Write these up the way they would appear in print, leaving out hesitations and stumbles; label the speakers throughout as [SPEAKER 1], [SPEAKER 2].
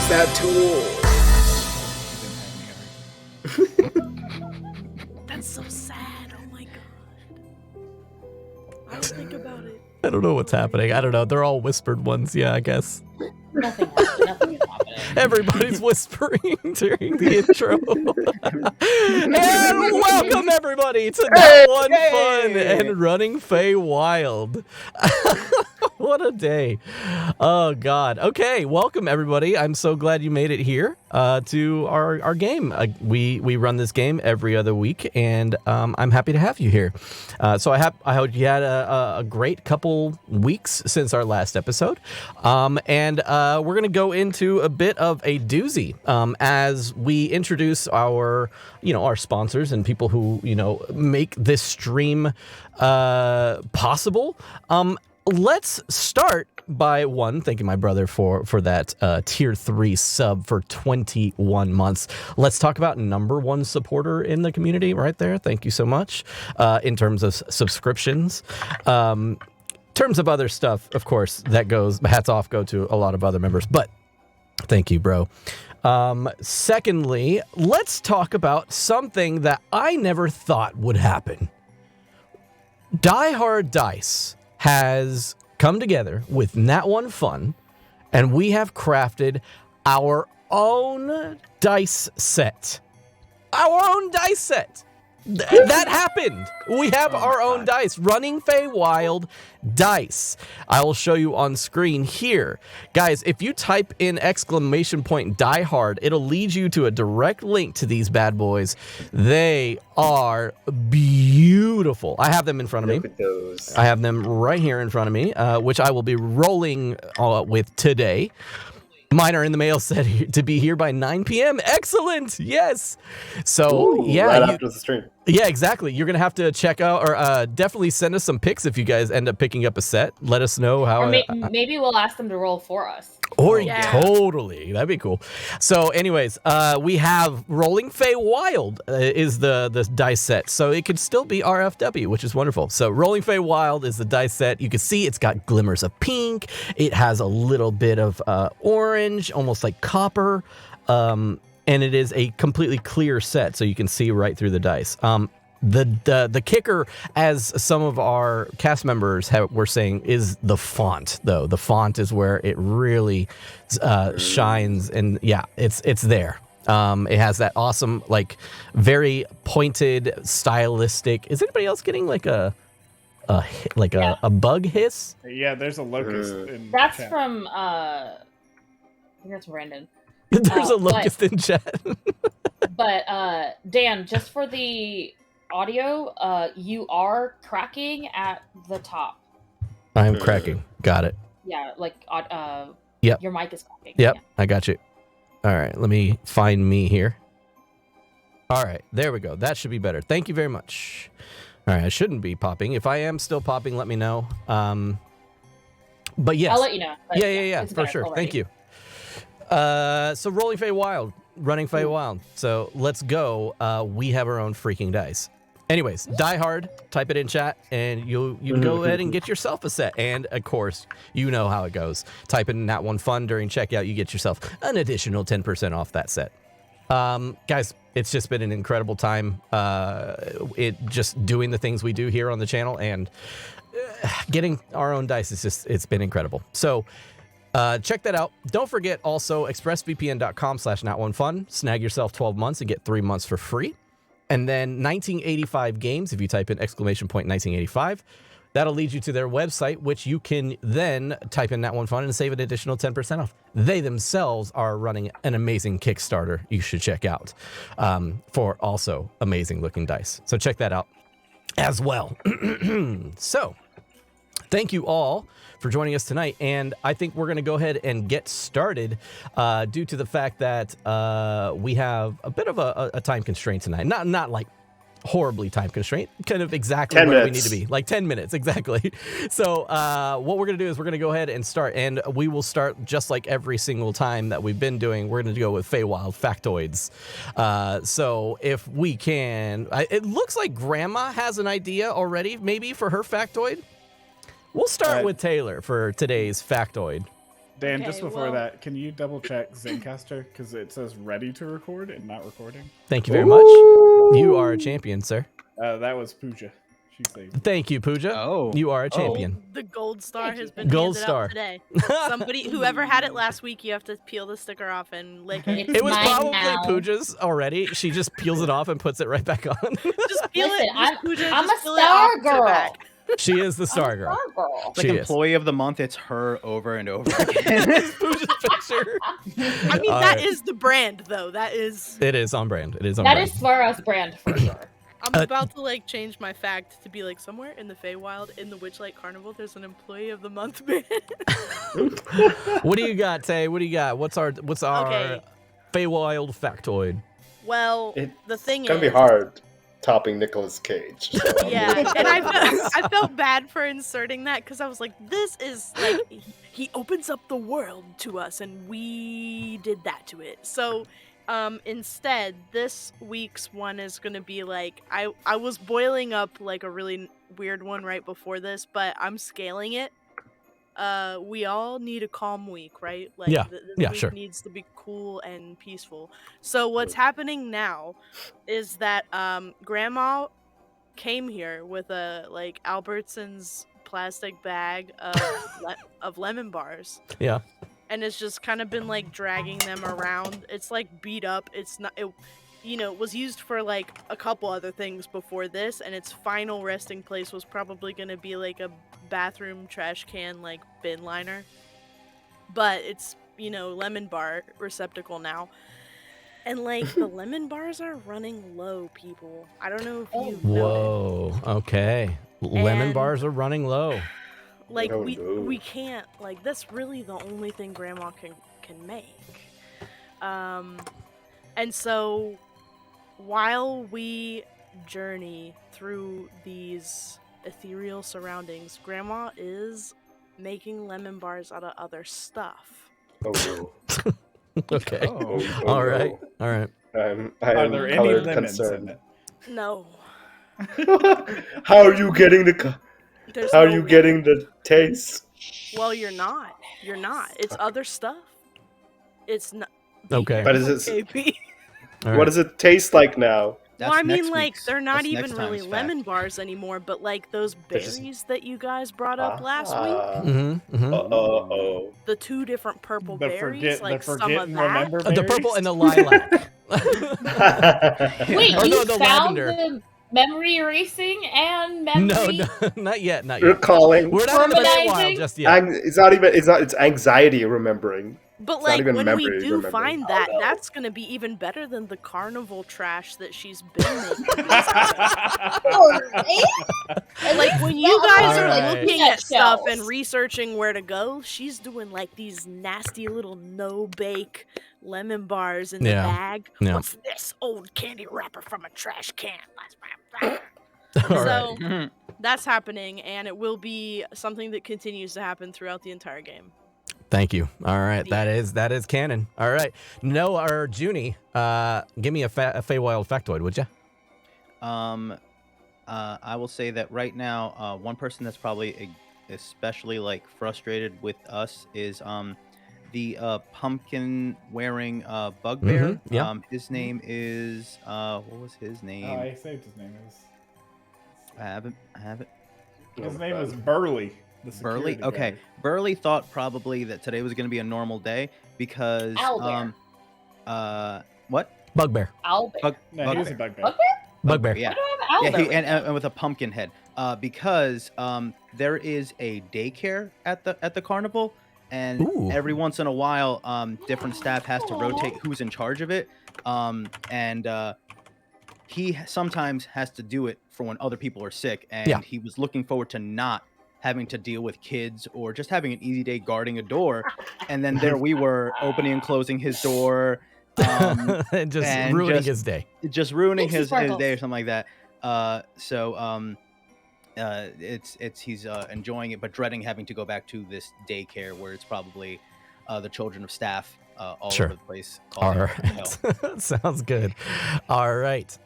[SPEAKER 1] Factoids.
[SPEAKER 2] That's so sad. Oh my god. I don't think about it.
[SPEAKER 3] I don't know what's happening. I don't know. They're all whispered ones. Yeah, I guess.
[SPEAKER 4] Nothing is happening.
[SPEAKER 3] Everybody's whispering during the intro. And welcome everybody to That One Fun and Running Feywild. What a day. Oh God. Okay, welcome everybody. I'm so glad you made it here to our game. We run this game every other week, and I'm happy to have you here. So I hope you had a great couple weeks since our last episode. And we're going to go into a bit of a doozy as we introduce our sponsors and people who, make this stream possible. Let's start by thanking my brother for that tier 3 sub for 21 months. Let's talk about number one supporter in the community right there. Thank you so much. In terms of subscriptions. Terms of other stuff, of course, that goes, hats off go to a lot of other members, but thank you, bro. Secondly, let's talk about something that I never thought would happen. Die Hard Dice has come together with Nat One Fun, and we have crafted our own dice set. Our own dice set. That happened. We have our own dice, Running Feywild dice. I will show you on screen here. Guys, if you type in !Die Hard, it'll lead you to a direct link to these bad boys. They are beautiful. I have them in front of me.
[SPEAKER 1] Look at those.
[SPEAKER 3] I have them right here in front of me, which I will be rolling with today. Mine are in the mail set to be here by 9 p.m. Excellent. Yes. So, yeah.
[SPEAKER 1] Right after the stream.
[SPEAKER 3] Yeah, exactly. You're going to have to check out or definitely send us some pics if you guys end up picking up a set. Let us know how.
[SPEAKER 4] Or maybe we'll ask them to roll for us.
[SPEAKER 3] Or totally. That'd be cool. So anyways, we have Rolling Feywild is the dice set. So it could still be RFW, which is wonderful. So Rolling Feywild is the dice set. You can see it's got glimmers of pink. It has a little bit of orange, almost like copper. And it is a completely clear set, so you can see right through the dice. The kicker, as some of our cast members were saying, is the font, though. The font is where it really shines, and yeah, it's there. It has that awesome, like, very pointed, stylistic. Is anybody else getting like a bug hiss?
[SPEAKER 5] Yeah, there's a locust in
[SPEAKER 4] That's
[SPEAKER 5] chat.
[SPEAKER 4] from I think that's Brandon.
[SPEAKER 3] There's a locust in chat.
[SPEAKER 4] But Dan, just for the audio, you are cracking at the top.
[SPEAKER 3] I'm cracking. Got it.
[SPEAKER 4] Yeah, like
[SPEAKER 3] Yep.
[SPEAKER 4] Your mic is cracking.
[SPEAKER 3] Yep,
[SPEAKER 4] Yeah.
[SPEAKER 3] I got you. All right, let me find me here. All right, there we go. That should be better. Thank you very much. All right, I shouldn't be popping. If I am still popping, let me know. But yes.
[SPEAKER 4] I'll let you know. But
[SPEAKER 3] Yeah,
[SPEAKER 4] it's
[SPEAKER 3] for
[SPEAKER 4] better
[SPEAKER 3] sure.
[SPEAKER 4] already.
[SPEAKER 3] Thank you. So Rolling Feywild, Running Feywild. So let's go. We have our own freaking dice. Anyways, Die Hard, type it in chat, and you can go ahead and get yourself a set. And, of course, you know how it goes. Type in Nat One Fun during checkout, you get yourself an additional 10% off that set. Guys, it's just been an incredible time. Just doing the things we do here on the channel, and getting our own dice it's been incredible. So check that out. Don't forget also expressvpn.com/NatOneFun. Snag yourself 12 months and get 3 months for free. And then 1985 Games, if you type in !1985, that'll lead you to their website, which you can then type in Nat One Fun and save an additional 10% off. They themselves are running an amazing Kickstarter you should check out for also amazing looking dice. So check that out as well. So thank you all for joining us tonight, and I think we're going to go ahead and get started due to the fact that we have a bit of a time constraint tonight. Not like horribly time constraint, kind of exactly where we need to be, like 10 minutes exactly. So what we're going to do is we're going to go ahead and start, and we will start just like every single time that we've been doing. We're going to go with Feywild Factoids. So if we can, it looks like Grandma has an idea already, maybe for her factoid. We'll start with Taylor for today's factoid.
[SPEAKER 5] Dan,
[SPEAKER 2] Okay,
[SPEAKER 5] just before
[SPEAKER 2] well-
[SPEAKER 5] that, can you double check Zencaster? Because it says ready to record and not recording.
[SPEAKER 3] Thank you very much. You are a champion, sir.
[SPEAKER 5] That was Pooja. She saved me.
[SPEAKER 3] Thank you, Pooja.
[SPEAKER 6] Oh.
[SPEAKER 3] You are a champion.
[SPEAKER 2] The gold star
[SPEAKER 4] Thank
[SPEAKER 2] has
[SPEAKER 4] you.
[SPEAKER 2] been
[SPEAKER 3] Gold
[SPEAKER 2] handed
[SPEAKER 3] star.
[SPEAKER 2] out today. Somebody, whoever had it last week, you have to peel the sticker off and lick it.
[SPEAKER 3] It was
[SPEAKER 4] Mine
[SPEAKER 3] probably
[SPEAKER 4] now.
[SPEAKER 3] Pooja's already. She just peels it off and puts it right back on.
[SPEAKER 2] Just peel
[SPEAKER 4] Listen,
[SPEAKER 2] it.
[SPEAKER 4] I'm
[SPEAKER 2] Pooja,
[SPEAKER 4] a
[SPEAKER 2] just peel it
[SPEAKER 4] star
[SPEAKER 2] off, put it
[SPEAKER 4] girl.
[SPEAKER 2] back.
[SPEAKER 3] She is the star girl.
[SPEAKER 4] Star girl.
[SPEAKER 6] It's like
[SPEAKER 3] She is.
[SPEAKER 6] employee of the month. It's her over and over again.
[SPEAKER 3] Pooja's picture.
[SPEAKER 2] I mean,
[SPEAKER 3] All
[SPEAKER 2] that
[SPEAKER 3] right.
[SPEAKER 2] is the brand, though. That is.
[SPEAKER 3] It is on brand. It is on
[SPEAKER 4] That
[SPEAKER 3] brand.
[SPEAKER 4] is Svaros brand for sure.
[SPEAKER 2] I'm about to like change my fact to be like somewhere in the Feywild in the Witchlight Carnival. There's an employee of the month band.
[SPEAKER 3] What do you got, Tay? What do you got? What's our
[SPEAKER 2] Okay.
[SPEAKER 3] Feywild factoid?
[SPEAKER 2] Well,
[SPEAKER 1] It's
[SPEAKER 2] the thing
[SPEAKER 1] gonna
[SPEAKER 2] is,
[SPEAKER 1] be hard topping Nicolas Cage. So I'm
[SPEAKER 2] yeah,
[SPEAKER 1] looking
[SPEAKER 2] and
[SPEAKER 1] forward to this.
[SPEAKER 2] I felt bad for inserting that because I was like, this is like he opens up the world to us, and we did that to it. So, instead, this week's one is gonna be like I was boiling up like a really weird one right before this, but I'm scaling it. We all need a calm week, right? Like,
[SPEAKER 3] Yeah.
[SPEAKER 2] This
[SPEAKER 3] Yeah,
[SPEAKER 2] week
[SPEAKER 3] sure.
[SPEAKER 2] needs to be cool and peaceful. So what's happening now is that Grandma came here with a like Albertsons plastic bag of lemon bars,
[SPEAKER 3] Yeah.
[SPEAKER 2] and it's just kind of been like dragging them around. It's like beat up. It's not. It was used for like a couple other things before this, and its final resting place was probably gonna be like a bathroom trash can like bin liner, but it's lemon bar receptacle now, and like the lemon bars are running low, people. I don't know if you know.
[SPEAKER 3] Whoa. Okay. Lemon
[SPEAKER 2] And-
[SPEAKER 3] bars are running low.
[SPEAKER 2] Like
[SPEAKER 1] Oh,
[SPEAKER 2] we
[SPEAKER 1] no.
[SPEAKER 2] can't, like, that's really the only thing Grandma can make. And so while we journey through these ethereal surroundings, Grandma is making lemon bars out of other stuff.
[SPEAKER 1] Oh no.
[SPEAKER 3] Okay.
[SPEAKER 6] Oh.
[SPEAKER 1] Oh,
[SPEAKER 3] All
[SPEAKER 1] no.
[SPEAKER 3] right. All right.
[SPEAKER 1] I
[SPEAKER 5] Are
[SPEAKER 1] am
[SPEAKER 5] there any
[SPEAKER 1] color
[SPEAKER 5] lemons in
[SPEAKER 1] concerned.
[SPEAKER 5] it?
[SPEAKER 2] No.
[SPEAKER 1] How are you getting the?
[SPEAKER 2] There's
[SPEAKER 1] How are
[SPEAKER 2] no
[SPEAKER 1] you
[SPEAKER 2] lemon-
[SPEAKER 1] getting the taste?
[SPEAKER 2] Well, you're not. You're not. It's other stuff. It's not.
[SPEAKER 3] Okay.
[SPEAKER 1] But is it?
[SPEAKER 2] KP.
[SPEAKER 3] All
[SPEAKER 1] What
[SPEAKER 3] right.
[SPEAKER 1] does it taste like now?
[SPEAKER 2] Well, I
[SPEAKER 6] next
[SPEAKER 2] mean, like,
[SPEAKER 6] week's-
[SPEAKER 2] they're not
[SPEAKER 6] that's
[SPEAKER 2] even
[SPEAKER 6] next
[SPEAKER 2] really
[SPEAKER 6] time's
[SPEAKER 2] lemon
[SPEAKER 6] fact.
[SPEAKER 2] bars anymore, but like those
[SPEAKER 1] They're just-
[SPEAKER 2] berries that you guys brought up last week,
[SPEAKER 3] Mm-hmm, mm-hmm.
[SPEAKER 1] Oh.
[SPEAKER 2] the two different purple
[SPEAKER 5] The
[SPEAKER 2] berries, like
[SPEAKER 5] the
[SPEAKER 2] some
[SPEAKER 5] forget
[SPEAKER 2] of
[SPEAKER 5] and
[SPEAKER 2] that.
[SPEAKER 5] remember
[SPEAKER 3] The purple
[SPEAKER 5] berries?
[SPEAKER 3] and the lilac.
[SPEAKER 4] Wait,
[SPEAKER 3] Or
[SPEAKER 4] you
[SPEAKER 3] no, the
[SPEAKER 4] found
[SPEAKER 3] lavender.
[SPEAKER 4] the memory erasing and memory?
[SPEAKER 3] No, not yet. Not
[SPEAKER 1] You're
[SPEAKER 3] yet.
[SPEAKER 1] calling.
[SPEAKER 3] We're not in the
[SPEAKER 4] Harmonizing?
[SPEAKER 3] Feywild just yet.
[SPEAKER 1] It's not even. It's anxiety remembering.
[SPEAKER 2] But
[SPEAKER 1] It's not
[SPEAKER 2] like
[SPEAKER 1] even
[SPEAKER 2] when
[SPEAKER 1] memory,
[SPEAKER 2] we do
[SPEAKER 1] remember.
[SPEAKER 2] find
[SPEAKER 1] Oh,
[SPEAKER 2] that,
[SPEAKER 1] no.
[SPEAKER 2] that's gonna be even better than the carnival trash that she's been making. Like when you guys are
[SPEAKER 3] Alright.
[SPEAKER 2] looking at stuff and
[SPEAKER 4] Shells.
[SPEAKER 2] researching where to go, she's doing like these nasty little no-bake lemon bars in the
[SPEAKER 3] Yeah.
[SPEAKER 2] bag.
[SPEAKER 3] Yeah.
[SPEAKER 2] What's this old candy wrapper from a trash can?
[SPEAKER 3] All
[SPEAKER 2] So
[SPEAKER 3] right.
[SPEAKER 2] that's happening, and it will be something that continues to happen throughout the entire game.
[SPEAKER 3] Thank you. All right. That is canon. All right. No, or Junie, give me a Feywild factoid, would you?
[SPEAKER 6] I will say that right now, one person that's probably especially like frustrated with us is the pumpkin wearing bugbear.
[SPEAKER 3] Mhm, yeah.
[SPEAKER 6] His name is what was his name?
[SPEAKER 5] Oh, I saved his name.
[SPEAKER 6] I have it.
[SPEAKER 5] His name was Burley. The
[SPEAKER 6] Burley.
[SPEAKER 5] security
[SPEAKER 6] Okay,
[SPEAKER 5] guard.
[SPEAKER 6] Burley thought probably that today was going to be a normal day because
[SPEAKER 4] Owlbear.
[SPEAKER 6] what?
[SPEAKER 3] Bugbear.
[SPEAKER 4] Owlbear.
[SPEAKER 6] Bug,
[SPEAKER 5] No, he was a
[SPEAKER 6] bugbear.
[SPEAKER 5] bugbear.
[SPEAKER 3] Bugbear.
[SPEAKER 6] Yeah.
[SPEAKER 4] Why do I have
[SPEAKER 6] Yeah,
[SPEAKER 4] Owlbear?
[SPEAKER 6] and with a pumpkin head, because there is a daycare at the carnival, and
[SPEAKER 3] Ooh.
[SPEAKER 6] every once in a while, different staff has to rotate who's in charge of it, and he sometimes has to do it for when other people are sick, and
[SPEAKER 3] Yeah.
[SPEAKER 6] he was looking forward to not having to deal with kids or just having an easy day guarding a door, and then there we were opening and closing his door.
[SPEAKER 3] and just
[SPEAKER 6] and
[SPEAKER 3] ruining
[SPEAKER 6] just-
[SPEAKER 3] his day.
[SPEAKER 6] Just ruining
[SPEAKER 4] Makes it
[SPEAKER 6] his
[SPEAKER 4] sparkles.
[SPEAKER 6] day or something like that. He's enjoying it, but dreading having to go back to this daycare where it's probably the children of staff all
[SPEAKER 3] Sure.
[SPEAKER 6] over the place.
[SPEAKER 3] All
[SPEAKER 6] causing hell.
[SPEAKER 3] right. Sounds good. All right.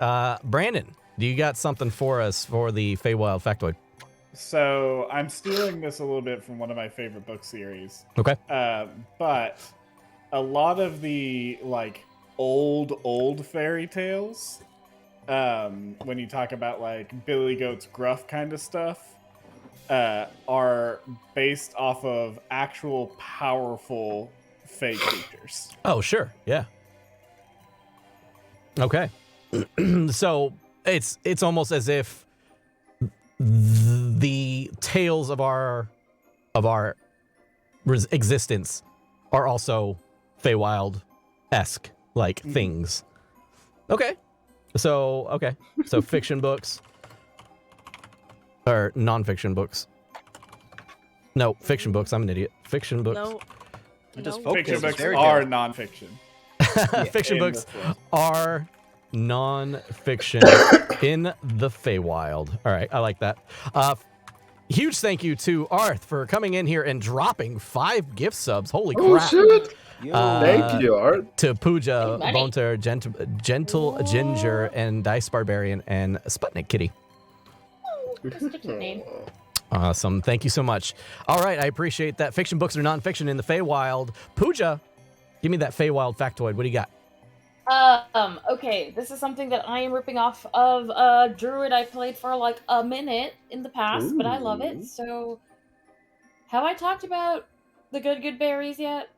[SPEAKER 3] Brandon, do you got something for us for the Feywild factoid?
[SPEAKER 5] So I'm stealing this a little bit from one of my favorite book series.
[SPEAKER 3] Okay.
[SPEAKER 5] But a lot of the like old fairy tales, when you talk about like Billy Goat's Gruff kind of stuff, are based off of actual powerful fey creatures.
[SPEAKER 3] Oh, sure. Yeah. Okay. So it's almost as if the tales of our existence are also Feywild-esque like things. Okay. So fiction books or non-fiction books. No, fiction books. I'm an idiot. Fiction books.
[SPEAKER 2] No.
[SPEAKER 6] Just
[SPEAKER 2] no.
[SPEAKER 6] focus.
[SPEAKER 5] Fiction
[SPEAKER 6] It's
[SPEAKER 5] books
[SPEAKER 6] fairy
[SPEAKER 5] are
[SPEAKER 6] tale.
[SPEAKER 5] nonfiction.
[SPEAKER 3] Fiction
[SPEAKER 5] in
[SPEAKER 3] books
[SPEAKER 5] this world.
[SPEAKER 3] are non-fiction in the Feywild. All right, I like that. Huge thank you to Arth for coming in here and dropping 5 gift subs. Holy
[SPEAKER 1] Oh
[SPEAKER 3] crap.
[SPEAKER 1] shit!
[SPEAKER 6] Yo.
[SPEAKER 1] Thank you, Art.
[SPEAKER 3] To Pooja,
[SPEAKER 4] Hey, buddy.
[SPEAKER 3] Bonter, Gentle Ginger, and Dice Barbarian, and Sputnik Kitty.
[SPEAKER 4] Just a cute name.
[SPEAKER 3] Awesome. Thank you so much. All right, I appreciate that. Fiction books are non-fiction in the Feywild. Pooja, give me that Feywild factoid. What do you got?
[SPEAKER 4] Okay, this is something that I am ripping off of a druid I played for like a minute in the past, but I love
[SPEAKER 1] Ooh.
[SPEAKER 4] it. So, have I talked about the good berries yet?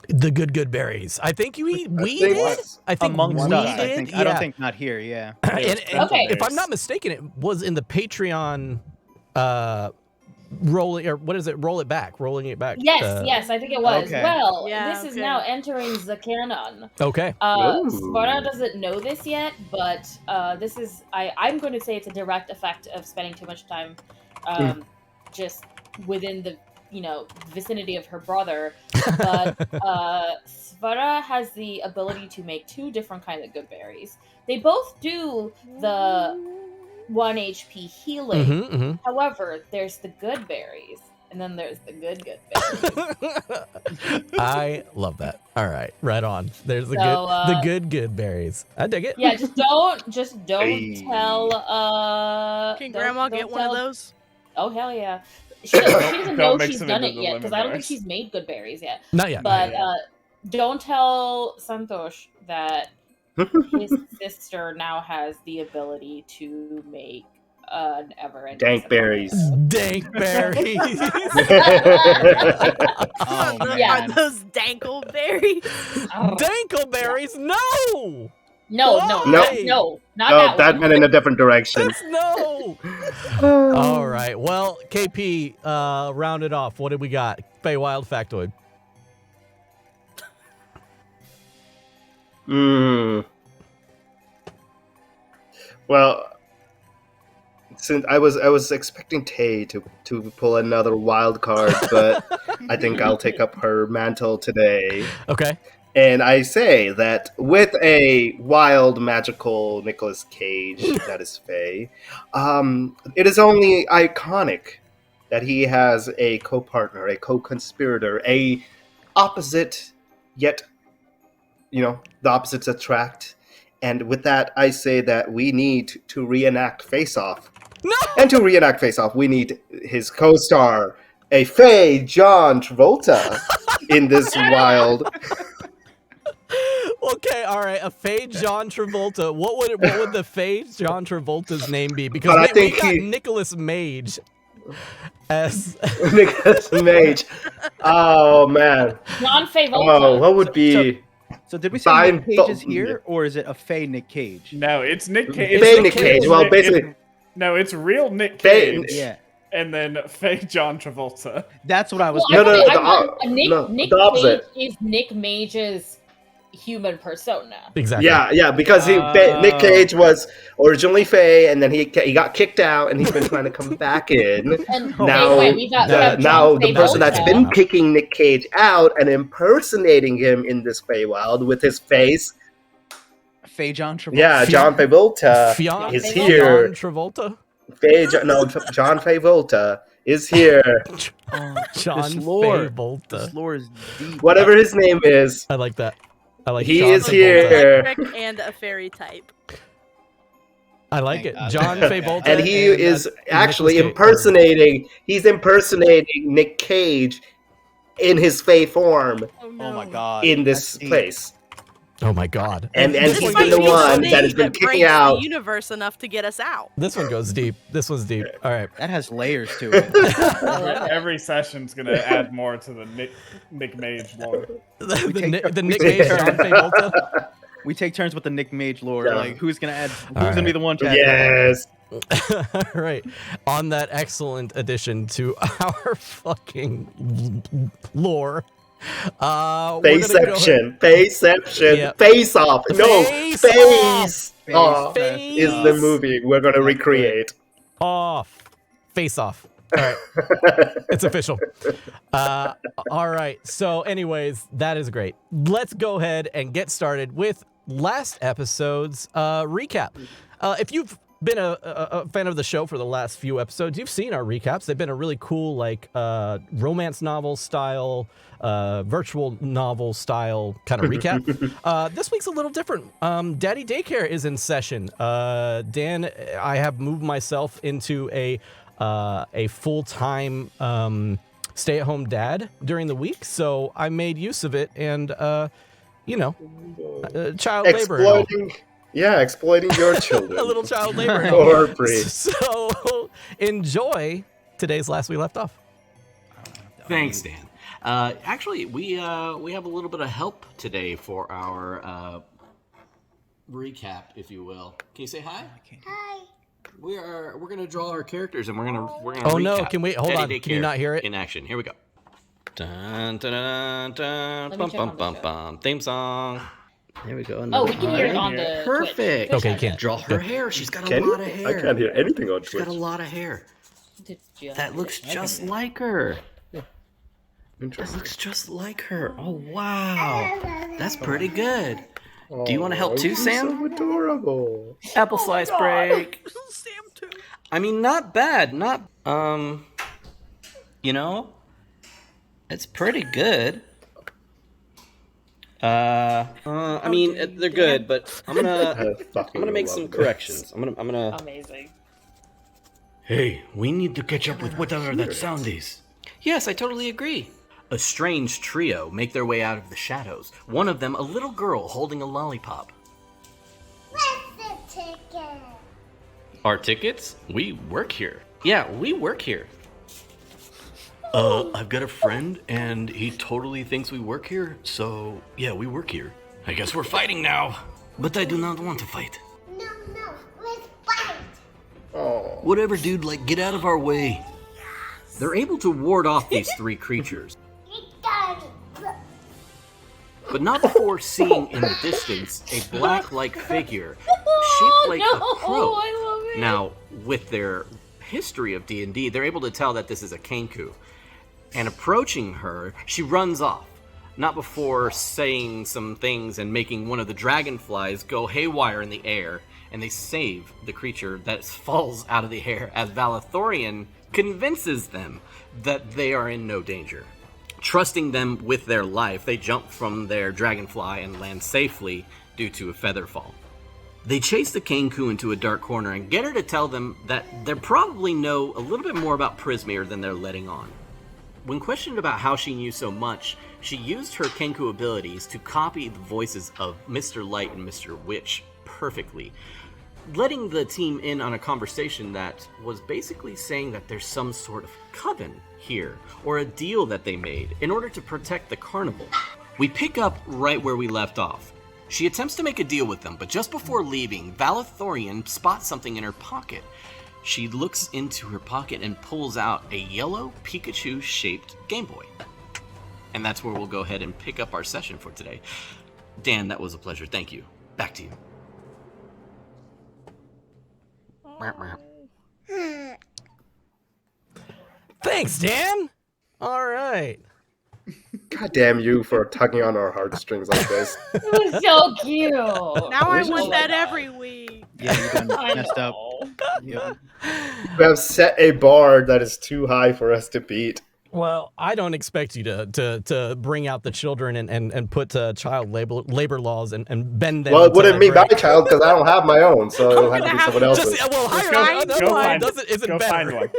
[SPEAKER 3] The good berries. I think we
[SPEAKER 1] think
[SPEAKER 3] did.
[SPEAKER 1] what?
[SPEAKER 3] I think
[SPEAKER 6] Amongst
[SPEAKER 3] we
[SPEAKER 6] us,
[SPEAKER 3] did.
[SPEAKER 6] I think.
[SPEAKER 3] Yeah.
[SPEAKER 6] I don't think not here. Yeah.
[SPEAKER 3] And
[SPEAKER 4] Okay.
[SPEAKER 3] if I'm not mistaken, it was in the Patreon rolling or what is it? Rolling it back.
[SPEAKER 4] Yes, yes, I think it was.
[SPEAKER 6] Okay.
[SPEAKER 4] Well,
[SPEAKER 2] Yeah,
[SPEAKER 4] this is
[SPEAKER 2] okay.
[SPEAKER 4] now entering the canon.
[SPEAKER 3] Okay.
[SPEAKER 1] Ooh.
[SPEAKER 4] Svara doesn't know this yet, but this is I'm going to say it's a direct effect of spending too much time just within the vicinity of her brother. But Svara has the ability to make 2 different kinds of good berries. They both do the 1 HP healing.
[SPEAKER 3] Mm-hmm.
[SPEAKER 4] However, there's the good berries, and then there's the good berries.
[SPEAKER 3] I love that. All right, right on. There's the
[SPEAKER 4] So,
[SPEAKER 3] good berries. I dig it.
[SPEAKER 4] Yeah, just don't
[SPEAKER 1] Hey.
[SPEAKER 4] tell.
[SPEAKER 2] Can
[SPEAKER 4] don't-
[SPEAKER 2] Grandma
[SPEAKER 4] don't
[SPEAKER 2] get one of
[SPEAKER 4] tell-
[SPEAKER 2] those?
[SPEAKER 4] Oh hell yeah! She doesn't know
[SPEAKER 5] Don't mix
[SPEAKER 4] she's
[SPEAKER 5] them
[SPEAKER 4] done
[SPEAKER 5] into
[SPEAKER 4] it
[SPEAKER 5] the
[SPEAKER 4] yet because I don't
[SPEAKER 5] lemon
[SPEAKER 4] think
[SPEAKER 5] bars.
[SPEAKER 4] she's made good berries yet.
[SPEAKER 3] Not yet.
[SPEAKER 4] But
[SPEAKER 5] yeah.
[SPEAKER 4] don't tell Santosh that his sister now has the ability to make an ever-ending
[SPEAKER 1] Dank berries.
[SPEAKER 3] Dank berries.
[SPEAKER 6] Oh
[SPEAKER 4] Yeah.
[SPEAKER 2] Are
[SPEAKER 6] man.
[SPEAKER 2] those dankleberries?
[SPEAKER 3] Dankleberries. No.
[SPEAKER 4] No,
[SPEAKER 3] Why?
[SPEAKER 4] not
[SPEAKER 1] No, that
[SPEAKER 4] one.
[SPEAKER 1] went in a different direction.
[SPEAKER 3] That's no. All right. Well, KP, round it off. What did we got? Feywild factoid.
[SPEAKER 1] Well, since I was expecting Tay to pull another wild card, but I think I'll take up her mantle today.
[SPEAKER 3] Okay.
[SPEAKER 1] And I say that with a wild, magical Nicolas Cage that is Faye, it is only iconic that he has a co-partner, a co-conspirator, a opposite, yet, the opposites attract. And with that, I say that we need to reenact Face Off.
[SPEAKER 3] No.
[SPEAKER 1] And to reenact Face Off, we need his co-star, a Faye John Travolta, in this wild...
[SPEAKER 3] Okay, all right. A Faye John Travolta. What would the Faye John Travolta's name be? Because
[SPEAKER 1] But I
[SPEAKER 3] we
[SPEAKER 1] think
[SPEAKER 3] got
[SPEAKER 1] he-
[SPEAKER 3] Nicolas Mage as
[SPEAKER 1] Nicolas Mage. Oh man.
[SPEAKER 4] John Feywild.
[SPEAKER 1] Oh, what would be
[SPEAKER 6] So did we say
[SPEAKER 1] Fine,
[SPEAKER 6] Nick Cage
[SPEAKER 1] but-
[SPEAKER 6] is here, or is it a Fey Nick Cage?
[SPEAKER 5] No, it's Nick Cage.
[SPEAKER 1] Faye
[SPEAKER 5] It's
[SPEAKER 1] Nick Cage? Well, basically,
[SPEAKER 5] no, it's real Nick
[SPEAKER 1] Faye-
[SPEAKER 5] Cage,
[SPEAKER 6] Yeah,
[SPEAKER 5] and then fake John Travolta.
[SPEAKER 6] that's what I was.
[SPEAKER 4] Well,
[SPEAKER 1] No,
[SPEAKER 4] I
[SPEAKER 1] no,
[SPEAKER 4] thought
[SPEAKER 1] the
[SPEAKER 4] Nick
[SPEAKER 1] the opposite.
[SPEAKER 4] Cage is Nick Mage's human persona.
[SPEAKER 3] exactly.
[SPEAKER 1] yeah, because Nick Cage was originally Faye, and then he got kicked out, and he's been trying to come back in.
[SPEAKER 4] And
[SPEAKER 1] Now,
[SPEAKER 4] we got John
[SPEAKER 1] now the person that's
[SPEAKER 4] Feywild.
[SPEAKER 1] been kicking Nick Cage out and impersonating him in this Feywild with his face,
[SPEAKER 6] Fey John Travolta.
[SPEAKER 1] yeah, John Travolta
[SPEAKER 3] Fionn
[SPEAKER 1] is
[SPEAKER 4] Feywild.
[SPEAKER 1] here.
[SPEAKER 3] Travolta.
[SPEAKER 1] John Travolta is here.
[SPEAKER 6] Oh,
[SPEAKER 3] John
[SPEAKER 6] this lore.
[SPEAKER 3] Travolta.
[SPEAKER 6] This lore is deep.
[SPEAKER 1] Whatever his name is,
[SPEAKER 3] I like that. I like
[SPEAKER 1] He
[SPEAKER 3] John
[SPEAKER 1] is
[SPEAKER 3] Travolta.
[SPEAKER 1] here.
[SPEAKER 2] Electric and a fairy type.
[SPEAKER 3] I like
[SPEAKER 6] Thank
[SPEAKER 3] it.
[SPEAKER 6] God.
[SPEAKER 3] John Feywild,
[SPEAKER 1] And he is actually
[SPEAKER 3] Nicolas Cage.
[SPEAKER 1] he's impersonating Nick Cage in his Fey form
[SPEAKER 2] Oh, no.
[SPEAKER 6] Oh my God.
[SPEAKER 1] in this
[SPEAKER 6] That's deep.
[SPEAKER 1] place.
[SPEAKER 3] Oh my god.
[SPEAKER 1] And
[SPEAKER 3] this
[SPEAKER 1] he's
[SPEAKER 3] one
[SPEAKER 1] been
[SPEAKER 2] This
[SPEAKER 1] the
[SPEAKER 2] might be
[SPEAKER 3] goes-
[SPEAKER 1] one
[SPEAKER 2] thing
[SPEAKER 1] that has been kicking
[SPEAKER 2] breaks
[SPEAKER 1] out.
[SPEAKER 2] the universe enough to get us out.
[SPEAKER 3] This one goes deep. This one's deep. All right.
[SPEAKER 6] That has layers to it.
[SPEAKER 5] Every session's gonna add more to the Nick Mage lore.
[SPEAKER 3] The Nick Cage, John Feywild.
[SPEAKER 6] We take turns with the Nick Mage lore.
[SPEAKER 1] Yeah.
[SPEAKER 6] Like, who's gonna add? Who's
[SPEAKER 3] All
[SPEAKER 6] gonna be
[SPEAKER 3] right.
[SPEAKER 6] the one to add?
[SPEAKER 1] Yes.
[SPEAKER 3] All right. On that excellent addition to our fucking lore.
[SPEAKER 1] Faceception. Faceception.
[SPEAKER 3] Yep.
[SPEAKER 1] Face off. No.
[SPEAKER 3] Face
[SPEAKER 1] Face
[SPEAKER 6] Face
[SPEAKER 1] off
[SPEAKER 3] Face
[SPEAKER 1] is the movie we're going to recreate.
[SPEAKER 3] Off. Face off. All right. It's official. All right. So, anyways, that is great. Let's go ahead and get started with last episode's recap. If you've been a fan of the show for the last few episodes, you've seen our recaps. They've been a really cool, like, romance novel style, virtual novel style kind of recap. This week's a little different. Daddy Daycare is in session. Dan, I have moved myself into a full-time stay-at-home dad during the week, so I made use of it and, child labor. and all.
[SPEAKER 1] Exploiting your children.
[SPEAKER 3] A little child labor. and all.
[SPEAKER 1] Or free.
[SPEAKER 3] So enjoy today's Last We Left Off.
[SPEAKER 7] Thanks, Dan. Actually, we have a little bit of help today for our recap, if you will. Can you say hi?
[SPEAKER 8] Hi.
[SPEAKER 7] We're gonna draw our characters and we're gonna
[SPEAKER 3] Oh no!
[SPEAKER 7] recap
[SPEAKER 3] Can we hold
[SPEAKER 7] Daddy
[SPEAKER 3] on? Can you
[SPEAKER 7] Daycare
[SPEAKER 3] not hear it?
[SPEAKER 7] in action? Here we go. Dun, dun, dun, dun,
[SPEAKER 4] Let me
[SPEAKER 7] bum,
[SPEAKER 4] check
[SPEAKER 7] bum,
[SPEAKER 4] on the
[SPEAKER 7] bum,
[SPEAKER 4] show.
[SPEAKER 7] bum. Theme song. There we go.
[SPEAKER 4] Oh,
[SPEAKER 7] another
[SPEAKER 4] we can hear it
[SPEAKER 7] one.
[SPEAKER 4] on the
[SPEAKER 7] Perfect.
[SPEAKER 4] Twitch.
[SPEAKER 3] Okay, you can.
[SPEAKER 7] Draw her hair. She's got a
[SPEAKER 1] Can
[SPEAKER 7] lot
[SPEAKER 1] you?
[SPEAKER 7] of hair.
[SPEAKER 1] I can't hear anything on
[SPEAKER 7] She's
[SPEAKER 1] Twitch.
[SPEAKER 7] got a lot of hair.
[SPEAKER 4] Did you
[SPEAKER 7] That looks just like her. That
[SPEAKER 1] Interesting.
[SPEAKER 7] looks just like her. Oh wow, that's pretty good. Do you want to help too,
[SPEAKER 1] she's
[SPEAKER 7] Sam?
[SPEAKER 1] So adorable.
[SPEAKER 7] Apple slice break.
[SPEAKER 2] Sam too.
[SPEAKER 7] I mean, not bad. Not it's pretty good. I mean, they're good, but I'm gonna make some corrections. I'm gonna.
[SPEAKER 4] Amazing.
[SPEAKER 7] Hey, we need to catch up with whatever that sound is. Yes, I totally agree. A strange trio make their way out of the shadows. One of them, a little girl holding a lollipop.
[SPEAKER 8] Where's the ticket?
[SPEAKER 7] Our tickets? We work here. Yeah, we work here. I've got a friend, and he totally thinks we work here, so yeah, we work here. I guess we're fighting now. But I do not want to fight.
[SPEAKER 8] No, let's fight.
[SPEAKER 1] Oh.
[SPEAKER 7] Whatever, dude, get out of our way. They're able to ward off these three creatures,
[SPEAKER 8] You got it.
[SPEAKER 7] but not before seeing in the distance a black-like figure shaped like a crow.
[SPEAKER 4] I love it.
[SPEAKER 7] Now, with their history of D&D, they're able to tell that this is a Kenku. And approaching her, she runs off, not before saying some things and making one of the dragonflies go haywire in the air, and they save the creature that falls out of the air as Valathorian convinces them that they are in no danger. Trusting them with their life, they jump from their dragonfly and land safely due to a feather fall. They chase the Kenku into a dark corner and get her to tell them that they probably know a little bit more about Prismere than they're letting on. When questioned about how she knew so much, she used her Kenku abilities to copy the voices of Mr. Light and Mr. Witch perfectly, letting the team in on a conversation that was basically saying that there's some sort of coven here, or a deal that they made in order to protect the carnival. We pick up right where we left off. She attempts to make a deal with them, but just before leaving, Valathorian spots something in her pocket. She looks into her pocket and pulls out a yellow Pikachu-shaped Game Boy. And that's where we'll go ahead and pick up our session for today. Dan, that was a pleasure. Thank you. Back to you.
[SPEAKER 3] Thanks, Dan. All right.
[SPEAKER 1] God damn you for tugging on our heartstrings like this.
[SPEAKER 4] It was so cute.
[SPEAKER 2] Now I
[SPEAKER 1] This is-
[SPEAKER 2] want that every week.
[SPEAKER 6] Yeah, you done
[SPEAKER 4] I
[SPEAKER 6] messed up.
[SPEAKER 4] know.
[SPEAKER 6] Yep.
[SPEAKER 1] You have set a bar that is too high for us to beat.
[SPEAKER 3] Well, I don't expect you to bring out the children and put child labor laws and bend them.
[SPEAKER 1] Well, it wouldn't
[SPEAKER 3] until
[SPEAKER 1] be
[SPEAKER 3] they
[SPEAKER 1] my
[SPEAKER 3] break.
[SPEAKER 1] child because I don't have my own, so it'll have to
[SPEAKER 2] gonna
[SPEAKER 1] be
[SPEAKER 2] have
[SPEAKER 1] someone
[SPEAKER 2] to
[SPEAKER 1] else's.
[SPEAKER 3] Hire
[SPEAKER 5] Go
[SPEAKER 3] another one
[SPEAKER 5] find-
[SPEAKER 3] isn't
[SPEAKER 5] Go
[SPEAKER 3] better.
[SPEAKER 5] find one.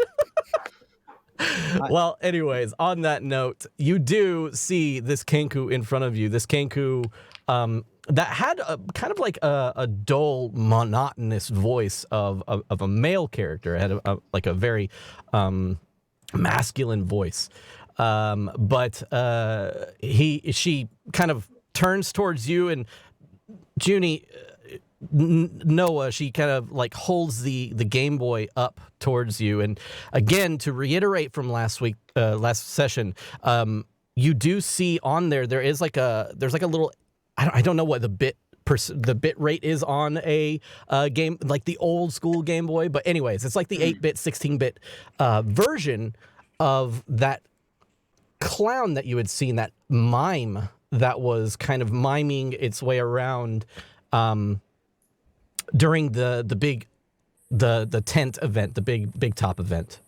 [SPEAKER 3] Well, anyways, on that note, you do see this Kenku in front of you. This Kenku that had a kind of like a dull, monotonous voice of a male character. It had like a very masculine voice. But she kind of turns towards you, and Junie, Noah, she kind of like holds the Game Boy up towards you, and again, to reiterate from last session, you do see on there is like a little, I don't know what the bit rate is on a game, like the old school Game Boy, but anyways, it's like the 8-bit, 16-bit version of that clown that you had seen, that mime that was kind of miming its way around during the big tent event, the big top event.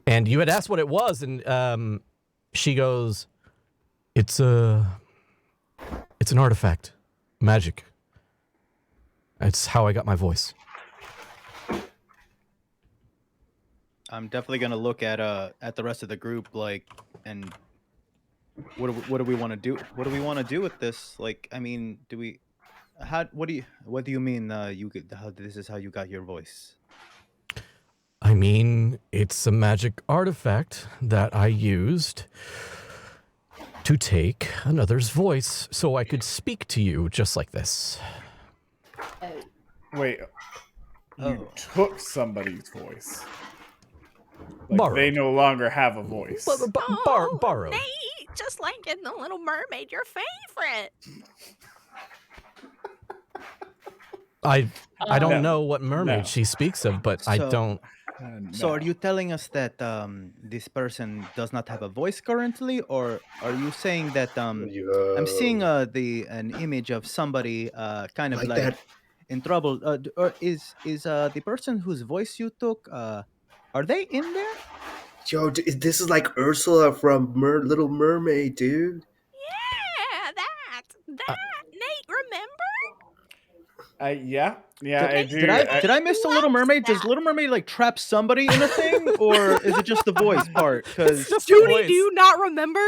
[SPEAKER 3] And you had asked what it was, and she goes, it's an artifact, magic. It's how I got my voice.
[SPEAKER 6] I'm definitely gonna look at the rest of the group, like, and what do we want to do? What do we want to do with this? Like, I mean, what do you mean? This is how you got your voice?
[SPEAKER 3] I mean, it's a magic artifact that I used to take another's voice so I could speak to you just like this.
[SPEAKER 5] Wait, you took somebody's voice. Like
[SPEAKER 3] Borrowed.
[SPEAKER 5] they no longer have a voice.
[SPEAKER 3] Borrowed.
[SPEAKER 2] Nate, just like in The Little Mermaid, your favorite.
[SPEAKER 3] I don't
[SPEAKER 5] No.
[SPEAKER 3] know what mermaid
[SPEAKER 5] No.
[SPEAKER 3] she speaks of, but I
[SPEAKER 6] So-
[SPEAKER 3] don't.
[SPEAKER 6] So
[SPEAKER 5] No.
[SPEAKER 6] are you telling us that this person does not have a voice currently, or are you saying that I'm seeing an image of somebody kind of
[SPEAKER 1] Like
[SPEAKER 6] like
[SPEAKER 1] that.
[SPEAKER 6] in trouble? Or is the person whose voice you took are they in there?
[SPEAKER 1] Yo, this is like Ursula from Little Mermaid, dude.
[SPEAKER 2] Yeah, that. Nate, remember?
[SPEAKER 5] Yeah, I do.
[SPEAKER 6] Did I miss the Little Mermaid? Does Little Mermaid like trap somebody in a thing, or is it just the voice part? Because
[SPEAKER 2] Judy, do you not remember?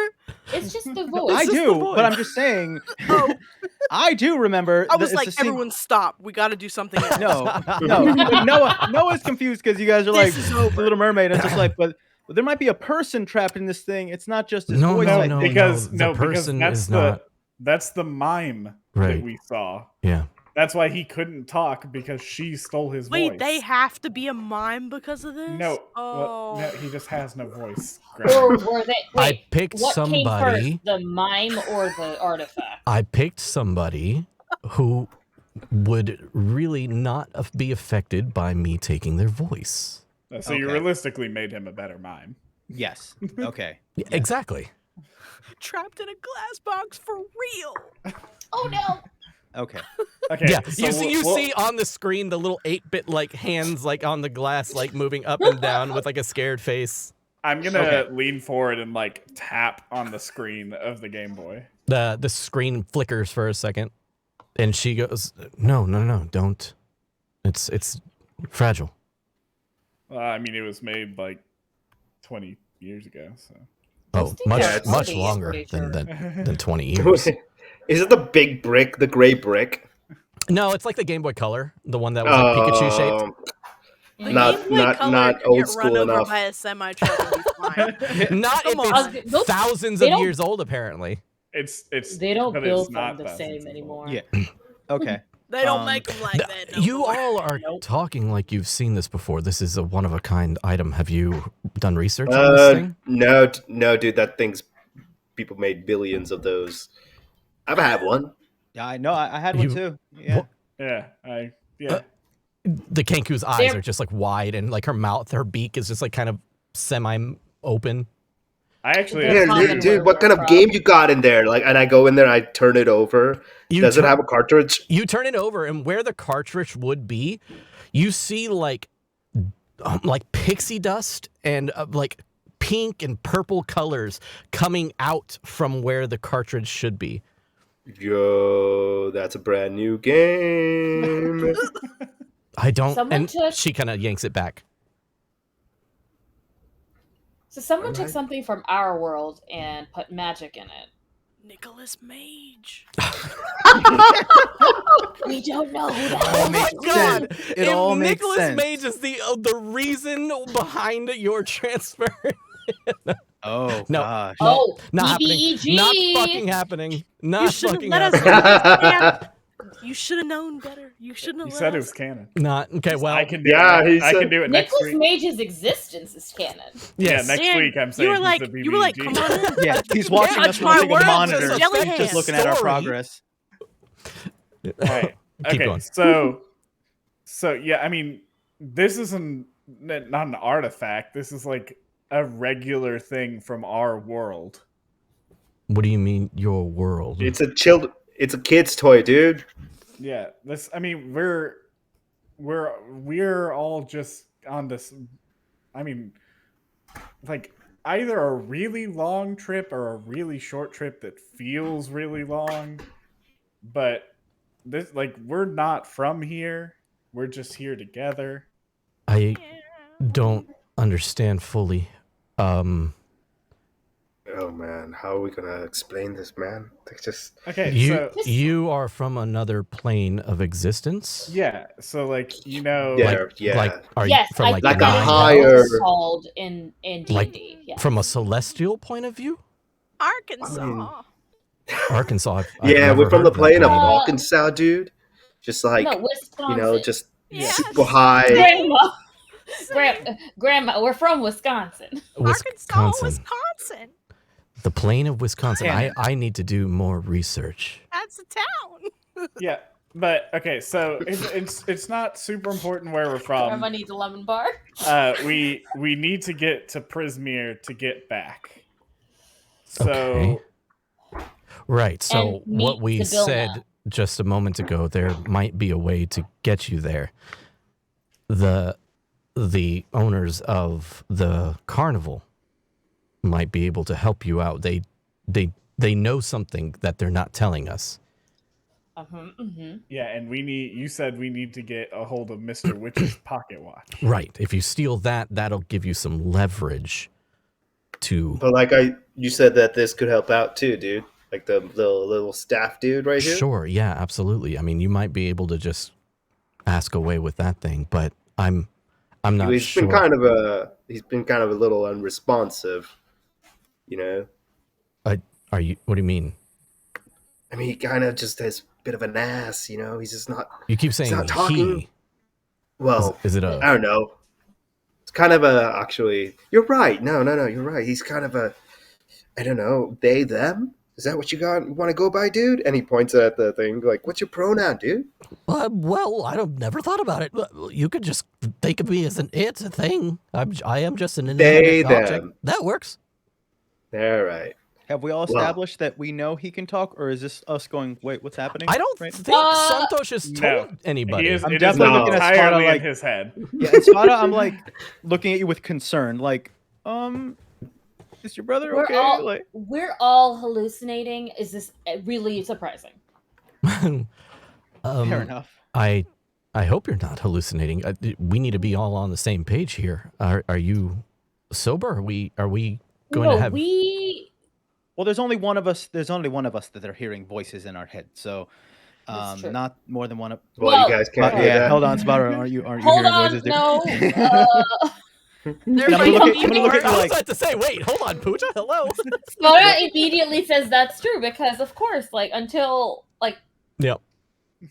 [SPEAKER 4] It's just the voice.
[SPEAKER 6] I
[SPEAKER 3] just the
[SPEAKER 6] do,
[SPEAKER 3] voice.
[SPEAKER 6] but I'm just saying.
[SPEAKER 2] Oh.
[SPEAKER 6] I do remember.
[SPEAKER 2] I was
[SPEAKER 6] it's
[SPEAKER 2] like,
[SPEAKER 6] the same-
[SPEAKER 2] everyone stop. We got to do something else.
[SPEAKER 6] No. But Noah's confused because you guys are like
[SPEAKER 2] This is over.
[SPEAKER 6] the Little Mermaid. It's just like, but there might be a person trapped in this thing. It's not just his
[SPEAKER 3] No,
[SPEAKER 6] voice.
[SPEAKER 3] no,
[SPEAKER 6] I
[SPEAKER 3] no,
[SPEAKER 6] think.
[SPEAKER 5] because
[SPEAKER 3] the person
[SPEAKER 5] that's
[SPEAKER 3] is not.
[SPEAKER 5] that's the mime
[SPEAKER 3] Right.
[SPEAKER 5] that we saw.
[SPEAKER 3] Yeah.
[SPEAKER 5] That's why he couldn't talk, because she stole his
[SPEAKER 2] Wait,
[SPEAKER 5] voice.
[SPEAKER 2] they have to be a mime because of this?
[SPEAKER 5] No,
[SPEAKER 2] Oh.
[SPEAKER 5] no, he just has no voice.
[SPEAKER 4] Or were they?
[SPEAKER 3] I
[SPEAKER 4] Wait,
[SPEAKER 3] picked
[SPEAKER 4] what came
[SPEAKER 3] somebody.
[SPEAKER 4] first, the mime or the artifact?
[SPEAKER 3] I picked somebody who would really not be affected by me taking their voice.
[SPEAKER 5] So you
[SPEAKER 6] Okay.
[SPEAKER 5] realistically made him a better mime.
[SPEAKER 6] Yes. Okay.
[SPEAKER 3] Yeah, exactly.
[SPEAKER 2] Trapped in a glass box for real.
[SPEAKER 4] Oh no!
[SPEAKER 6] Okay.
[SPEAKER 5] Okay.
[SPEAKER 3] Yeah,
[SPEAKER 5] so
[SPEAKER 3] you
[SPEAKER 5] we'll-
[SPEAKER 3] see on the screen the little 8-bit like hands like on the glass like moving up and down with like a scared face.
[SPEAKER 5] I'm gonna
[SPEAKER 6] Okay.
[SPEAKER 5] lean forward and like tap on the screen of the Game Boy.
[SPEAKER 3] The screen flickers for a second, and she goes, "No, don't. It's fragile."
[SPEAKER 5] I mean, it was made like 20 years ago. So
[SPEAKER 3] Oh,
[SPEAKER 4] think
[SPEAKER 3] much
[SPEAKER 1] that's
[SPEAKER 3] much
[SPEAKER 4] pretty-
[SPEAKER 3] longer
[SPEAKER 4] pretty
[SPEAKER 3] than 20 years.
[SPEAKER 1] Is it the big brick, the gray brick?
[SPEAKER 3] No, it's like the Game Boy Color, the one that was like Pikachu shaped.
[SPEAKER 1] Oh,
[SPEAKER 2] The
[SPEAKER 1] Not-
[SPEAKER 2] Game Boy
[SPEAKER 1] not-
[SPEAKER 2] Color
[SPEAKER 1] not
[SPEAKER 2] could
[SPEAKER 1] old
[SPEAKER 2] get
[SPEAKER 1] school
[SPEAKER 2] run over
[SPEAKER 1] enough.
[SPEAKER 2] by a semi-truck and be fine.
[SPEAKER 3] Not
[SPEAKER 2] Come
[SPEAKER 3] if
[SPEAKER 2] on.
[SPEAKER 3] it's
[SPEAKER 4] Those-
[SPEAKER 3] thousands
[SPEAKER 4] they
[SPEAKER 3] of
[SPEAKER 4] don't-
[SPEAKER 3] years old, apparently.
[SPEAKER 5] it's
[SPEAKER 4] They don't
[SPEAKER 5] but
[SPEAKER 4] build
[SPEAKER 5] it's not
[SPEAKER 4] them the
[SPEAKER 5] thousands
[SPEAKER 4] same
[SPEAKER 5] of
[SPEAKER 4] anymore.
[SPEAKER 6] Yeah. Okay.
[SPEAKER 2] They don't
[SPEAKER 6] Um,
[SPEAKER 2] make them like that no
[SPEAKER 3] You
[SPEAKER 2] more.
[SPEAKER 3] all are
[SPEAKER 4] Nope.
[SPEAKER 3] talking like you've seen this before. This is a one-of-a-kind item. Have you done research on this thing?
[SPEAKER 1] no, dude, that thing's people made billions of those. I've had one.
[SPEAKER 6] Yeah, I know. I had one
[SPEAKER 3] You-
[SPEAKER 6] too. Yeah.
[SPEAKER 5] Yeah.
[SPEAKER 3] The Kenku's eyes
[SPEAKER 4] They're-
[SPEAKER 3] are just like wide, and like her mouth, her beak is just like kind of semi-open.
[SPEAKER 5] I actually
[SPEAKER 4] They're
[SPEAKER 1] Yeah,
[SPEAKER 4] common
[SPEAKER 1] dude, what kind of
[SPEAKER 4] word
[SPEAKER 1] game you got in there? Like, and I go in there, I turn it over. Does it have a cartridge?
[SPEAKER 3] You turn it over, and where the cartridge would be, you see like like pixie dust and like pink and purple colors coming out from where the cartridge should be.
[SPEAKER 1] Yo, that's a brand new game.
[SPEAKER 3] I don't.
[SPEAKER 4] Someone
[SPEAKER 3] and
[SPEAKER 4] took-
[SPEAKER 3] she kind of yanks it back.
[SPEAKER 4] So someone took
[SPEAKER 1] Alright.
[SPEAKER 4] something from our world and put magic in it.
[SPEAKER 2] Nicholas Mage.
[SPEAKER 4] We don't know who that
[SPEAKER 3] Oh
[SPEAKER 4] is.
[SPEAKER 3] my God!
[SPEAKER 6] It
[SPEAKER 3] if
[SPEAKER 6] all makes
[SPEAKER 3] Nicholas
[SPEAKER 6] sense.
[SPEAKER 3] Mage is the reason behind your transfer,
[SPEAKER 6] Oh
[SPEAKER 3] No.
[SPEAKER 6] gosh.
[SPEAKER 4] Oh,
[SPEAKER 3] not happening.
[SPEAKER 4] BBEG.
[SPEAKER 3] Not fucking happening.
[SPEAKER 2] You
[SPEAKER 3] Not
[SPEAKER 2] should have
[SPEAKER 3] fucking
[SPEAKER 2] let us
[SPEAKER 3] happening.
[SPEAKER 2] know. You should have known better. You shouldn't
[SPEAKER 5] You
[SPEAKER 2] have
[SPEAKER 5] said
[SPEAKER 2] let
[SPEAKER 5] it
[SPEAKER 2] us.
[SPEAKER 5] was canon.
[SPEAKER 3] Not okay. Well,
[SPEAKER 5] I can do
[SPEAKER 1] Yeah,
[SPEAKER 5] it.
[SPEAKER 1] he
[SPEAKER 5] I can
[SPEAKER 1] said-
[SPEAKER 5] do it next
[SPEAKER 4] Nicholas
[SPEAKER 5] week.
[SPEAKER 4] Mage's existence is canon.
[SPEAKER 3] yes.
[SPEAKER 5] Yeah, next
[SPEAKER 2] Dan,
[SPEAKER 5] week I'm saying
[SPEAKER 2] you were like,
[SPEAKER 5] he's the
[SPEAKER 2] you were like,
[SPEAKER 5] BBG.
[SPEAKER 2] come on in.
[SPEAKER 6] Yeah, he's watching
[SPEAKER 2] Touch
[SPEAKER 6] us
[SPEAKER 2] my
[SPEAKER 6] watching a
[SPEAKER 2] words,
[SPEAKER 6] monitor,
[SPEAKER 2] just jelly
[SPEAKER 6] just
[SPEAKER 2] hands.
[SPEAKER 6] looking at our
[SPEAKER 3] Story.
[SPEAKER 6] progress.
[SPEAKER 5] All right.
[SPEAKER 3] Keep
[SPEAKER 5] Okay.
[SPEAKER 3] going.
[SPEAKER 5] So yeah, I mean, this isn't not an artifact. This is like a regular thing from our world.
[SPEAKER 3] What do you mean your world?
[SPEAKER 1] It's a kid's toy, dude.
[SPEAKER 5] Yeah. This. I mean, we're all just on this. I mean, like either a really long trip or a really short trip that feels really long. But this, like, we're not from here. We're just here together.
[SPEAKER 3] I don't understand fully.
[SPEAKER 1] Oh man, how are we gonna explain this, man? Like, just
[SPEAKER 5] Okay,
[SPEAKER 3] You
[SPEAKER 5] so
[SPEAKER 3] you are from another plane of existence.
[SPEAKER 5] yeah, so like
[SPEAKER 1] yeah,
[SPEAKER 3] Like-
[SPEAKER 1] yeah.
[SPEAKER 3] Like are
[SPEAKER 4] Yes,
[SPEAKER 3] you from
[SPEAKER 4] I
[SPEAKER 3] like
[SPEAKER 4] think
[SPEAKER 1] Like a
[SPEAKER 4] that is
[SPEAKER 3] nine
[SPEAKER 4] what
[SPEAKER 1] higher-
[SPEAKER 4] it's called in D&D.
[SPEAKER 3] Like,
[SPEAKER 4] yes.
[SPEAKER 3] from a celestial point of view?
[SPEAKER 2] Arkansas.
[SPEAKER 1] I mean-
[SPEAKER 3] Arkansas. I've
[SPEAKER 1] Yeah,
[SPEAKER 3] never
[SPEAKER 1] we're from
[SPEAKER 3] heard
[SPEAKER 1] the
[SPEAKER 3] that
[SPEAKER 1] plane of
[SPEAKER 3] before.
[SPEAKER 1] Arkansas, dude. Just like
[SPEAKER 4] no, Wisconsin.
[SPEAKER 1] you know, just
[SPEAKER 2] Yes.
[SPEAKER 1] super high.
[SPEAKER 4] Grandma, we're from Wisconsin.
[SPEAKER 2] Arkansas, Wisconsin.
[SPEAKER 3] The plane of Wisconsin.
[SPEAKER 6] Yeah.
[SPEAKER 3] I need to do more research.
[SPEAKER 2] That's a town.
[SPEAKER 5] yeah, but okay, so it's not super important where we're
[SPEAKER 4] Grandma
[SPEAKER 5] from.
[SPEAKER 4] needs a lemon bar.
[SPEAKER 5] We need to get to Prismere to get back. So
[SPEAKER 3] Okay. Right. So
[SPEAKER 4] And
[SPEAKER 3] what
[SPEAKER 4] meet
[SPEAKER 3] we
[SPEAKER 4] the Bilna.
[SPEAKER 3] said just a moment ago, there might be a way to get you there. The owners of the carnival might be able to help you out. They know something that they're not telling us.
[SPEAKER 5] yeah, and you said we need to get a hold of Mr. Witch's pocket watch.
[SPEAKER 3] Right. If you steal that, that'll give you some leverage to
[SPEAKER 1] But like you said that this could help out too, dude. Like the little staff dude right here.
[SPEAKER 3] Sure, yeah, absolutely. I mean, you might be able to just ask away with that thing, but I'm not
[SPEAKER 1] He's
[SPEAKER 3] sure.
[SPEAKER 1] been kind of a little unresponsive, you know.
[SPEAKER 3] Are you? What do you mean?
[SPEAKER 1] I mean, he kind of just has a bit of an ass, you know. He's just not.
[SPEAKER 3] You keep saying
[SPEAKER 1] not talking.
[SPEAKER 3] he.
[SPEAKER 1] Well,
[SPEAKER 3] Is it
[SPEAKER 1] I
[SPEAKER 3] a?
[SPEAKER 1] don't know. It's kind of a actually. You're right. No, you're right. He's kind of a. I don't know. They them. Is that what you want to go by, dude? And he points at the thing like, "What's your pronoun, dude?"
[SPEAKER 3] Well, never thought about it. You could just think of me as an it's a thing. I am just an
[SPEAKER 1] They,
[SPEAKER 3] inanimate object.
[SPEAKER 1] them.
[SPEAKER 3] That works.
[SPEAKER 1] All right.
[SPEAKER 6] Have we all
[SPEAKER 1] Well-
[SPEAKER 6] established that we know he can talk, or is this us going, wait, what's happening?
[SPEAKER 3] I don't
[SPEAKER 6] right?
[SPEAKER 3] think
[SPEAKER 4] Uh,
[SPEAKER 3] Santosh has told
[SPEAKER 5] No.
[SPEAKER 3] anybody.
[SPEAKER 5] He is,
[SPEAKER 6] I'm
[SPEAKER 5] it is
[SPEAKER 6] definitely
[SPEAKER 1] looking at
[SPEAKER 5] entirely
[SPEAKER 6] Spada,
[SPEAKER 5] in
[SPEAKER 6] like-
[SPEAKER 5] his head.
[SPEAKER 6] Yeah, and Spada, I'm like looking at you with concern, like, is your brother
[SPEAKER 4] We're
[SPEAKER 6] okay?
[SPEAKER 4] all-
[SPEAKER 6] Like,
[SPEAKER 4] We're all hallucinating. Is this really surprising?
[SPEAKER 6] fair
[SPEAKER 3] Um,
[SPEAKER 6] enough.
[SPEAKER 3] I hope you're not hallucinating. We need to be all on the same page here. Are you sober? Are we going
[SPEAKER 4] no,
[SPEAKER 3] to have?
[SPEAKER 6] Well, there's only one of us. There's only one of us that are hearing voices in our head. So,
[SPEAKER 4] That's true.
[SPEAKER 6] not more than one of.
[SPEAKER 1] Well,
[SPEAKER 4] Well,
[SPEAKER 1] you guys can't
[SPEAKER 6] But
[SPEAKER 1] hear
[SPEAKER 6] yeah,
[SPEAKER 1] that.
[SPEAKER 6] hold on, Spada. Aren't you
[SPEAKER 4] Hold
[SPEAKER 6] hearing
[SPEAKER 4] on,
[SPEAKER 6] voices? Too?
[SPEAKER 4] no.
[SPEAKER 2] There
[SPEAKER 6] I'm gonna
[SPEAKER 2] might
[SPEAKER 6] look at-
[SPEAKER 2] be
[SPEAKER 6] I'm gonna look at
[SPEAKER 2] more.
[SPEAKER 6] you
[SPEAKER 3] I
[SPEAKER 6] like-
[SPEAKER 3] was about to say, wait, hold on, Pooja. Hello.
[SPEAKER 4] Spada immediately says that's true because, of course, like until like
[SPEAKER 3] Yep.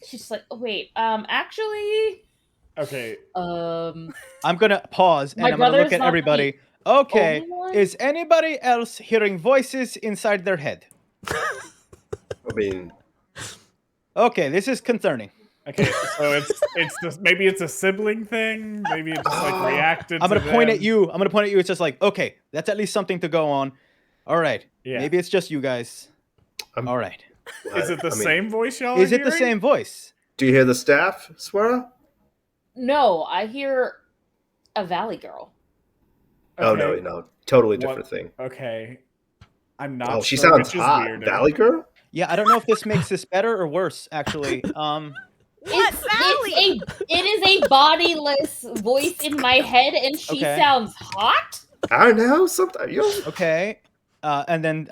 [SPEAKER 4] she's like, oh, wait, actually,
[SPEAKER 5] Okay,
[SPEAKER 6] I'm gonna pause and
[SPEAKER 4] My
[SPEAKER 6] I'm gonna look
[SPEAKER 4] brother's
[SPEAKER 6] at
[SPEAKER 4] not
[SPEAKER 6] everybody. Okay,
[SPEAKER 4] only one?
[SPEAKER 6] is anybody else hearing voices inside their head?
[SPEAKER 1] I mean,
[SPEAKER 6] Okay, this is concerning.
[SPEAKER 5] okay. So it's just maybe it's a sibling thing. Maybe it just like reacted.
[SPEAKER 6] I'm gonna
[SPEAKER 5] to
[SPEAKER 6] point at
[SPEAKER 5] them.
[SPEAKER 6] you. I'm gonna point at you. It's just like, okay, that's at least something to go on. All right.
[SPEAKER 5] Yeah.
[SPEAKER 6] Maybe it's just you guys.
[SPEAKER 1] I'm-
[SPEAKER 6] All right.
[SPEAKER 5] Is it the
[SPEAKER 1] I mean,
[SPEAKER 5] same voice y'all?
[SPEAKER 6] Is
[SPEAKER 5] are
[SPEAKER 6] it the
[SPEAKER 5] hearing?
[SPEAKER 6] same voice?
[SPEAKER 1] Do you hear the staff, Swara?
[SPEAKER 4] no, I hear a valley girl.
[SPEAKER 1] Oh
[SPEAKER 5] Okay,
[SPEAKER 1] no, totally
[SPEAKER 5] What-
[SPEAKER 1] different thing.
[SPEAKER 5] Okay. I'm not
[SPEAKER 1] Oh, she
[SPEAKER 5] sure
[SPEAKER 1] sounds
[SPEAKER 5] which is
[SPEAKER 1] hot.
[SPEAKER 5] weirder.
[SPEAKER 1] Valley girl.
[SPEAKER 6] Yeah, I don't know if this makes this better or worse. Actually,
[SPEAKER 2] What valley?
[SPEAKER 4] It is a bodiless voice in my head, and she
[SPEAKER 6] Okay.
[SPEAKER 4] sounds hot.
[SPEAKER 1] I don't know. Sometimes you know,
[SPEAKER 6] okay. And then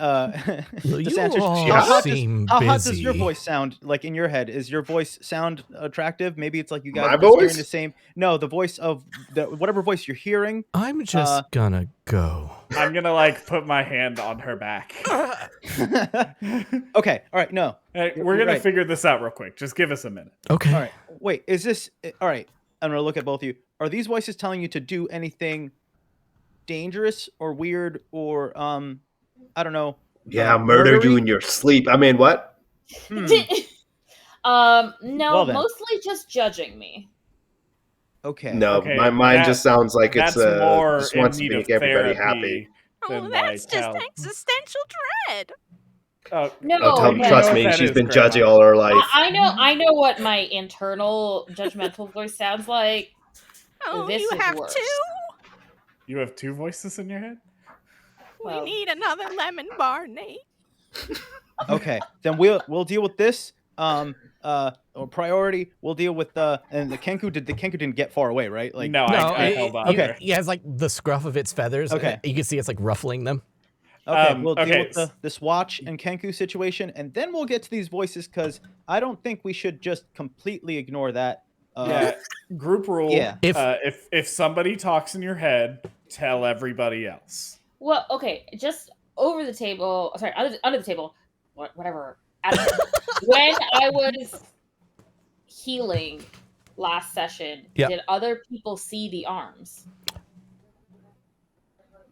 [SPEAKER 3] You
[SPEAKER 6] just answers.
[SPEAKER 3] all
[SPEAKER 6] How hot
[SPEAKER 3] seem
[SPEAKER 6] how hot does your
[SPEAKER 3] busy.
[SPEAKER 6] voice sound like in your head? Is your voice sound attractive? Maybe it's like you guys
[SPEAKER 1] My
[SPEAKER 6] are just hearing
[SPEAKER 1] voice?
[SPEAKER 6] the same. No, the voice of whatever voice you're hearing.
[SPEAKER 3] I'm just gonna go.
[SPEAKER 5] I'm gonna like put my hand on her back.
[SPEAKER 6] Okay. All right. No.
[SPEAKER 5] Hey,
[SPEAKER 6] You're
[SPEAKER 5] we're gonna
[SPEAKER 6] right.
[SPEAKER 5] figure this out real quick. Just give us a minute.
[SPEAKER 3] Okay.
[SPEAKER 6] All right. Wait. Is this all right? I'm gonna look at both of you. Are these voices telling you to do anything dangerous or weird or I don't know?
[SPEAKER 1] yeah, murdered you
[SPEAKER 6] murdery?
[SPEAKER 1] in your sleep. I mean, what?
[SPEAKER 6] Hmm.
[SPEAKER 4] No,
[SPEAKER 6] Well then.
[SPEAKER 4] mostly just judging me.
[SPEAKER 6] Okay.
[SPEAKER 1] No,
[SPEAKER 5] Okay,
[SPEAKER 1] my mind
[SPEAKER 5] that-
[SPEAKER 1] just sounds like
[SPEAKER 5] That's
[SPEAKER 1] it's
[SPEAKER 5] more
[SPEAKER 1] just
[SPEAKER 5] in
[SPEAKER 1] wants to
[SPEAKER 5] need
[SPEAKER 1] make
[SPEAKER 5] of
[SPEAKER 1] everybody
[SPEAKER 5] therapy
[SPEAKER 1] happy.
[SPEAKER 2] Oh,
[SPEAKER 5] than
[SPEAKER 2] that's
[SPEAKER 5] like
[SPEAKER 2] just
[SPEAKER 5] hell.
[SPEAKER 2] existential dread.
[SPEAKER 5] Oh,
[SPEAKER 4] No,
[SPEAKER 1] Oh,
[SPEAKER 5] you know
[SPEAKER 1] trust
[SPEAKER 5] what
[SPEAKER 1] me,
[SPEAKER 5] that
[SPEAKER 1] she's
[SPEAKER 5] is,
[SPEAKER 1] been
[SPEAKER 5] Grandma.
[SPEAKER 1] judging all her life.
[SPEAKER 4] I know what my internal judgmental voice sounds like.
[SPEAKER 2] Oh,
[SPEAKER 4] This
[SPEAKER 2] you
[SPEAKER 4] is
[SPEAKER 2] have
[SPEAKER 4] worse.
[SPEAKER 2] two?
[SPEAKER 5] You have two voices in your head?
[SPEAKER 4] Well-
[SPEAKER 2] We need another lemon bar, Nate.
[SPEAKER 6] Okay. Then we'll deal with this. Or priority. We'll deal with and the Kenku. The Kenku didn't get far away, right? Like
[SPEAKER 5] No,
[SPEAKER 3] No,
[SPEAKER 5] I
[SPEAKER 3] it,
[SPEAKER 5] held on.
[SPEAKER 6] okay.
[SPEAKER 5] there.
[SPEAKER 3] It has like the scruff of its feathers.
[SPEAKER 6] Okay.
[SPEAKER 3] You can see it's like ruffling them.
[SPEAKER 6] Okay, we'll deal
[SPEAKER 5] okay,
[SPEAKER 6] with this watch and Kenku situation, and then we'll get to these voices because I don't think we should just completely ignore that.
[SPEAKER 5] Yeah, group rule.
[SPEAKER 6] yeah.
[SPEAKER 5] If somebody talks in your head, tell everybody else.
[SPEAKER 4] Well, okay, just over the table. Sorry, under the table. Whatever. When I was healing last session,
[SPEAKER 3] Yeah.
[SPEAKER 4] did other people see the arms?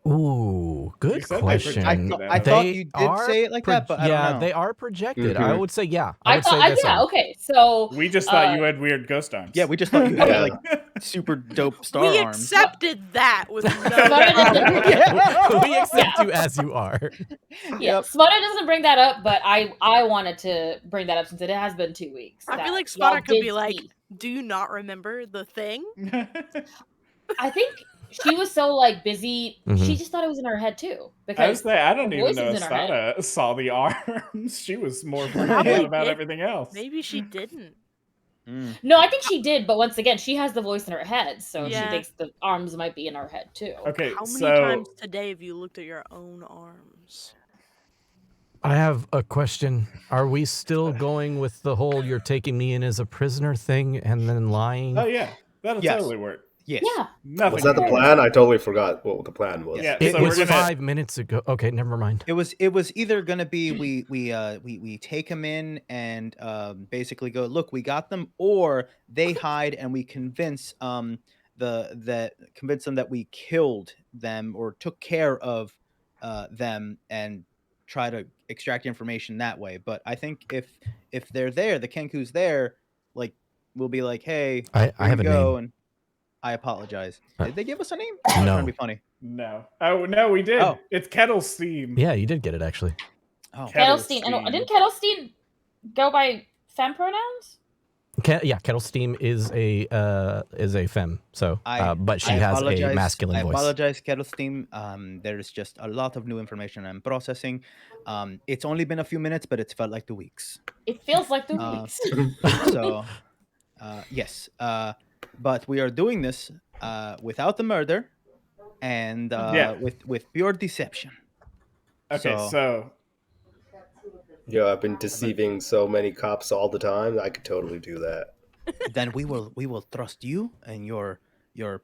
[SPEAKER 3] Ooh,
[SPEAKER 5] You
[SPEAKER 3] good
[SPEAKER 5] said they
[SPEAKER 3] question.
[SPEAKER 5] projected it.
[SPEAKER 6] I thought
[SPEAKER 3] They
[SPEAKER 6] you did
[SPEAKER 3] are
[SPEAKER 6] say it like that, but I
[SPEAKER 3] yeah,
[SPEAKER 6] don't know.
[SPEAKER 3] they are projected. I
[SPEAKER 1] Mhm.
[SPEAKER 3] would say yeah.
[SPEAKER 4] I
[SPEAKER 3] would
[SPEAKER 4] thought,
[SPEAKER 3] say this
[SPEAKER 4] yeah,
[SPEAKER 3] one.
[SPEAKER 4] okay. So
[SPEAKER 5] We just thought
[SPEAKER 4] Uh,
[SPEAKER 5] you had weird ghost arms.
[SPEAKER 6] Yeah, we just thought you had
[SPEAKER 1] Yeah.
[SPEAKER 6] like super dope star
[SPEAKER 2] We
[SPEAKER 6] arms.
[SPEAKER 2] accepted that with no
[SPEAKER 4] Smutta doesn't,
[SPEAKER 3] Yeah, we accept you as you are.
[SPEAKER 4] yeah,
[SPEAKER 6] Yep.
[SPEAKER 4] Smutta doesn't bring that up, but I wanted to bring that up since it has been 2 weeks.
[SPEAKER 2] I
[SPEAKER 4] that
[SPEAKER 2] feel like
[SPEAKER 4] y'all
[SPEAKER 2] Spotted could
[SPEAKER 4] did
[SPEAKER 2] be like,
[SPEAKER 4] see.
[SPEAKER 2] do you not remember the thing?
[SPEAKER 4] I think she was so like busy, she
[SPEAKER 3] Mhm.
[SPEAKER 4] just thought it was in her head too.
[SPEAKER 5] I
[SPEAKER 4] Because
[SPEAKER 5] was there. I don't
[SPEAKER 4] the
[SPEAKER 5] even
[SPEAKER 4] voice
[SPEAKER 5] know
[SPEAKER 4] is
[SPEAKER 5] if
[SPEAKER 4] in her head.
[SPEAKER 5] Sada saw the arms. She was more freaked
[SPEAKER 2] Probably
[SPEAKER 5] out about
[SPEAKER 2] did.
[SPEAKER 5] everything else.
[SPEAKER 2] Maybe she didn't.
[SPEAKER 6] Mm.
[SPEAKER 4] No, I think she did, but once again, she has the voice in her head, so
[SPEAKER 2] Yeah.
[SPEAKER 4] she thinks the arms might be in her head too.
[SPEAKER 5] Okay,
[SPEAKER 2] How many
[SPEAKER 5] so
[SPEAKER 2] times today have you looked at your own arms?
[SPEAKER 3] I have a question. Are we still going with the whole "you're taking me in as a prisoner" thing and then lying?
[SPEAKER 5] oh yeah, that'll
[SPEAKER 6] Yes.
[SPEAKER 5] totally work.
[SPEAKER 6] Yes.
[SPEAKER 4] Yeah.
[SPEAKER 5] Nothing.
[SPEAKER 1] Was that the
[SPEAKER 5] can
[SPEAKER 1] plan? I totally forgot what the plan was.
[SPEAKER 5] Yeah,
[SPEAKER 3] It
[SPEAKER 5] so
[SPEAKER 3] was
[SPEAKER 5] we're gonna.
[SPEAKER 3] 5 minutes ago. Okay, never mind.
[SPEAKER 6] It was either gonna be we take them in and basically go, look, we got them, or they hide and we convince convince them that we killed them or took care of them and try to extract information that way. But I think if they're there, the Kenku's there, like we'll be like, hey,
[SPEAKER 3] I
[SPEAKER 6] here
[SPEAKER 3] have
[SPEAKER 6] you
[SPEAKER 3] a
[SPEAKER 6] go,
[SPEAKER 3] name.
[SPEAKER 6] and I apologize.
[SPEAKER 3] Uh,
[SPEAKER 6] Did they give us a name? I was trying to
[SPEAKER 3] No.
[SPEAKER 6] be funny.
[SPEAKER 5] No. Oh no, we did.
[SPEAKER 6] Oh.
[SPEAKER 5] It's Kettle Steam.
[SPEAKER 3] Yeah, you did get it actually.
[SPEAKER 6] Oh,
[SPEAKER 4] Kettlestein. And didn't Kettlestein go by femme pronouns?
[SPEAKER 3] Yeah, Kettle Steam is a femme. So, but she
[SPEAKER 6] I
[SPEAKER 3] has a
[SPEAKER 6] apologize.
[SPEAKER 3] masculine
[SPEAKER 6] I
[SPEAKER 3] voice.
[SPEAKER 6] apologize, Kettlestein. There's just a lot of new information I'm processing. It's only been a few minutes, but it's felt like 2 weeks.
[SPEAKER 4] It feels like 2
[SPEAKER 6] Uh,
[SPEAKER 4] weeks.
[SPEAKER 6] So, yes. But we are doing this without the murder and
[SPEAKER 5] Yeah.
[SPEAKER 6] with pure deception.
[SPEAKER 5] Okay,
[SPEAKER 6] So-
[SPEAKER 5] so
[SPEAKER 1] Yeah, I've been deceiving so many cops all the time. I could totally do that.
[SPEAKER 6] Then we will trust you and your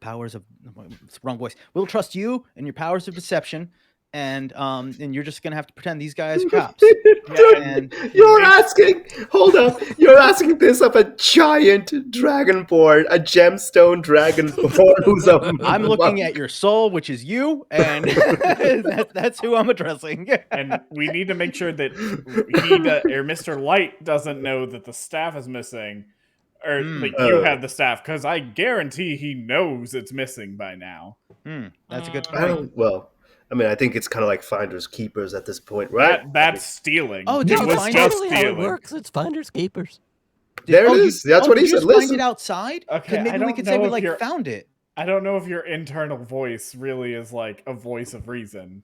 [SPEAKER 6] powers of wrong voice. We'll trust you and your powers of deception, and you're just gonna have to pretend these guys are cops. And
[SPEAKER 1] You're asking, hold up, you're asking this of a giant dragonborn, a gemstone dragonborn who's a
[SPEAKER 6] I'm looking at your soul, which is you, and that's who I'm addressing.
[SPEAKER 5] and we need to make sure that or Mr. Light doesn't know that the staff is missing, or like you have the staff, because I guarantee he knows it's missing by now.
[SPEAKER 6] That's a good
[SPEAKER 1] I
[SPEAKER 6] point.
[SPEAKER 1] don't, well, I mean, I think it's kind of like finders keepers at this point, right?
[SPEAKER 5] That's stealing.
[SPEAKER 6] Oh,
[SPEAKER 5] it
[SPEAKER 6] did you
[SPEAKER 5] was
[SPEAKER 6] find
[SPEAKER 5] just
[SPEAKER 6] totally
[SPEAKER 3] how it
[SPEAKER 5] stealing.
[SPEAKER 3] works. It's finders keepers.
[SPEAKER 1] There it
[SPEAKER 6] you-
[SPEAKER 1] is. That's what
[SPEAKER 6] did
[SPEAKER 1] he
[SPEAKER 6] you
[SPEAKER 1] said.
[SPEAKER 6] just find
[SPEAKER 1] Listen.
[SPEAKER 6] it outside? 'Cause
[SPEAKER 5] Okay, I
[SPEAKER 6] maybe we
[SPEAKER 5] don't
[SPEAKER 6] could say
[SPEAKER 5] know
[SPEAKER 6] we
[SPEAKER 5] if
[SPEAKER 6] like
[SPEAKER 5] you're-
[SPEAKER 6] found it.
[SPEAKER 5] I don't know if your internal voice really is like a voice of reason.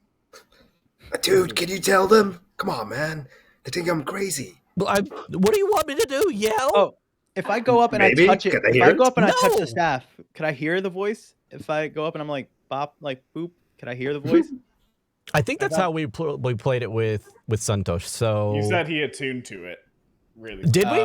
[SPEAKER 1] Dude, can you tell them? Come on, man. They think I'm crazy.
[SPEAKER 3] What do you want me to do? Yell?
[SPEAKER 6] Oh, if I go up and
[SPEAKER 1] Maybe?
[SPEAKER 6] I touch it,
[SPEAKER 1] Can they
[SPEAKER 6] if
[SPEAKER 1] hear
[SPEAKER 6] I
[SPEAKER 1] it?
[SPEAKER 6] go up and I touch
[SPEAKER 3] No.
[SPEAKER 6] the staff, could I hear the voice? If I go up and I'm like bop, like boop, could I hear the voice?
[SPEAKER 3] I think that's how we played it with Santosh. So
[SPEAKER 5] You said he attuned to it. Really?
[SPEAKER 3] did we?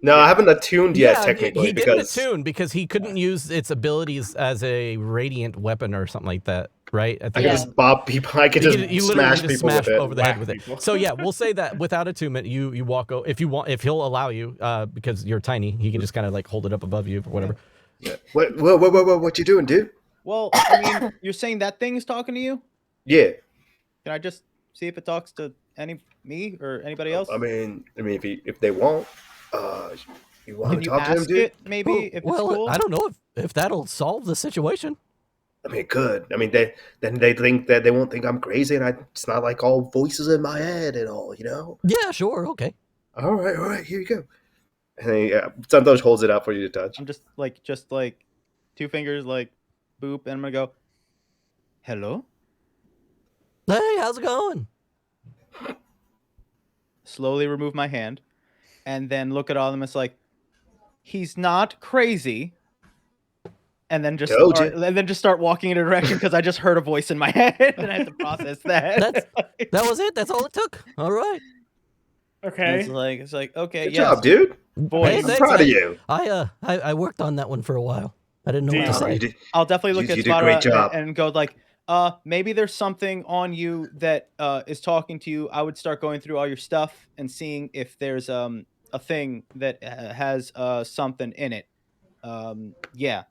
[SPEAKER 1] No, I haven't attuned yet,
[SPEAKER 3] Yeah,
[SPEAKER 1] technically.
[SPEAKER 3] he didn't
[SPEAKER 1] because
[SPEAKER 3] attune because he couldn't use its abilities as a radiant weapon or something like that, right? I
[SPEAKER 1] I
[SPEAKER 3] think
[SPEAKER 1] can
[SPEAKER 4] Yeah.
[SPEAKER 1] just bop people. I can
[SPEAKER 3] you
[SPEAKER 1] just
[SPEAKER 3] could- you literally
[SPEAKER 1] smash
[SPEAKER 3] just
[SPEAKER 1] people
[SPEAKER 3] smash
[SPEAKER 1] with it.
[SPEAKER 3] over the head
[SPEAKER 5] Whack
[SPEAKER 3] with it.
[SPEAKER 5] people.
[SPEAKER 3] So yeah, we'll say that without attunement, you walk if you want, if he'll allow you, because you're tiny, he can just kind of like hold it up above you or whatever.
[SPEAKER 1] Yeah. What you doing, dude?
[SPEAKER 6] Well, I mean, you're saying that thing is talking to you?
[SPEAKER 1] Yeah.
[SPEAKER 6] Can I just see if it talks to me or anybody else?
[SPEAKER 1] I mean, if they want, you want
[SPEAKER 6] Can
[SPEAKER 1] to
[SPEAKER 6] you
[SPEAKER 1] talk to them,
[SPEAKER 6] ask
[SPEAKER 1] dude?
[SPEAKER 6] it maybe if it's cool?
[SPEAKER 3] I don't know if that'll solve the situation.
[SPEAKER 1] I mean, it could. I mean, they think that they won't think I'm crazy, and it's not like all voices in my head and all, you know.
[SPEAKER 3] Yeah, sure, okay.
[SPEAKER 1] All right, here you go. And then Santosh holds it out for you to touch.
[SPEAKER 6] I'm just like 2 fingers, like boop, and I'm gonna go. Hello.
[SPEAKER 3] Hey, how's it going?
[SPEAKER 6] Slowly remove my hand, and then look at all of them. It's like, he's not crazy. And then just start walking in a direction because I just heard a voice in my head and I have to process that.
[SPEAKER 3] That was it. That's all it took. All right.
[SPEAKER 5] Okay.
[SPEAKER 6] It's like okay,
[SPEAKER 1] Good
[SPEAKER 6] yes.
[SPEAKER 1] job, dude.
[SPEAKER 6] Voice.
[SPEAKER 1] I'm
[SPEAKER 3] thanks,
[SPEAKER 1] proud of
[SPEAKER 3] man.
[SPEAKER 1] you.
[SPEAKER 3] I worked on that one for a while. I didn't know what to
[SPEAKER 5] Dude,
[SPEAKER 3] say.
[SPEAKER 1] You did-
[SPEAKER 6] I'll definitely look
[SPEAKER 1] You
[SPEAKER 6] at
[SPEAKER 1] did a great
[SPEAKER 6] Svara
[SPEAKER 1] job.
[SPEAKER 6] and go like, maybe there's something on you that is talking to you. I would start going through all your stuff and seeing if there's a thing that has something in it. Yeah.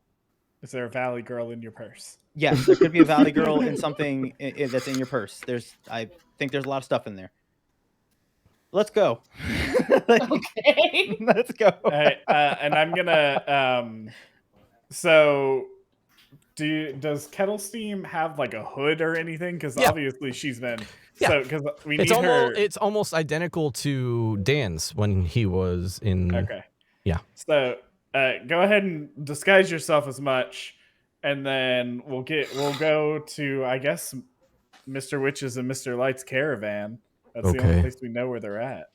[SPEAKER 5] Is there a valley girl in your purse?
[SPEAKER 6] Yes, there could be a valley girl in something that's in your purse. I think there's a lot of stuff in there. Let's go.
[SPEAKER 4] Okay.
[SPEAKER 6] Let's go.
[SPEAKER 5] Alright, and I'm gonna. So, does Kettle Steam have like a hood or anything? Because
[SPEAKER 3] Yeah.
[SPEAKER 5] obviously she's been.
[SPEAKER 3] Yeah.
[SPEAKER 5] So, because we
[SPEAKER 3] It's
[SPEAKER 5] need her.
[SPEAKER 3] it's almost identical to Dan's when he was in.
[SPEAKER 5] Okay.
[SPEAKER 3] Yeah.
[SPEAKER 5] So, go ahead and disguise yourself as much, and then we'll go to, I guess, Mr. Witch's and Mr. Light's caravan. That's the only
[SPEAKER 3] Okay.
[SPEAKER 5] place we know where they're at.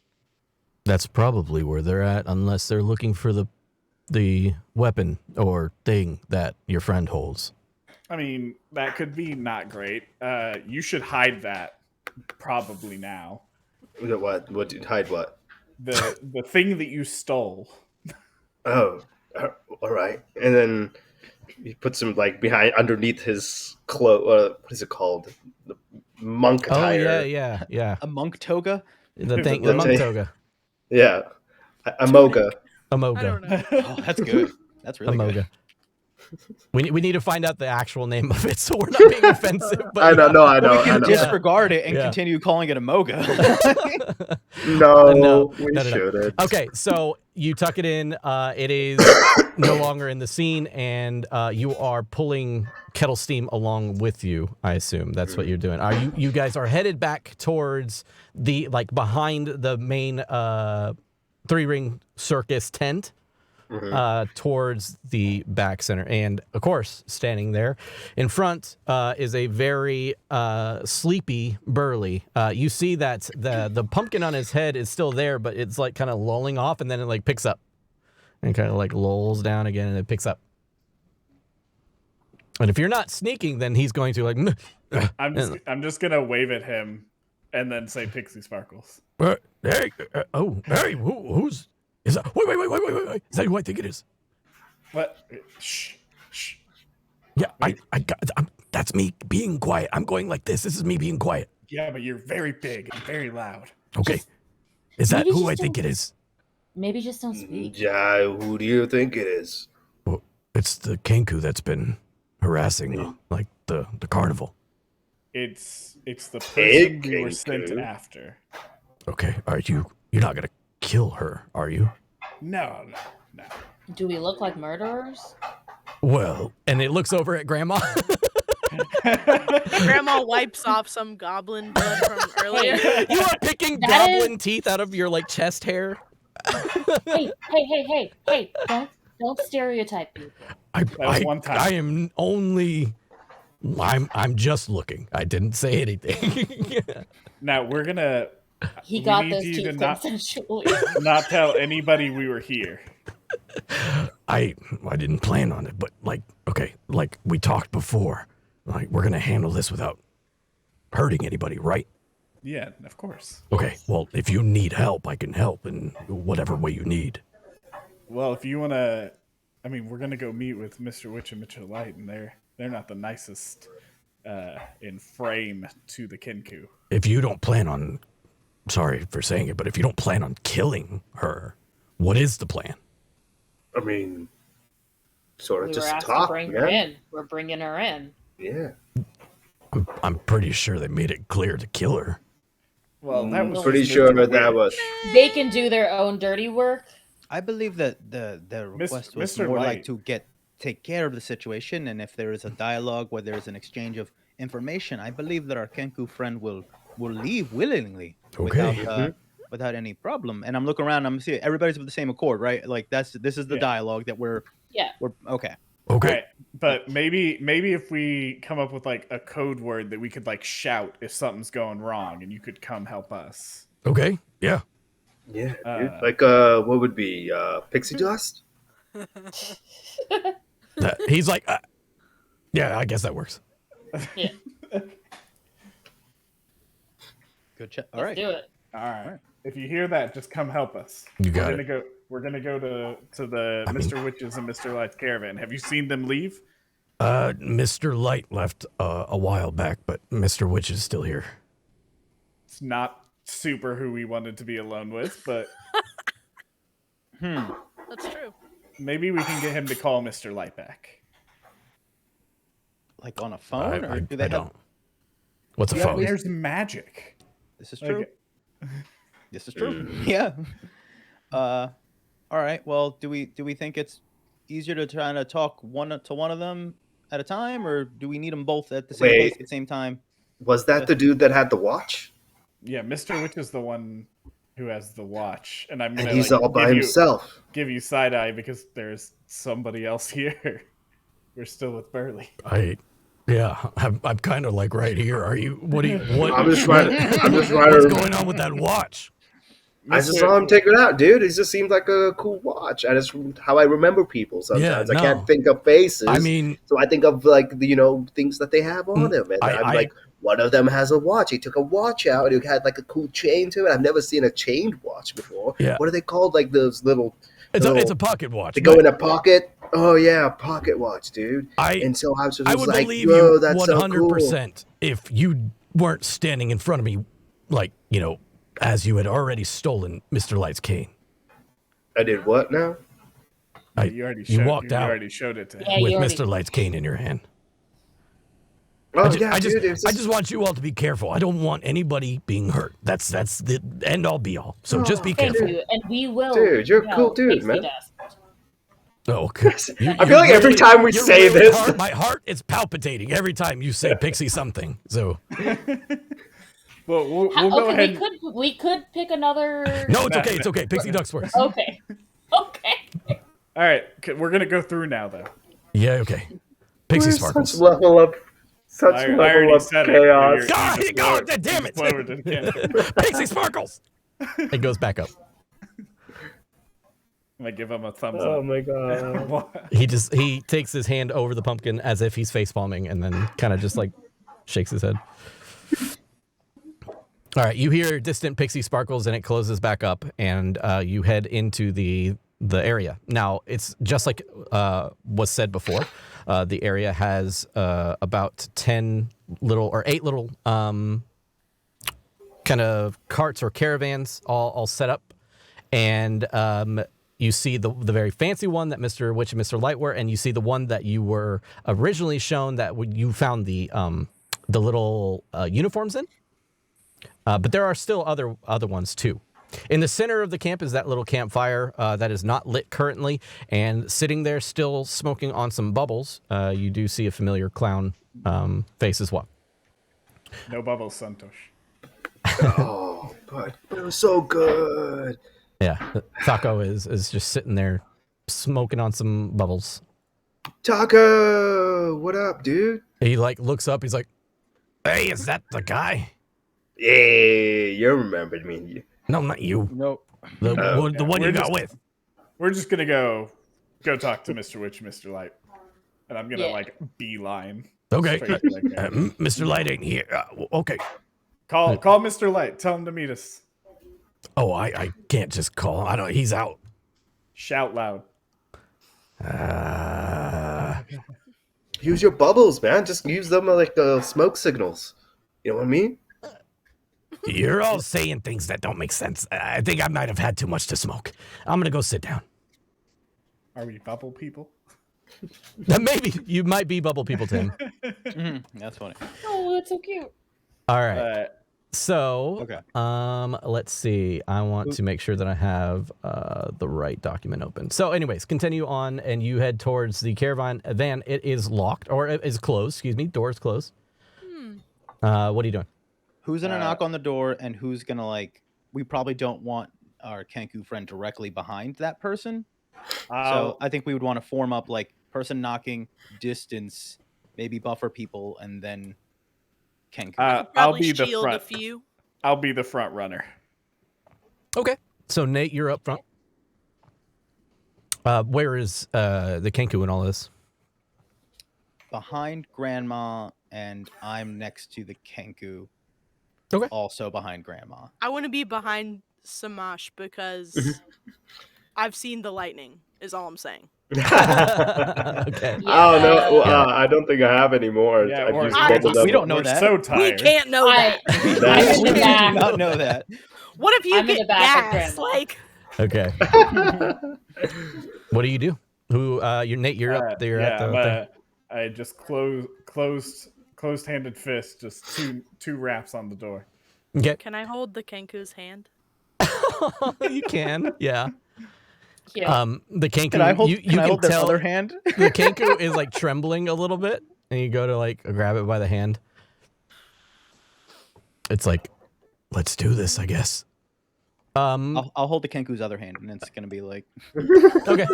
[SPEAKER 3] That's probably where they're at, unless they're looking for the weapon or thing that your friend holds.
[SPEAKER 5] I mean, that could be not great. You should hide that probably now.
[SPEAKER 1] What? Hide what?
[SPEAKER 5] The thing that you stole.
[SPEAKER 1] Oh, all right. And then he puts him like underneath his cloak. What is it called? The monk
[SPEAKER 3] Oh
[SPEAKER 1] attire.
[SPEAKER 3] yeah.
[SPEAKER 6] A monk toga?
[SPEAKER 3] The thing, the monk toga,
[SPEAKER 1] Yeah. A moga.
[SPEAKER 3] a
[SPEAKER 2] I
[SPEAKER 3] moga,
[SPEAKER 2] don't know.
[SPEAKER 6] Oh, that's good. That's
[SPEAKER 3] a
[SPEAKER 6] really good.
[SPEAKER 3] moga. We need to find out the actual name of it, so we're not being offensive. But
[SPEAKER 1] I know.
[SPEAKER 6] Well, we
[SPEAKER 1] I
[SPEAKER 6] can
[SPEAKER 1] know.
[SPEAKER 6] disregard it and
[SPEAKER 3] Yeah.
[SPEAKER 6] continue calling it a moga.
[SPEAKER 1] No,
[SPEAKER 3] No,
[SPEAKER 1] we
[SPEAKER 3] no.
[SPEAKER 1] shouldn't.
[SPEAKER 3] Okay, so you tuck it in. It is no longer in the scene, and you are pulling Kettle Steam along with you. I assume that's what you're doing. Are you guys are headed back towards the behind the main 3-ring circus tent, towards the back center, and of course, standing there in front is a very sleepy Burley. You see that the pumpkin on his head is still there, but it's like kind of lolling off, and then it like picks up and kind of like lolls down again, and it picks up. And if you're not sneaking, then he's going to like.
[SPEAKER 5] I'm just gonna wave at him, and then say Pixie Sparkles.
[SPEAKER 3] Hey, hey, who's is that? Wait! Is that who I think it is?
[SPEAKER 5] What? Shh.
[SPEAKER 3] Yeah, that's me being quiet. I'm going like this. This is me being quiet.
[SPEAKER 5] Yeah, but you're very big and very loud.
[SPEAKER 3] Okay. Is that
[SPEAKER 4] maybe
[SPEAKER 3] who
[SPEAKER 4] just
[SPEAKER 3] I think
[SPEAKER 4] don't-
[SPEAKER 3] it is?
[SPEAKER 4] Maybe just don't speak.
[SPEAKER 1] Yeah, who do you think it is?
[SPEAKER 3] Well, it's the Kenku that's been harassing like the carnival.
[SPEAKER 5] It's the
[SPEAKER 1] Hey,
[SPEAKER 5] person we were sent
[SPEAKER 1] Kenku.
[SPEAKER 5] after.
[SPEAKER 3] Okay. You're not gonna kill her, are you?
[SPEAKER 5] No.
[SPEAKER 4] Do we look like murderers?
[SPEAKER 3] Well, and it looks over at Grandma.
[SPEAKER 2] Grandma wipes off some goblin blood from earlier.
[SPEAKER 3] You are picking
[SPEAKER 4] That is-
[SPEAKER 3] goblin teeth out of your like chest hair.
[SPEAKER 4] Hey! Don't stereotype people.
[SPEAKER 5] That was one time.
[SPEAKER 3] I am only. I'm just looking. I didn't say anything.
[SPEAKER 5] Now we're gonna.
[SPEAKER 4] He
[SPEAKER 5] we
[SPEAKER 4] got
[SPEAKER 5] need
[SPEAKER 4] this
[SPEAKER 5] you
[SPEAKER 4] too
[SPEAKER 5] to not
[SPEAKER 4] consensually.
[SPEAKER 5] not tell anybody we were here.
[SPEAKER 3] I didn't plan on it, but okay, like we talked before, like we're gonna handle this without hurting anybody, right?
[SPEAKER 5] Yeah, of course.
[SPEAKER 3] Okay, well, if you need help, I can help in whatever way you need.
[SPEAKER 5] Well, if you wanna, I mean, we're gonna go meet with Mr. Witch and Mr. Light, and they're not the nicest in frame to the Kenku.
[SPEAKER 3] If you don't plan on, sorry for saying it, but if you don't plan on killing her, what is the plan?
[SPEAKER 1] I mean, sort of
[SPEAKER 4] We were
[SPEAKER 1] just
[SPEAKER 4] asked
[SPEAKER 1] talk,
[SPEAKER 4] to bring her
[SPEAKER 1] man.
[SPEAKER 4] in. We're bringing her in.
[SPEAKER 1] Yeah.
[SPEAKER 3] I'm pretty sure they made it clear to kill her.
[SPEAKER 5] Well, that was
[SPEAKER 1] Pretty
[SPEAKER 5] just
[SPEAKER 1] sure
[SPEAKER 5] Mr.
[SPEAKER 1] that was.
[SPEAKER 4] They can do their own dirty work.
[SPEAKER 6] I believe that the request was
[SPEAKER 5] Mr.
[SPEAKER 6] more
[SPEAKER 5] Light.
[SPEAKER 6] like to take care of the situation, and if there is a dialogue where there is an exchange of information, I believe that our Kenku friend will leave willingly
[SPEAKER 3] Okay.
[SPEAKER 6] without any problem. And I'm looking around, I'm seeing everybody's with the same accord, right? Like this is the
[SPEAKER 5] Yeah.
[SPEAKER 6] dialogue that we're okay.
[SPEAKER 3] Okay.
[SPEAKER 5] Right, but maybe if we come up with like a code word that we could like shout if something's going wrong, and you could come help us.
[SPEAKER 3] Okay. Yeah.
[SPEAKER 1] Yeah,
[SPEAKER 5] Uh,
[SPEAKER 1] dude. Like, what would be pixie dust?
[SPEAKER 3] He's like, yeah, I guess that works.
[SPEAKER 4] Yeah,
[SPEAKER 6] Good chat. All
[SPEAKER 4] let's
[SPEAKER 6] right.
[SPEAKER 4] do it.
[SPEAKER 5] All right. If you hear that, just come help us.
[SPEAKER 3] You got it.
[SPEAKER 5] We're gonna go to the Mr. Witches and Mr. Light's caravan. Have you seen them leave?
[SPEAKER 3] Mr. Light left a while back, but Mr. Witch is still here.
[SPEAKER 5] It's not super who we wanted to be alone with, but
[SPEAKER 2] That's true.
[SPEAKER 5] maybe we can get him to call Mr. Light back.
[SPEAKER 6] Like on a phone, or do they
[SPEAKER 3] I
[SPEAKER 6] have?
[SPEAKER 3] don't. What's a
[SPEAKER 5] Yeah,
[SPEAKER 3] phone?
[SPEAKER 5] there's magic.
[SPEAKER 6] This is
[SPEAKER 5] Like,
[SPEAKER 6] true. This is true. Yeah. All right. Well, do we think it's easier to try to talk one of them at a time, or do we need them both at the same place at the same time?
[SPEAKER 1] Was that the dude that had the watch?
[SPEAKER 5] Yeah, Mr. Witch is the one who has the watch, and I'm
[SPEAKER 1] And
[SPEAKER 5] gonna
[SPEAKER 1] he's
[SPEAKER 5] like,
[SPEAKER 1] all by
[SPEAKER 5] give
[SPEAKER 1] himself.
[SPEAKER 5] give you side eye because there's somebody else here. We're still with Burley.
[SPEAKER 3] I'm kind of like right here. Are you? What?
[SPEAKER 1] I'm just trying
[SPEAKER 3] What's
[SPEAKER 1] to.
[SPEAKER 3] going on with that watch?
[SPEAKER 1] I just saw him take it out, dude. It just seemed like a cool watch. And it's how I remember people sometimes.
[SPEAKER 3] Yeah,
[SPEAKER 1] I
[SPEAKER 3] no.
[SPEAKER 1] can't think of faces.
[SPEAKER 3] I mean,
[SPEAKER 1] so I think of like the things that they have on them, and I'm like, one of them has a watch. He took a watch out. And it had like a cool chain to it. I've never seen a chained watch before.
[SPEAKER 3] Yeah.
[SPEAKER 1] What are they called? Like those little.
[SPEAKER 3] it's a pocket watch.
[SPEAKER 1] They go in a pocket. Oh yeah, pocket watch, dude. And so I was just
[SPEAKER 3] I would
[SPEAKER 1] like,
[SPEAKER 3] believe
[SPEAKER 1] "Whoa,
[SPEAKER 3] you
[SPEAKER 1] that's
[SPEAKER 3] 100% if you weren't standing in front of me, like as you had already stolen Mr. Light's cane.
[SPEAKER 1] I did what now?
[SPEAKER 5] You
[SPEAKER 3] walked out.
[SPEAKER 5] You already showed it to him.
[SPEAKER 4] Yeah,
[SPEAKER 3] with
[SPEAKER 4] you already-
[SPEAKER 3] Mr. Light's cane in your hand.
[SPEAKER 1] Oh
[SPEAKER 3] I
[SPEAKER 1] dude.
[SPEAKER 3] just want you all to be careful. I don't want anybody being hurt. That's the end all be all. So just be
[SPEAKER 4] Thank
[SPEAKER 3] careful.
[SPEAKER 4] you, and we will.
[SPEAKER 1] Dude, you're a cool
[SPEAKER 4] help
[SPEAKER 1] dude,
[SPEAKER 4] Pixie
[SPEAKER 1] man.
[SPEAKER 4] Dust.
[SPEAKER 3] Oh, okay.
[SPEAKER 1] I feel like every time we say this-
[SPEAKER 3] my heart is palpitating every time you say Pixie something. So
[SPEAKER 5] Well, we'll go
[SPEAKER 4] Okay,
[SPEAKER 5] ahead.
[SPEAKER 4] we could pick another.
[SPEAKER 3] no, it's okay. It's okay. Pixie Ducks first.
[SPEAKER 4] Okay. Okay.
[SPEAKER 5] All right, we're gonna go through now, though.
[SPEAKER 3] Yeah, okay. Pixie Sparkles.
[SPEAKER 1] Such level up. Such
[SPEAKER 5] I
[SPEAKER 1] level
[SPEAKER 5] already
[SPEAKER 1] up
[SPEAKER 5] said
[SPEAKER 1] chaos.
[SPEAKER 5] it.
[SPEAKER 3] God,
[SPEAKER 5] You just
[SPEAKER 3] God,
[SPEAKER 5] lowered-
[SPEAKER 3] damn
[SPEAKER 5] you
[SPEAKER 3] it.
[SPEAKER 5] just lowered it again.
[SPEAKER 3] Pixie Sparkles. It goes back up.
[SPEAKER 5] I'm gonna give him a thumbs
[SPEAKER 1] Oh
[SPEAKER 5] up.
[SPEAKER 1] my god.
[SPEAKER 3] He takes his hand over the pumpkin as if he's face palming and then kind of just like shakes his head. All right, you hear distant Pixie Sparkles and it closes back up and you head into the area. Now, it's just like was said before. The area has about 8 little kind of carts or caravans all set up. And you see the very fancy one that Mr. Witch and Mr. Light were, and you see the one that you were originally shown that you found the little uniforms in. But there are still other ones too. In the center of the camp is that little campfire that is not lit currently, and sitting there still smoking on some bubbles, you do see a familiar clown face as well.
[SPEAKER 5] No bubbles, Santosh.
[SPEAKER 1] Oh, but it was so good.
[SPEAKER 3] Yeah, Taco is just sitting there smoking on some bubbles.
[SPEAKER 1] Taco, what up, dude?
[SPEAKER 3] He like looks up. He's like, "Hey, is that the guy?"
[SPEAKER 1] Yeah, you remembered me.
[SPEAKER 3] No, not you.
[SPEAKER 6] Nope.
[SPEAKER 3] The
[SPEAKER 1] Oh,
[SPEAKER 3] the one
[SPEAKER 5] we're
[SPEAKER 3] you got
[SPEAKER 5] just-
[SPEAKER 3] with.
[SPEAKER 5] We're just gonna go talk to Mr. Witch, Mr. Light, and I'm gonna
[SPEAKER 4] Yeah.
[SPEAKER 5] like beeline.
[SPEAKER 3] Okay,
[SPEAKER 5] straight to that guy.
[SPEAKER 3] Mr. Light ain't here. Okay.
[SPEAKER 5] Call Mr. Light. Tell him to meet us.
[SPEAKER 3] Oh, I can't just call. I don't. He's out.
[SPEAKER 5] Shout loud.
[SPEAKER 1] Use your bubbles, man. Just use them like smoke signals. You know what I mean?
[SPEAKER 3] You're all saying things that don't make sense. I think I might have had too much to smoke. I'm gonna go sit down.
[SPEAKER 5] Are we bubble people?
[SPEAKER 3] Maybe you might be bubble people, Tim.
[SPEAKER 6] That's funny.
[SPEAKER 4] Oh, that's so cute.
[SPEAKER 3] All right. So,
[SPEAKER 6] Okay.
[SPEAKER 3] let's see. I want to make sure that I have the right document open. So, anyways, continue on, and you head towards the caravan van. It is locked, or it is closed. Excuse me, door is closed. What are you doing?
[SPEAKER 6] Who's gonna knock on the door, and who's gonna like? We probably don't want our Kenku friend directly behind that person. So I think we would want to form up like person knocking, distance, maybe buffer people, and then Kenku.
[SPEAKER 5] I'll
[SPEAKER 2] Probably
[SPEAKER 5] be the
[SPEAKER 2] shield a
[SPEAKER 5] front.
[SPEAKER 2] few.
[SPEAKER 5] I'll be the front runner.
[SPEAKER 3] Okay. So, Nate, you're up front. Where is the Kenku in all this?
[SPEAKER 6] Behind Grandma, and I'm next to the Kenku.
[SPEAKER 3] Okay.
[SPEAKER 6] Also behind Grandma.
[SPEAKER 2] I want to be behind Samash because I've seen the lightning. Is all I'm saying.
[SPEAKER 3] Okay.
[SPEAKER 1] Oh no,
[SPEAKER 3] Yeah.
[SPEAKER 1] I don't think I have any more.
[SPEAKER 5] Yeah,
[SPEAKER 1] I've
[SPEAKER 5] we're-
[SPEAKER 1] used
[SPEAKER 2] I-
[SPEAKER 1] both of them.
[SPEAKER 6] we don't know
[SPEAKER 5] We're
[SPEAKER 6] that.
[SPEAKER 5] so
[SPEAKER 2] We
[SPEAKER 5] tired.
[SPEAKER 2] can't know that.
[SPEAKER 4] I'm in
[SPEAKER 6] We
[SPEAKER 4] the
[SPEAKER 6] do
[SPEAKER 4] back.
[SPEAKER 6] not know that.
[SPEAKER 2] What if you
[SPEAKER 4] I'm in
[SPEAKER 2] get
[SPEAKER 4] the back of
[SPEAKER 2] gas?
[SPEAKER 4] Grandma.
[SPEAKER 2] Like,
[SPEAKER 3] Okay. What do you do? You're Nate. You're up there at the thing.
[SPEAKER 5] I just closed-handed fist, just two raps on the door.
[SPEAKER 3] Okay.
[SPEAKER 2] can I hold the Kenku's hand?
[SPEAKER 3] You can. Yeah.
[SPEAKER 4] Cute.
[SPEAKER 3] The Kenku.
[SPEAKER 6] Can I hold?
[SPEAKER 3] you
[SPEAKER 6] can I
[SPEAKER 3] can
[SPEAKER 6] hold their
[SPEAKER 3] tell
[SPEAKER 6] other hand?
[SPEAKER 3] the Kenku is like trembling a little bit, and you go to like grab it by the hand. It's like, let's do this, I guess.
[SPEAKER 6] I'll hold the Kenku's other hand, and it's gonna be like
[SPEAKER 3] Okay.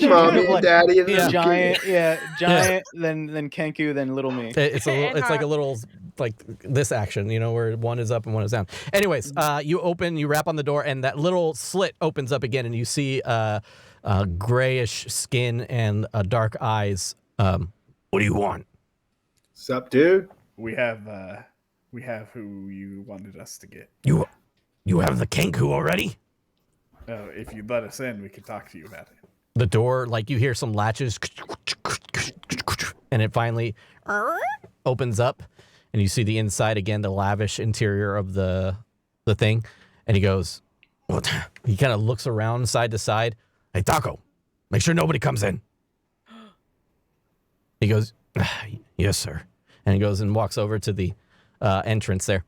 [SPEAKER 1] Mommy and daddy and
[SPEAKER 3] Yeah.
[SPEAKER 6] giant, giant. Then Kenku, then little me.
[SPEAKER 3] It's like a little like this action, where one is up and one is down. Anyways, you rap on the door, and that little slit opens up again, and you see grayish skin and dark eyes. What do you want?
[SPEAKER 1] Sup, dude?
[SPEAKER 5] We have who you wanted us to get.
[SPEAKER 3] You have the Kenku already?
[SPEAKER 5] If you'd let us in, we could talk to you about it.
[SPEAKER 3] The door, like you hear some latches, and it finally opens up, and you see the inside again, the lavish interior of the thing. And he goes, "What?" He kind of looks around side to side. Hey, Taco, make sure nobody comes in. He goes, "Yes, sir." And he goes and walks over to the entrance there.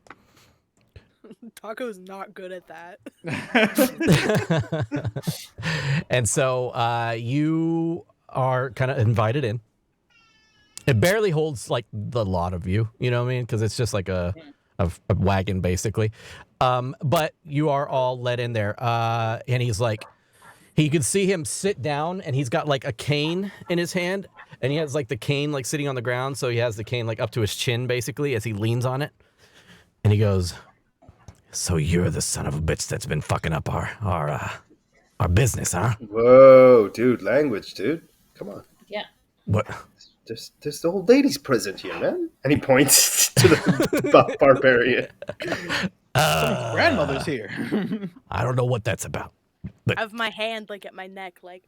[SPEAKER 2] Taco's not good at that.
[SPEAKER 3] And so you are kind of invited in. It barely holds like the lot of you, you know what I mean? Because it's just like a wagon basically. But you are all let in there. And he's like, you could see him sit down, and he's got like a cane in his hand, and he has like the cane like sitting on the ground. So he has the cane like up to his chin basically as he leans on it. And he goes, "So you're the son of a bitch that's been fucking up our business, huh?"
[SPEAKER 1] Whoa, dude, language, dude. Come on.
[SPEAKER 4] Yeah.
[SPEAKER 3] What?
[SPEAKER 1] There's the old ladies' present here, man. And he points to the barbarian.
[SPEAKER 6] Grandmother's here.
[SPEAKER 3] I don't know what that's about.
[SPEAKER 2] I have my hand like at my neck, like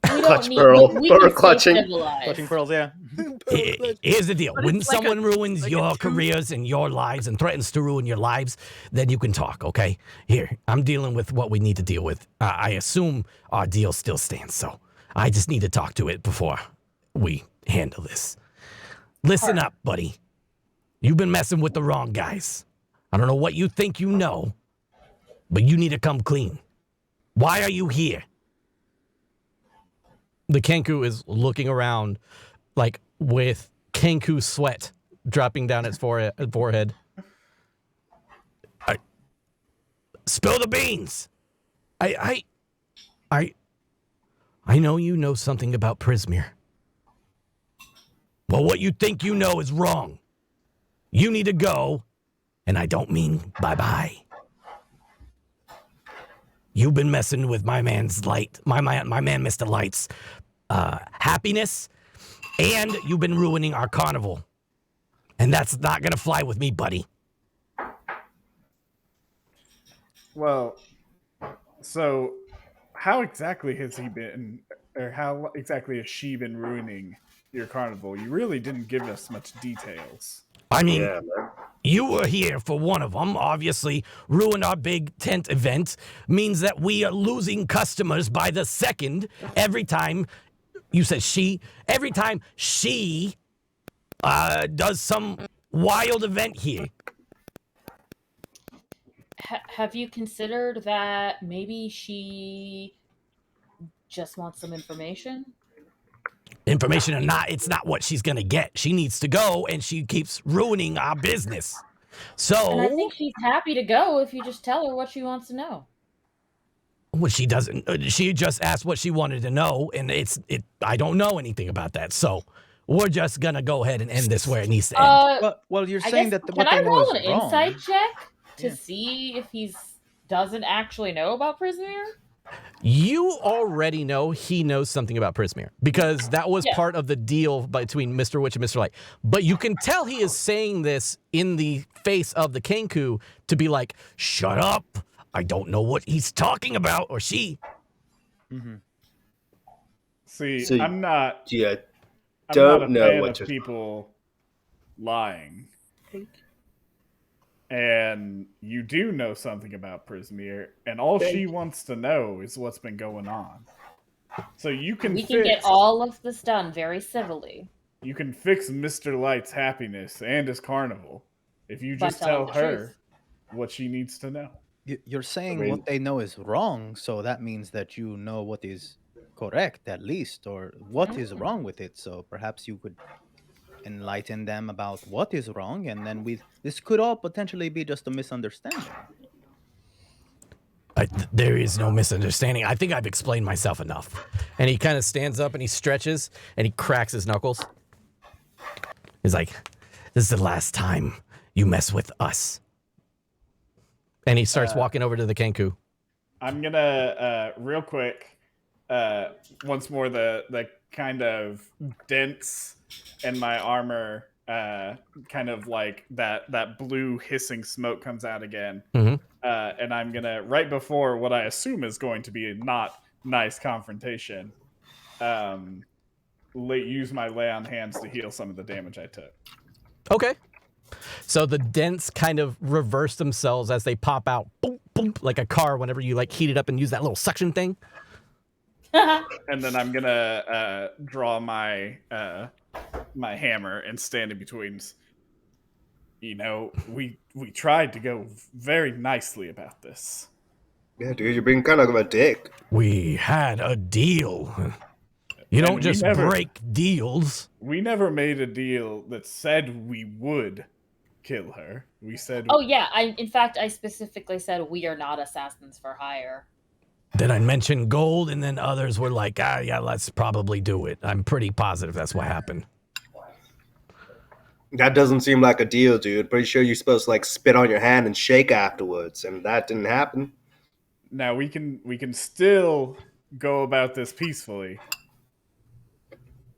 [SPEAKER 4] We
[SPEAKER 1] Clutch
[SPEAKER 4] don't need.
[SPEAKER 1] pearl.
[SPEAKER 4] We
[SPEAKER 1] Pearl
[SPEAKER 4] can stay
[SPEAKER 1] clutching.
[SPEAKER 4] civilized.
[SPEAKER 6] Clutching pearls, yeah.
[SPEAKER 3] Here's the deal.
[SPEAKER 2] But
[SPEAKER 3] When
[SPEAKER 2] it's like
[SPEAKER 3] someone ruins
[SPEAKER 2] like a
[SPEAKER 3] your
[SPEAKER 2] tooth.
[SPEAKER 3] careers and your lives and threatens to ruin your lives, then you can talk, okay? Here, I'm dealing with what we need to deal with. I assume our deal still stands, so I just need to talk to it before we handle this. Listen up, buddy. You've been messing with the wrong guys. I don't know what you think you know, but you need to come clean. Why are you here? The Kenku is looking around, like with Kenku sweat dropping down its forehead. Spill the beans. I know you know something about Prismir. But what you think you know is wrong. You need to go, and I don't mean bye-bye. You've been messing with my man's light, my man Mr. Light's happiness, and you've been ruining our carnival. And that's not gonna fly with me, buddy.
[SPEAKER 5] Well, so how exactly has he been, or how exactly has she been ruining your carnival? You really didn't give us much details.
[SPEAKER 3] I mean,
[SPEAKER 1] Yeah, man.
[SPEAKER 3] you were here for one of them. Obviously, ruined our big tent event. Means that we are losing customers by the second every time. You said she. Every time she does some wild event here.
[SPEAKER 4] Have you considered that maybe she just wants some information?
[SPEAKER 3] Information or not, it's not what she's gonna get. She needs to go, and she keeps ruining our business.
[SPEAKER 4] And I
[SPEAKER 3] So,
[SPEAKER 4] think she's happy to go if you just tell her what she wants to know.
[SPEAKER 3] well, she doesn't. She just asked what she wanted to know, and I don't know anything about that. So, we're just gonna go ahead and end this where it needs to end.
[SPEAKER 6] Well, you're
[SPEAKER 4] I
[SPEAKER 6] saying
[SPEAKER 4] guess,
[SPEAKER 6] that
[SPEAKER 4] can
[SPEAKER 6] what
[SPEAKER 4] I
[SPEAKER 6] they know
[SPEAKER 4] roll
[SPEAKER 6] is
[SPEAKER 4] an
[SPEAKER 6] wrong.
[SPEAKER 4] insight check to
[SPEAKER 6] Yeah.
[SPEAKER 4] see if he doesn't actually know about Prismir?
[SPEAKER 3] You already know he knows something about Prismir because that was
[SPEAKER 4] Yeah.
[SPEAKER 3] part of the deal between Mr. Witch and Mr. Light. But you can tell he is saying this in the face of the Kenku to be like, shut up. I don't know what he's talking about, or she.
[SPEAKER 6] Mhm.
[SPEAKER 5] See,
[SPEAKER 1] So
[SPEAKER 5] I'm not.
[SPEAKER 1] Yeah,
[SPEAKER 5] I'm
[SPEAKER 1] don't
[SPEAKER 5] not a
[SPEAKER 1] know
[SPEAKER 5] fan
[SPEAKER 1] what
[SPEAKER 5] of
[SPEAKER 1] to-
[SPEAKER 5] people lying. And you do know something about Prismir, and all she wants to know is what's been going on. So you can
[SPEAKER 4] We can get all of this done very civilly.
[SPEAKER 5] you can fix Mr. Light's happiness and his carnival if you
[SPEAKER 4] By
[SPEAKER 5] just tell
[SPEAKER 4] telling the
[SPEAKER 5] her
[SPEAKER 4] truth.
[SPEAKER 5] what she needs to know.
[SPEAKER 6] You're saying
[SPEAKER 1] mean-
[SPEAKER 6] what they know is wrong, so that means that you know what is correct at least, or what is wrong with it. So perhaps you could enlighten them about what is wrong, and then this could all potentially be just a misunderstanding.
[SPEAKER 3] There is no misunderstanding. I think I've explained myself enough. And he kind of stands up and he stretches and he cracks his knuckles. He's like, this is the last time you mess with us. And he starts walking over to the Kenku.
[SPEAKER 5] I'm gonna real quick, once more the kind of dents in my armor, kind of like that blue hissing smoke comes out again,
[SPEAKER 3] Mhm.
[SPEAKER 5] and I'm gonna right before what I assume is going to be a not nice confrontation, use my lay on hands to heal some of the damage I took.
[SPEAKER 3] Okay. So the dents kind of reverse themselves as they pop out, boom, boom, like a car whenever you like heat it up and use that little suction thing.
[SPEAKER 5] And then I'm gonna draw my my hammer and stand in between. You know, we tried to go very nicely about this.
[SPEAKER 1] Yeah, dude, you're being kind of a dick.
[SPEAKER 3] We had a deal. You
[SPEAKER 5] And
[SPEAKER 3] don't
[SPEAKER 5] we
[SPEAKER 3] just
[SPEAKER 5] never-
[SPEAKER 3] break deals.
[SPEAKER 5] We never made a deal that said we would kill her. We said,
[SPEAKER 4] Oh yeah, in fact I specifically said we are not assassins for hire.
[SPEAKER 3] Then I mentioned gold, and then others were like, yeah, let's probably do it. I'm pretty positive that's what happened.
[SPEAKER 1] That doesn't seem like a deal, dude. Pretty sure you're supposed to like spit on your hand and shake afterwards, and that didn't happen.
[SPEAKER 5] now we can still go about this peacefully.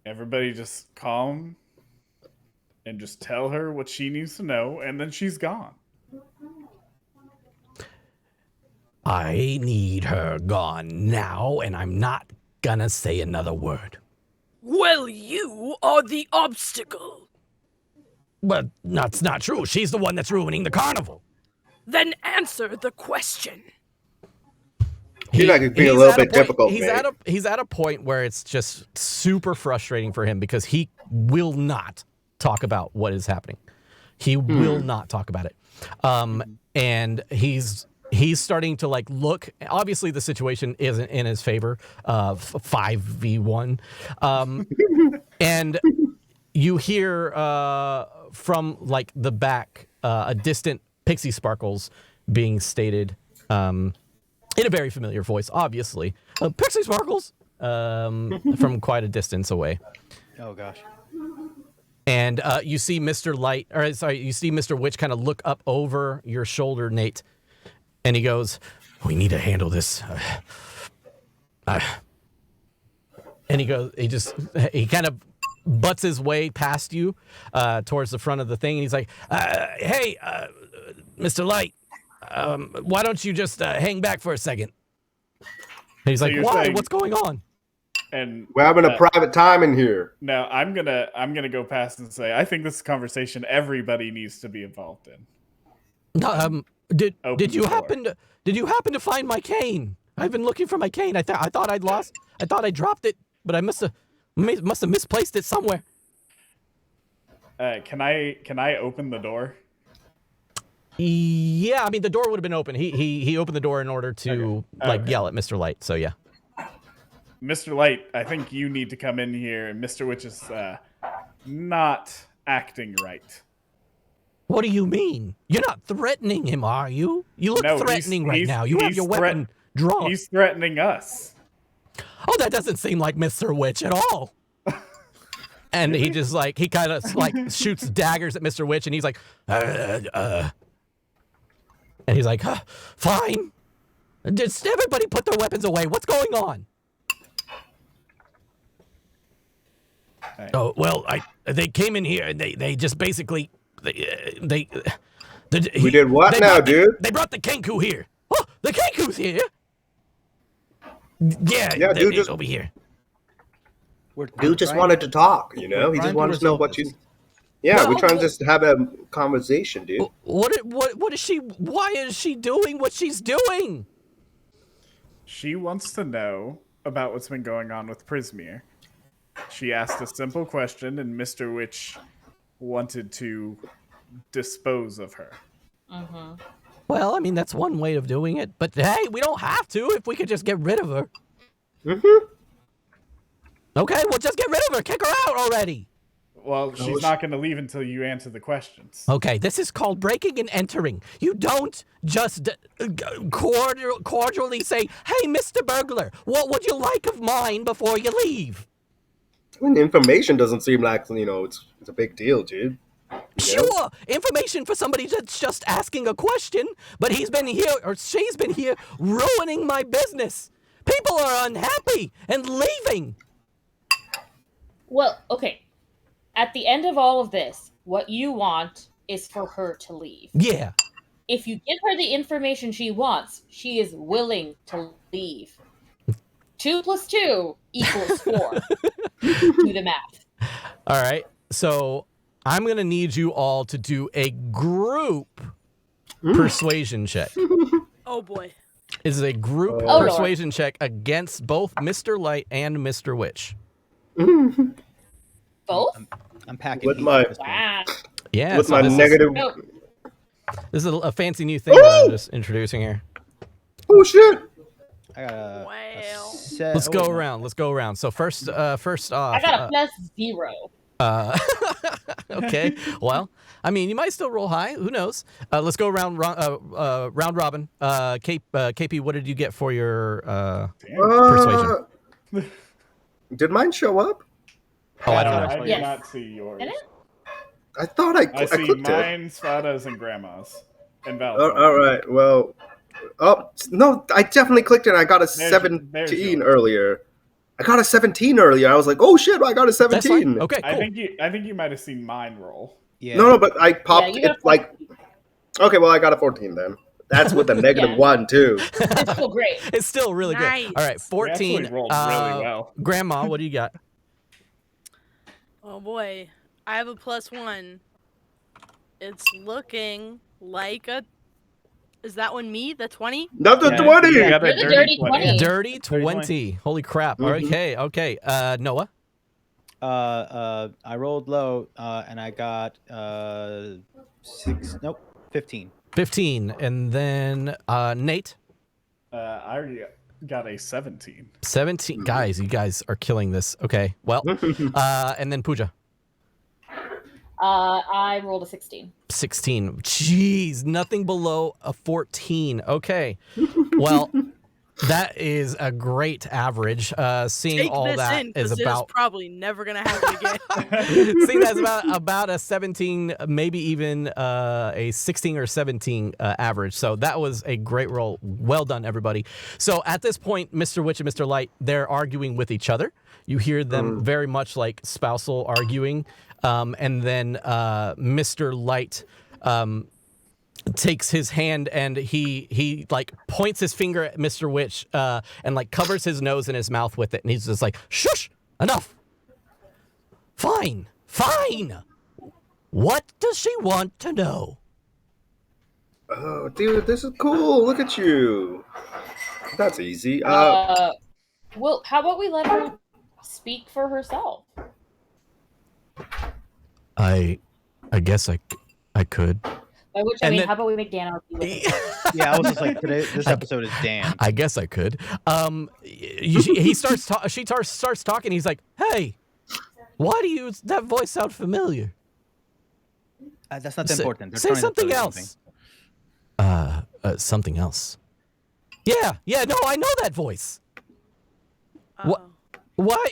[SPEAKER 5] Everybody just calm and just tell her what she needs to know, and then she's gone.
[SPEAKER 3] I need her gone now, and I'm not gonna say another word.
[SPEAKER 2] Well, you are the obstacle.
[SPEAKER 3] But that's not true. She's the one that's ruining the carnival.
[SPEAKER 2] Then answer the question.
[SPEAKER 1] You're like being a
[SPEAKER 3] he's
[SPEAKER 1] little
[SPEAKER 3] at
[SPEAKER 1] bit
[SPEAKER 3] point-
[SPEAKER 1] difficult,
[SPEAKER 3] He's
[SPEAKER 1] mate.
[SPEAKER 3] he's at a point where it's just super frustrating for him because he will not talk about what is happening. He will not talk about it. And he's starting to like look. Obviously, the situation isn't in his favor. 5v1, and you hear from like the back a distant Pixie Sparkles being stated. In a very familiar voice, obviously. Pixie Sparkles! From quite a distance away.
[SPEAKER 6] Oh gosh.
[SPEAKER 3] And you see Mr. Light, or sorry, you see Mr. Witch kind of look up over your shoulder, Nate, and he goes, "We need to handle this." And he kind of butts his way past you towards the front of the thing, and he's like, "Hey, Mr. Light, why don't you just hang back for a second?" And he's
[SPEAKER 5] So
[SPEAKER 3] like,
[SPEAKER 5] you're
[SPEAKER 3] "Why?
[SPEAKER 5] saying-
[SPEAKER 3] What's going on?"
[SPEAKER 5] And
[SPEAKER 1] We're having a private time in here.
[SPEAKER 5] no, I'm gonna go past and say I think this is a conversation everybody needs to be involved in.
[SPEAKER 3] Did
[SPEAKER 5] Open
[SPEAKER 3] you
[SPEAKER 5] the door.
[SPEAKER 3] happen to find my cane? I've been looking for my cane. I thought I'd lost. I thought I dropped it, but I must have misplaced it somewhere.
[SPEAKER 5] Can I open the door?
[SPEAKER 3] Yeah, I mean the door would have been open. He opened the door in order to
[SPEAKER 5] Okay.
[SPEAKER 3] yell at Mr. Light. So yeah.
[SPEAKER 5] Mr. Light, I think you need to come in here. And Mr. Witch is not acting right.
[SPEAKER 3] What do you mean? You're not threatening him, are you? You look
[SPEAKER 5] No,
[SPEAKER 3] threatening right
[SPEAKER 5] he's-
[SPEAKER 3] now. You have
[SPEAKER 5] he's
[SPEAKER 3] your weapon drawn.
[SPEAKER 5] He's threatening us.
[SPEAKER 3] Oh, that doesn't seem like Mr. Witch at all. And he just he kind of shoots daggers at Mr. Witch, and he's like, and he's like, fine. Just everybody put their weapons away. What's going on?
[SPEAKER 5] Right.
[SPEAKER 3] Oh well, they came in here and they just basically we
[SPEAKER 1] did what now, dude?
[SPEAKER 3] They brought the Kenku here. Oh, the Kenku's here. Yeah,
[SPEAKER 1] dude,
[SPEAKER 3] he's
[SPEAKER 1] just-
[SPEAKER 3] over here.
[SPEAKER 1] Dude just wanted to talk, you know? He
[SPEAKER 6] trying
[SPEAKER 1] just
[SPEAKER 6] to
[SPEAKER 1] wanted to know
[SPEAKER 6] resolve
[SPEAKER 1] what
[SPEAKER 6] this.
[SPEAKER 1] you... Yeah,
[SPEAKER 3] Well,
[SPEAKER 1] we're trying to just have a conversation, dude.
[SPEAKER 3] What is she? Why is she doing what she's doing?
[SPEAKER 5] She wants to know about what's been going on with Prismere. She asked a simple question, and Mr. Witch wanted to dispose of her.
[SPEAKER 3] Well, I mean that's one way of doing it, but hey, we don't have to if we could just get rid of her.
[SPEAKER 1] Mm-hmm.
[SPEAKER 3] Okay, well just get rid of her. Kick her out already.
[SPEAKER 5] Well, she's not going to leave until you answer the questions.
[SPEAKER 3] Okay, this is called breaking and entering. You don't just cordially say, "Hey, Mr. Burglar, what would you like of mine before you leave?"
[SPEAKER 1] I mean, the information doesn't seem like, it's a big deal, dude.
[SPEAKER 3] Sure, information for somebody that's just asking a question, but he's been here, or she's been here, ruining my business. People are unhappy and leaving.
[SPEAKER 4] Well, okay. At the end of all of this, what you want is for her to leave.
[SPEAKER 3] Yeah.
[SPEAKER 4] If you give her the information she wants, she is willing to leave. 2 + 2 = 4. Do the math.
[SPEAKER 3] All right, so I'm going to need you all to do a group persuasion check.
[SPEAKER 2] Oh boy.
[SPEAKER 3] This is a group
[SPEAKER 4] Oh, Lord.
[SPEAKER 3] persuasion check against both Mr. Light and Mr. Witch.
[SPEAKER 4] Both?
[SPEAKER 6] I'm packing.
[SPEAKER 1] With
[SPEAKER 6] heat
[SPEAKER 1] my-
[SPEAKER 6] at this point.
[SPEAKER 4] Wow.
[SPEAKER 3] Yeah,
[SPEAKER 1] With
[SPEAKER 3] so
[SPEAKER 1] my
[SPEAKER 3] this
[SPEAKER 1] negative...
[SPEAKER 4] No.
[SPEAKER 3] Is, this is a fancy new thing that I'm just introducing here.
[SPEAKER 1] Oh, shit!
[SPEAKER 6] I got a
[SPEAKER 2] Wow.
[SPEAKER 3] Let's go around. Let's go around. So first off,
[SPEAKER 4] I got a +0.
[SPEAKER 3] okay. Well, I mean, you might still roll high. Who knows? Let's go around round robin. KP, what did you get for your persuasion?
[SPEAKER 1] Did mine show up?
[SPEAKER 3] Oh, I don't know.
[SPEAKER 5] I did
[SPEAKER 4] Yes.
[SPEAKER 5] not see yours.
[SPEAKER 4] Did it?
[SPEAKER 1] I thought I
[SPEAKER 5] I see
[SPEAKER 1] clicked it.
[SPEAKER 5] mine, Spada's, and Grandma's. And Val's.
[SPEAKER 1] All right. Well, no, I definitely clicked it. I got a
[SPEAKER 5] There's
[SPEAKER 1] 17
[SPEAKER 5] yours.
[SPEAKER 1] earlier. I got a 17 earlier. I was like, oh shit, I got a
[SPEAKER 3] That's fine.
[SPEAKER 1] 17.
[SPEAKER 3] Okay, cool.
[SPEAKER 5] I think you might have seen mine roll.
[SPEAKER 6] Yeah.
[SPEAKER 1] No, but I popped
[SPEAKER 4] you got
[SPEAKER 1] it like. Okay, well, I got a 14 then. That's with a negative
[SPEAKER 4] Yeah.
[SPEAKER 1] 1 too.
[SPEAKER 4] It's still great.
[SPEAKER 3] It's still really
[SPEAKER 2] Nice.
[SPEAKER 3] good. All right, 14.
[SPEAKER 5] We actually rolled really well.
[SPEAKER 3] Grandma, what do you got?
[SPEAKER 2] Oh boy. I have a +1. It's looking like a. Is that one me? The 20?
[SPEAKER 1] Not the
[SPEAKER 5] Yeah,
[SPEAKER 1] 20.
[SPEAKER 5] you got a
[SPEAKER 4] You're the dirty 20.
[SPEAKER 3] Dirty 20. Holy crap.
[SPEAKER 1] Mhm.
[SPEAKER 3] Okay. Noah?
[SPEAKER 6] I rolled low, and I got 15.
[SPEAKER 3] 15. And then Nate?
[SPEAKER 5] I already got a 17.
[SPEAKER 3] 17. Guys, you guys are killing this. Okay. Well, and then Pooja?
[SPEAKER 4] I rolled a 16.
[SPEAKER 3] 16. Jeez, nothing below a 14. Okay. Well, That is a great average. Seeing
[SPEAKER 2] Take
[SPEAKER 3] all
[SPEAKER 2] this
[SPEAKER 3] that
[SPEAKER 2] in,
[SPEAKER 3] is
[SPEAKER 2] because
[SPEAKER 3] about
[SPEAKER 2] it's probably never gonna happen again.
[SPEAKER 3] seeing that's about a 17, maybe even a 16 or 17 average. So that was a great roll. Well done, everybody. So at this point, Mr. Witch and Mr. Light, they're arguing with each other. You hear them very much like spousal arguing, and then Mr. Light takes his hand and he like points his finger at Mr. Witch and like covers his nose and his mouth with it, and he's just like, shush, enough. Fine. What does she want to know?
[SPEAKER 1] Oh, dude, this is cool. Look at you. That's easy.
[SPEAKER 4] Well, how about we let her speak for herself?
[SPEAKER 3] I guess I could.
[SPEAKER 4] By which I
[SPEAKER 3] And
[SPEAKER 4] mean,
[SPEAKER 3] then-
[SPEAKER 4] how about we make Dan RP with it?
[SPEAKER 6] Yeah, I was just like, today this episode is Dan.
[SPEAKER 3] I guess I could. He starts. She starts talking. He's like, "Hey, why do you that voice sound familiar?
[SPEAKER 6] That's not important. They're
[SPEAKER 3] Say
[SPEAKER 6] trying to
[SPEAKER 3] something
[SPEAKER 6] tell you
[SPEAKER 3] else. Something else. Yeah. No, I know that voice. What?
[SPEAKER 2] Uh-oh.
[SPEAKER 3] Why?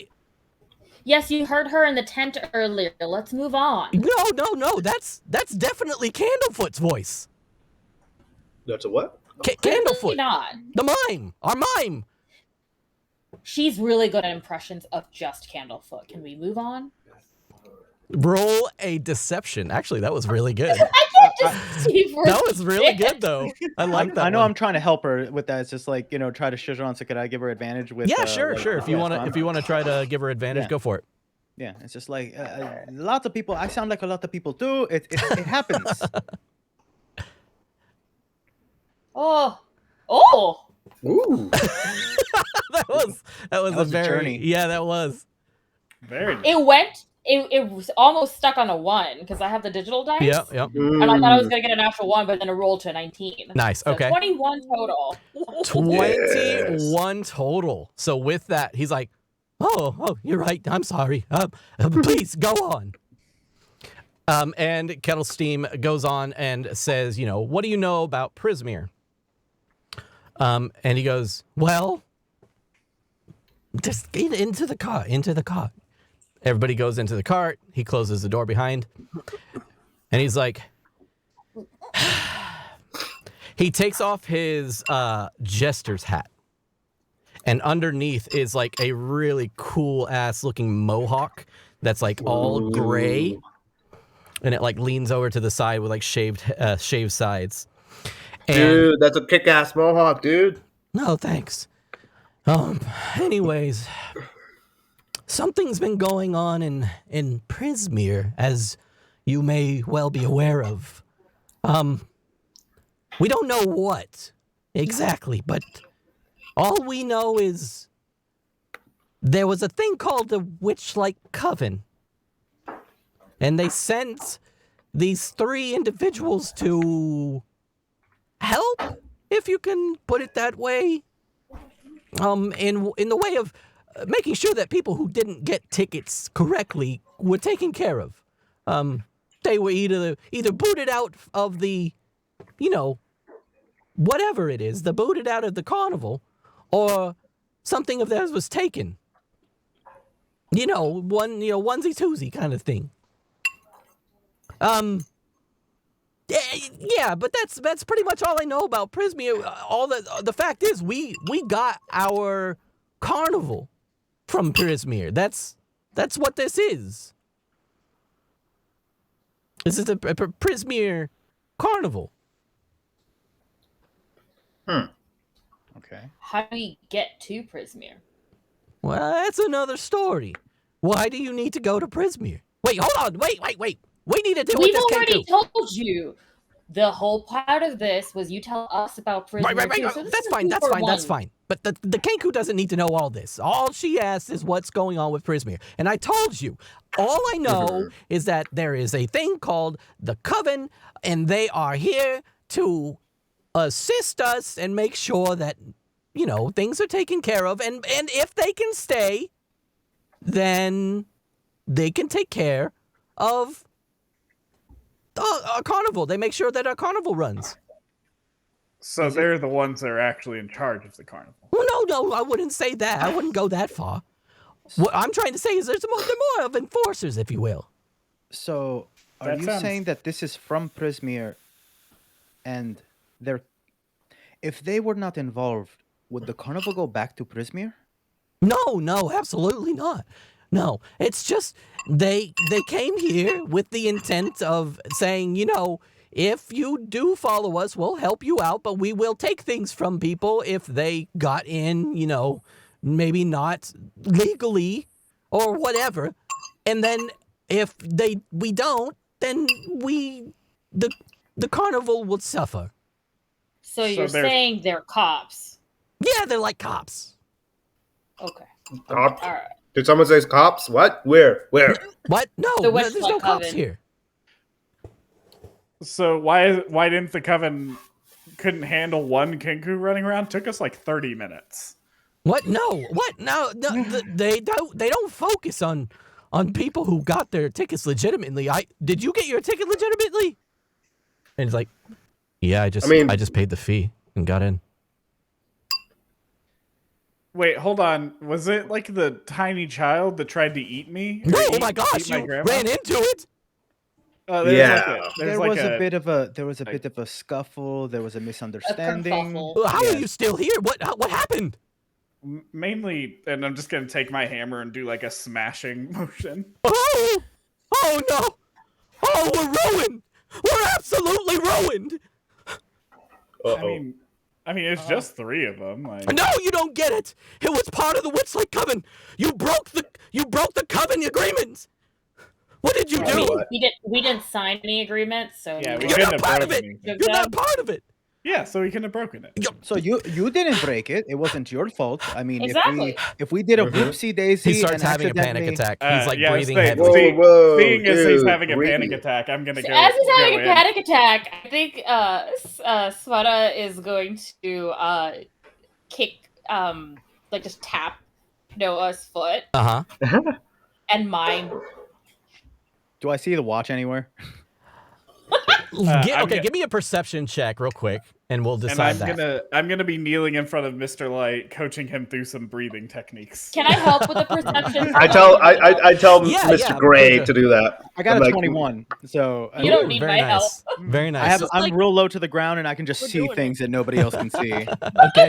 [SPEAKER 4] Yes, you heard her in the tent earlier. Let's move on.
[SPEAKER 3] No. That's definitely Candlefoot's voice.
[SPEAKER 1] That's a what?
[SPEAKER 4] Clearly
[SPEAKER 3] Candlefoot,
[SPEAKER 4] not.
[SPEAKER 3] the mime, our mime.
[SPEAKER 4] She's really good at impressions of just Candlefoot. Can we move on?
[SPEAKER 3] Roll a deception. Actually, that was really good.
[SPEAKER 4] Steve,
[SPEAKER 3] That was really good, though. I like that.
[SPEAKER 6] I know
[SPEAKER 3] one.
[SPEAKER 6] I'm trying to help her with that. It's just like, try to shush her on. So could I give her advantage with?
[SPEAKER 3] Yeah, sure. If you want to,
[SPEAKER 6] fun?
[SPEAKER 3] if you want to try to give her advantage,
[SPEAKER 6] Yeah.
[SPEAKER 3] go for it.
[SPEAKER 6] Yeah, it's just like lots of people. I sound like a lot of people too. It happens.
[SPEAKER 4] Oh.
[SPEAKER 1] Ooh.
[SPEAKER 3] that was
[SPEAKER 6] was
[SPEAKER 3] a
[SPEAKER 6] a
[SPEAKER 3] very
[SPEAKER 6] journey.
[SPEAKER 3] Yeah, that was.
[SPEAKER 5] Very nice.
[SPEAKER 4] It was almost stuck on a 1 because I have the digital dice.
[SPEAKER 3] Yep.
[SPEAKER 4] And I thought I was going to get a natural 1, but then it rolled to a 19.
[SPEAKER 3] Nice.
[SPEAKER 4] So
[SPEAKER 3] Okay.
[SPEAKER 4] 21 total.
[SPEAKER 3] 21 total. So with that, he's like, "Oh, you're right. I'm sorry. Please go on." And Kettle Steam goes on and says, "What do you know about Prismere?" And he goes, "Well, just get into the car. Everybody goes into the cart. He closes the door behind. And he's like, he takes off his jester's hat. And underneath is like a really cool ass looking mohawk that's like all gray. And it like leans over to the side with like shaved sides. And,
[SPEAKER 1] Dude, that's a kick-ass mohawk, dude.
[SPEAKER 3] no, thanks. Anyways, something's been going on in Prismere, as you may well be aware of. We don't know what exactly, but all we know is there was a thing called the Witchlight Coven, and they sent these 3 individuals to help, if you can put it that way, in the way of making sure that people who didn't get tickets correctly were taken care of. They were either booted out of the, whatever it is, booted out of the carnival, or something of theirs was taken. Onesie twosie kind of thing. Yeah, but that's pretty much all I know about Prismere. The fact is, we got our carnival from Prismere. That's what this is. This is a Prismere carnival.
[SPEAKER 6] Okay.
[SPEAKER 4] How do we get to Prismere?
[SPEAKER 3] Well, that's another story. Why do you need to go to Prismere? Wait, hold on. Wait. We need to deal with
[SPEAKER 4] We've
[SPEAKER 3] this
[SPEAKER 4] already
[SPEAKER 3] Kenku.
[SPEAKER 4] told you. The whole part of this was you tell us about Prismere
[SPEAKER 3] Right.
[SPEAKER 4] too. So this
[SPEAKER 3] That's
[SPEAKER 4] is
[SPEAKER 3] fine.
[SPEAKER 4] a
[SPEAKER 3] That's
[SPEAKER 4] 2-for-1.
[SPEAKER 3] fine. But the Kenku doesn't need to know all this. All she asks is what's going on with Prismere. And I told you, all I know is that there is a thing called the Coven, and they are here to assist us and make sure that, things are taken care of. And if they can stay, then they can take care of our carnival. They make sure that our carnival runs.
[SPEAKER 5] So they're the ones that are actually in charge of the carnival.
[SPEAKER 3] Well, no, I wouldn't say that. I wouldn't go that far. What I'm trying to say is they're more of enforcers, if you will.
[SPEAKER 6] So, are
[SPEAKER 5] That
[SPEAKER 6] you
[SPEAKER 5] sounds-
[SPEAKER 6] saying that this is from Prismere, and they're... If they were not involved, would the carnival go back to Prismere?
[SPEAKER 3] No, absolutely not. No, it's just they came here with the intent of saying, if you do follow us, we'll help you out, but we will take things from people if they got in, maybe not legally or whatever. And then if we don't, then the carnival will suffer.
[SPEAKER 4] So you're
[SPEAKER 5] they're-
[SPEAKER 4] saying they're cops?
[SPEAKER 3] Yeah, they're like cops.
[SPEAKER 4] Okay.
[SPEAKER 1] Cops?
[SPEAKER 4] All right.
[SPEAKER 1] Did someone say cops? What? Where?
[SPEAKER 3] What? No,
[SPEAKER 4] The
[SPEAKER 3] there's no
[SPEAKER 4] Witchlight
[SPEAKER 3] cops
[SPEAKER 4] Coven.
[SPEAKER 3] here.
[SPEAKER 5] So why didn't the coven couldn't handle one Kenku running around? Took us like 30 minutes.
[SPEAKER 3] What? No. What? No. They don't focus on people who got their tickets legitimately. Did you get your ticket legitimately? And it's like, yeah, I just paid the fee and got in.
[SPEAKER 5] Wait, hold on. Was it like the tiny child that tried to eat me? Or
[SPEAKER 3] No,
[SPEAKER 5] eat-
[SPEAKER 3] oh my gosh,
[SPEAKER 5] eat my
[SPEAKER 3] you
[SPEAKER 5] grandma?
[SPEAKER 3] ran into it.
[SPEAKER 5] There's
[SPEAKER 1] Yeah.
[SPEAKER 6] There was a bit of a scuffle. There was a
[SPEAKER 4] A
[SPEAKER 6] misunderstanding.
[SPEAKER 4] kerfuffle.
[SPEAKER 3] How are
[SPEAKER 6] Yes.
[SPEAKER 3] you still here? What happened?
[SPEAKER 5] mainly, and I'm just gonna take my hammer and do like a smashing motion.
[SPEAKER 3] Oh no! Oh, we're ruined. We're absolutely ruined.
[SPEAKER 5] I mean, it's just 3 of them. Like,
[SPEAKER 3] No, you don't get it. It was part of the Witchlight Coven. You broke the coven agreements. What did you
[SPEAKER 4] I
[SPEAKER 3] do?
[SPEAKER 4] mean, we didn't sign any agreements, so
[SPEAKER 5] Yeah, we
[SPEAKER 3] You're
[SPEAKER 5] couldn't
[SPEAKER 3] not
[SPEAKER 5] have
[SPEAKER 3] part of
[SPEAKER 5] broken
[SPEAKER 3] it.
[SPEAKER 5] anything.
[SPEAKER 3] You're not part of it.
[SPEAKER 5] Yeah, so we couldn't have broken it.
[SPEAKER 6] So you didn't break it. It wasn't your fault. I mean,
[SPEAKER 4] Exactly.
[SPEAKER 6] if we did a
[SPEAKER 1] Mhm.
[SPEAKER 6] whoopsie daisy,
[SPEAKER 3] He starts
[SPEAKER 6] and
[SPEAKER 3] having a panic
[SPEAKER 6] accidentally-
[SPEAKER 3] attack. He's like
[SPEAKER 5] Yeah,
[SPEAKER 3] breathing
[SPEAKER 5] stay-
[SPEAKER 3] heavily.
[SPEAKER 1] Whoa,
[SPEAKER 5] Seeing as he's
[SPEAKER 1] dude,
[SPEAKER 5] having a panic
[SPEAKER 1] breathe.
[SPEAKER 5] attack, I'm gonna go.
[SPEAKER 4] As he's having
[SPEAKER 5] go
[SPEAKER 4] a
[SPEAKER 5] in.
[SPEAKER 4] panic attack, I think Sweta is going to kick, like just tap Noah's foot and mime.
[SPEAKER 6] Do I see the watch anywhere?
[SPEAKER 3] Give me a perception check real quick, and we'll
[SPEAKER 5] And
[SPEAKER 3] decide that.
[SPEAKER 5] I'm gonna be kneeling in front of Mr. Light, coaching him through some breathing techniques.
[SPEAKER 4] Can I help with the perception?
[SPEAKER 1] I tell
[SPEAKER 3] Yeah,
[SPEAKER 1] Mr.
[SPEAKER 3] yeah,
[SPEAKER 1] Gray
[SPEAKER 3] please
[SPEAKER 1] to do that.
[SPEAKER 6] I got
[SPEAKER 1] I'm
[SPEAKER 6] a
[SPEAKER 1] like,
[SPEAKER 6] 21. So
[SPEAKER 4] You don't
[SPEAKER 3] Ooh,
[SPEAKER 4] need
[SPEAKER 3] very
[SPEAKER 4] my
[SPEAKER 3] nice. Very nice.
[SPEAKER 6] I'm real low to the ground, and I can just
[SPEAKER 2] We're
[SPEAKER 6] see
[SPEAKER 2] doing
[SPEAKER 6] things that nobody else can see.
[SPEAKER 3] Okay.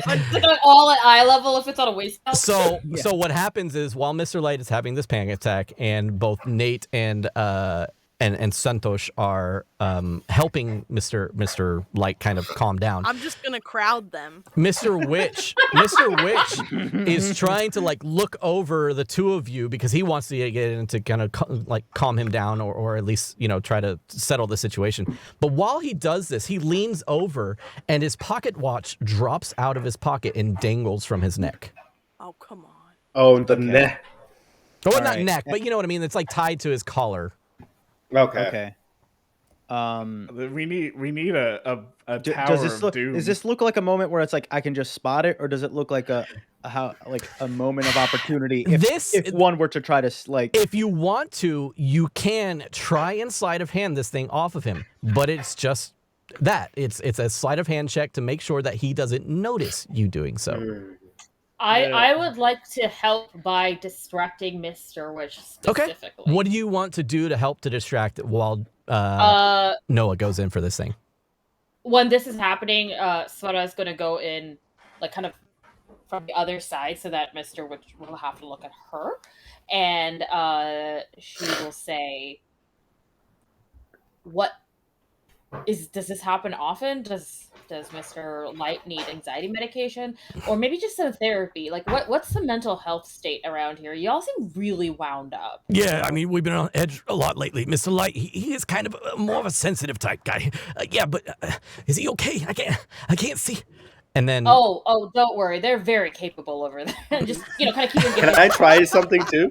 [SPEAKER 4] It's like all at eye level if it's on a waist belt.
[SPEAKER 3] So what happens is while Mr. Light is having this panic attack, and both Nate and Santosh are helping Mr. Light kind of calm down.
[SPEAKER 2] I'm just gonna crowd them.
[SPEAKER 3] Mr. Witch is trying to like look over the two of you because he wants to get in to kind of calm him down or at least try to settle the situation. But while he does this, he leans over and his pocket watch drops out of his pocket and dangles from his neck.
[SPEAKER 2] Oh, come on.
[SPEAKER 1] oh, the neck.
[SPEAKER 3] Or
[SPEAKER 6] All
[SPEAKER 3] not
[SPEAKER 6] right.
[SPEAKER 3] neck, but you know what I mean. It's like tied to his collar.
[SPEAKER 1] Okay.
[SPEAKER 6] Okay.
[SPEAKER 5] We need a tower
[SPEAKER 6] Does this
[SPEAKER 5] of
[SPEAKER 6] look?
[SPEAKER 5] doom.
[SPEAKER 6] Does this look like a moment where it's like I can just spot it, or does it look like a moment of opportunity? If one were to try to like,
[SPEAKER 3] If you want to, you can try and sleight of hand this thing off of him, but it's just that it's a sleight of hand check to make sure that he doesn't notice you doing so.
[SPEAKER 4] I would like to help by distracting Mr. Witch specifically.
[SPEAKER 3] What do you want to do to help to distract it while Noah goes in for this thing?
[SPEAKER 4] When this is happening, Sweta is going to go in, like, kind of from the other side so that Mr. Witch will have to look at her. And she will say, does this happen often? Does Mr. Light need anxiety medication? Or maybe just some therapy? Like, what's the mental health state around here? Y'all seem really wound up.
[SPEAKER 3] Yeah, I mean, we've been on edge a lot lately. Mr. Light, he is kind of more of a sensitive type guy. But is he okay? I can't see. And then
[SPEAKER 4] Oh, don't worry. They're very capable over there. Just, kind of keep them
[SPEAKER 1] Can I try something too?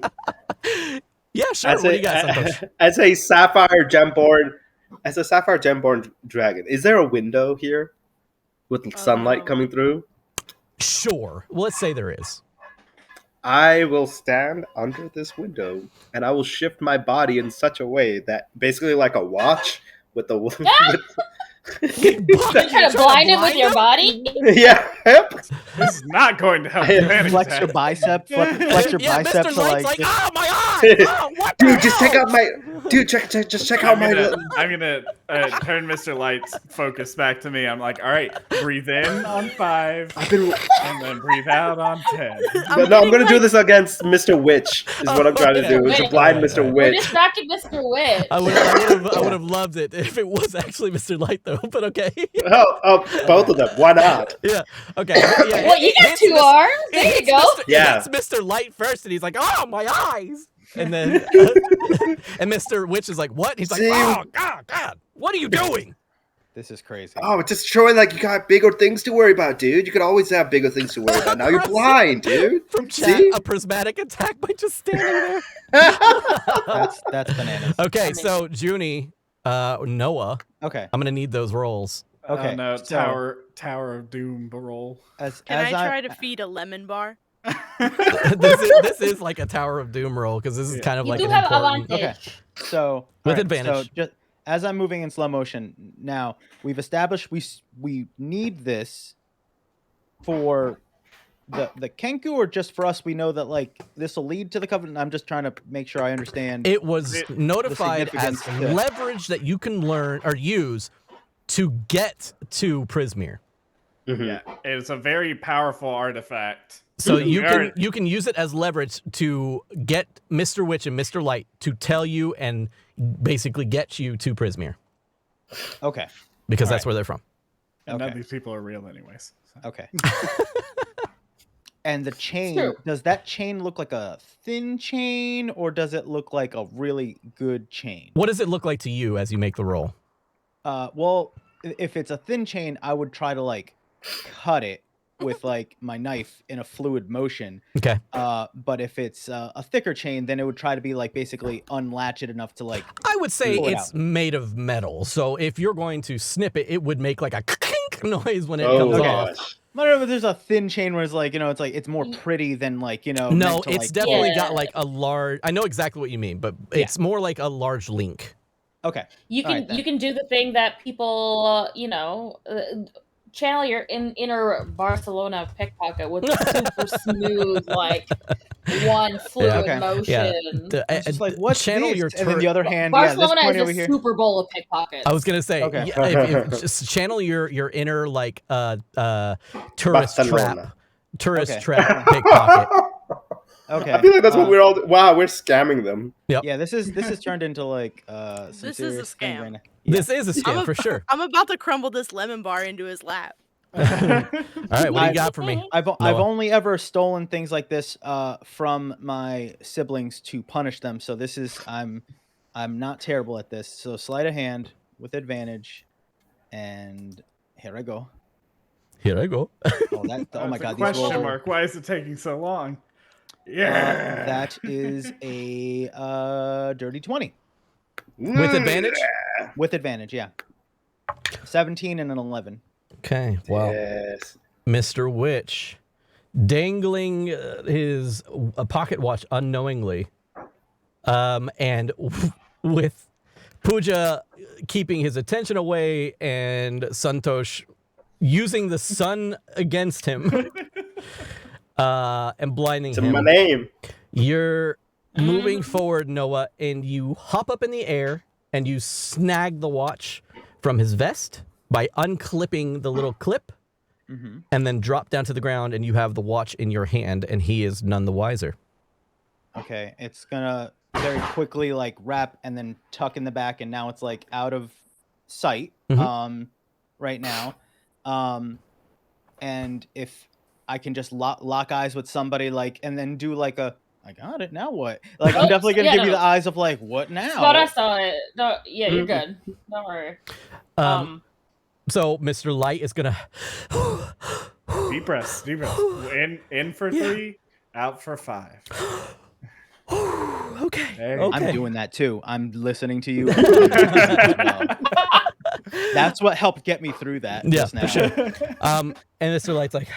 [SPEAKER 3] yeah, sure. What do you got, Santosh?
[SPEAKER 1] As a sapphire gemborn dragon, is there a window here with sunlight coming through?
[SPEAKER 3] Sure. Well, let's say there is.
[SPEAKER 1] I will stand under this window and I will shift my body in such a way that basically like a watch with the
[SPEAKER 4] You trying to blind him with your body?
[SPEAKER 1] Yeah. Yep.
[SPEAKER 5] This is not going to help.
[SPEAKER 1] Yeah,
[SPEAKER 5] the panic
[SPEAKER 6] Flex your
[SPEAKER 5] attack.
[SPEAKER 6] bicep. Flex your
[SPEAKER 3] Yeah,
[SPEAKER 6] bicep
[SPEAKER 3] Mr.
[SPEAKER 6] to
[SPEAKER 3] Light's
[SPEAKER 6] like.
[SPEAKER 3] like, oh, my eyes! Oh, what the
[SPEAKER 1] Dude, just check
[SPEAKER 3] hell?"
[SPEAKER 1] out my. Dude, just check out my.
[SPEAKER 5] I'm gonna turn Mr. Light's focus back to me. I'm like, all right, breathe in on 5,
[SPEAKER 1] I've been.
[SPEAKER 5] and then breathe out on 10.
[SPEAKER 1] But no, I'm gonna do this against Mr. Witch. Is what I'm trying to do. Is to blind Mr.
[SPEAKER 4] We're
[SPEAKER 1] Witch.
[SPEAKER 4] distracting Mr. Witch.
[SPEAKER 3] I would have loved it if it was actually Mr. Light, though, but okay.
[SPEAKER 1] Oh, both of them. Why not?
[SPEAKER 3] Yeah, okay. Yeah,
[SPEAKER 4] Well, you got
[SPEAKER 3] hits
[SPEAKER 4] 2 arms. There you go.
[SPEAKER 1] Yeah.
[SPEAKER 3] It's Mr. Light first, and he's like, oh, my eyes! And then, and Mr. Witch is like, what? He's like,
[SPEAKER 1] See?
[SPEAKER 3] oh, God, what are you doing?
[SPEAKER 6] This is crazy.
[SPEAKER 1] Oh, it's just showing like you got bigger things to worry about, dude. You could always have bigger things to worry about. Now you're blind, dude.
[SPEAKER 3] From chat,
[SPEAKER 1] See?
[SPEAKER 3] a prismatic attack by just standing there.
[SPEAKER 6] That's bananas.
[SPEAKER 3] Okay, so Junie, Noah,
[SPEAKER 6] Okay.
[SPEAKER 3] I'm gonna need those rolls.
[SPEAKER 6] Okay.
[SPEAKER 5] Oh, no,
[SPEAKER 6] so
[SPEAKER 5] Tower of Doom roll.
[SPEAKER 6] as
[SPEAKER 2] Can
[SPEAKER 6] as
[SPEAKER 2] I try to feed a lemon bar?
[SPEAKER 3] this is like a Tower of Doom roll because this is kind of
[SPEAKER 4] You
[SPEAKER 3] like
[SPEAKER 4] do
[SPEAKER 3] an
[SPEAKER 4] have
[SPEAKER 3] important.
[SPEAKER 4] advantage.
[SPEAKER 6] Okay. So
[SPEAKER 3] With
[SPEAKER 6] alright,
[SPEAKER 3] advantage.
[SPEAKER 6] So just as I'm moving in slow motion now, we've established we need this for the Kenku, or just for us. We know that like this will lead to the Covenant. I'm just trying to make sure I understand.
[SPEAKER 3] It was notified as
[SPEAKER 6] significance to-
[SPEAKER 3] leverage that you can learn or use to get to Prismere.
[SPEAKER 1] Mhm.
[SPEAKER 5] Yeah, it's a very powerful artifact.
[SPEAKER 3] So
[SPEAKER 5] We
[SPEAKER 3] you
[SPEAKER 5] are-
[SPEAKER 3] can use it as leverage to get Mr. Witch and Mr. Light to tell you and basically get you to Prismere
[SPEAKER 6] Okay.
[SPEAKER 3] because
[SPEAKER 6] All
[SPEAKER 3] that's
[SPEAKER 6] right.
[SPEAKER 3] where they're from.
[SPEAKER 5] And none of
[SPEAKER 6] Okay.
[SPEAKER 5] these people are real, anyways. So.
[SPEAKER 6] Okay. And the chain,
[SPEAKER 4] true.
[SPEAKER 6] does that chain look like a thin chain, or does it look like a really good chain?
[SPEAKER 3] What does it look like to you as you make the roll?
[SPEAKER 6] Well, if it's a thin chain, I would try to like cut it with like my knife in a fluid motion.
[SPEAKER 3] Okay.
[SPEAKER 6] But if it's a thicker chain, then it would try to be like basically unlatch it enough to like.
[SPEAKER 3] I would say
[SPEAKER 6] Pull it
[SPEAKER 3] it's
[SPEAKER 6] out.
[SPEAKER 3] made of metal. So if you're going to snip it, it would make like a clink noise when it
[SPEAKER 1] Oh
[SPEAKER 3] comes
[SPEAKER 6] okay.
[SPEAKER 3] off.
[SPEAKER 1] gosh.
[SPEAKER 6] I don't know if there's a thin chain where it's like, it's like it's more pretty than like,
[SPEAKER 3] No,
[SPEAKER 6] meant to,
[SPEAKER 3] it's
[SPEAKER 6] like,
[SPEAKER 3] definitely
[SPEAKER 4] Yeah.
[SPEAKER 3] got like a large. I know exactly what you mean, but it's more like a large link.
[SPEAKER 6] Okay.
[SPEAKER 4] You
[SPEAKER 6] All
[SPEAKER 4] can
[SPEAKER 6] right, then.
[SPEAKER 4] you can do the thing that people channel your inner Barcelona pickpocket with super smooth like one fluid
[SPEAKER 6] Okay.
[SPEAKER 4] motion.
[SPEAKER 3] Yeah.
[SPEAKER 6] It's just like what's
[SPEAKER 3] channel
[SPEAKER 6] this?
[SPEAKER 3] your
[SPEAKER 6] And then the other hand,
[SPEAKER 4] Barcelona
[SPEAKER 6] this point
[SPEAKER 4] is
[SPEAKER 6] over
[SPEAKER 4] a
[SPEAKER 6] here.
[SPEAKER 4] Super Bowl of pickpockets.
[SPEAKER 3] I was gonna say,
[SPEAKER 6] Okay.
[SPEAKER 3] if just channel your inner like tourist
[SPEAKER 1] Barcelona.
[SPEAKER 6] Okay.
[SPEAKER 3] trap pickpocket.
[SPEAKER 6] Okay.
[SPEAKER 1] I feel like that's what we're all. Wow, we're scamming them.
[SPEAKER 6] Yeah, this is turned into like some
[SPEAKER 2] This is a
[SPEAKER 6] serious thing
[SPEAKER 2] scam.
[SPEAKER 6] right now.
[SPEAKER 3] This is a scam
[SPEAKER 2] I'm
[SPEAKER 3] for sure.
[SPEAKER 2] I'm about to crumble this lemon bar into his lap.
[SPEAKER 3] All right, what do you got for me?
[SPEAKER 6] I've
[SPEAKER 3] Noah.
[SPEAKER 6] only ever stolen things like this from my siblings to punish them. So this is I'm not terrible at this. So sleight of hand with advantage, and here I go.
[SPEAKER 3] Here I go.
[SPEAKER 6] Oh, oh my
[SPEAKER 5] That's a
[SPEAKER 6] god, these
[SPEAKER 5] question
[SPEAKER 6] rolls.
[SPEAKER 5] mark. Why is it taking so long? Yeah.
[SPEAKER 6] That is a dirty 20
[SPEAKER 3] With advantage?
[SPEAKER 6] with advantage. Yeah, 17 and an 11.
[SPEAKER 3] Okay, well,
[SPEAKER 1] Yes.
[SPEAKER 3] Mr. Witch dangling his pocket watch unknowingly, and with Pooja keeping his attention away and Santosh using the sun against him and blinding
[SPEAKER 1] It's
[SPEAKER 3] him.
[SPEAKER 1] my name.
[SPEAKER 3] You're moving forward, Noah, and you hop up in the air and you snag the watch from his vest by unclipping the little clip
[SPEAKER 6] Mm-hmm.
[SPEAKER 3] and then drop down to the ground, and you have the watch in your hand, and he is none the wiser.
[SPEAKER 6] Okay, it's gonna very quickly like wrap and then tuck in the back, and now it's like out of sight
[SPEAKER 3] Mhm.
[SPEAKER 6] right now. And if I can just lock eyes with somebody like and then do like a I got it, now what? Like I'm
[SPEAKER 4] Oops,
[SPEAKER 6] definitely gonna
[SPEAKER 4] yeah,
[SPEAKER 6] give you
[SPEAKER 4] no.
[SPEAKER 6] the eyes of like what now?
[SPEAKER 4] But I saw it. No, yeah, you're good. Don't worry.
[SPEAKER 3] So Mr. Light is gonna.
[SPEAKER 5] Deep breaths. Deep breaths. In for 3, out for 5.
[SPEAKER 3] Okay.
[SPEAKER 5] There you
[SPEAKER 3] Okay.
[SPEAKER 6] I'm doing that too. I'm listening to you. That's what helped get me through that.
[SPEAKER 3] Yeah,
[SPEAKER 6] just now.
[SPEAKER 3] for sure. And Mr. Light's like,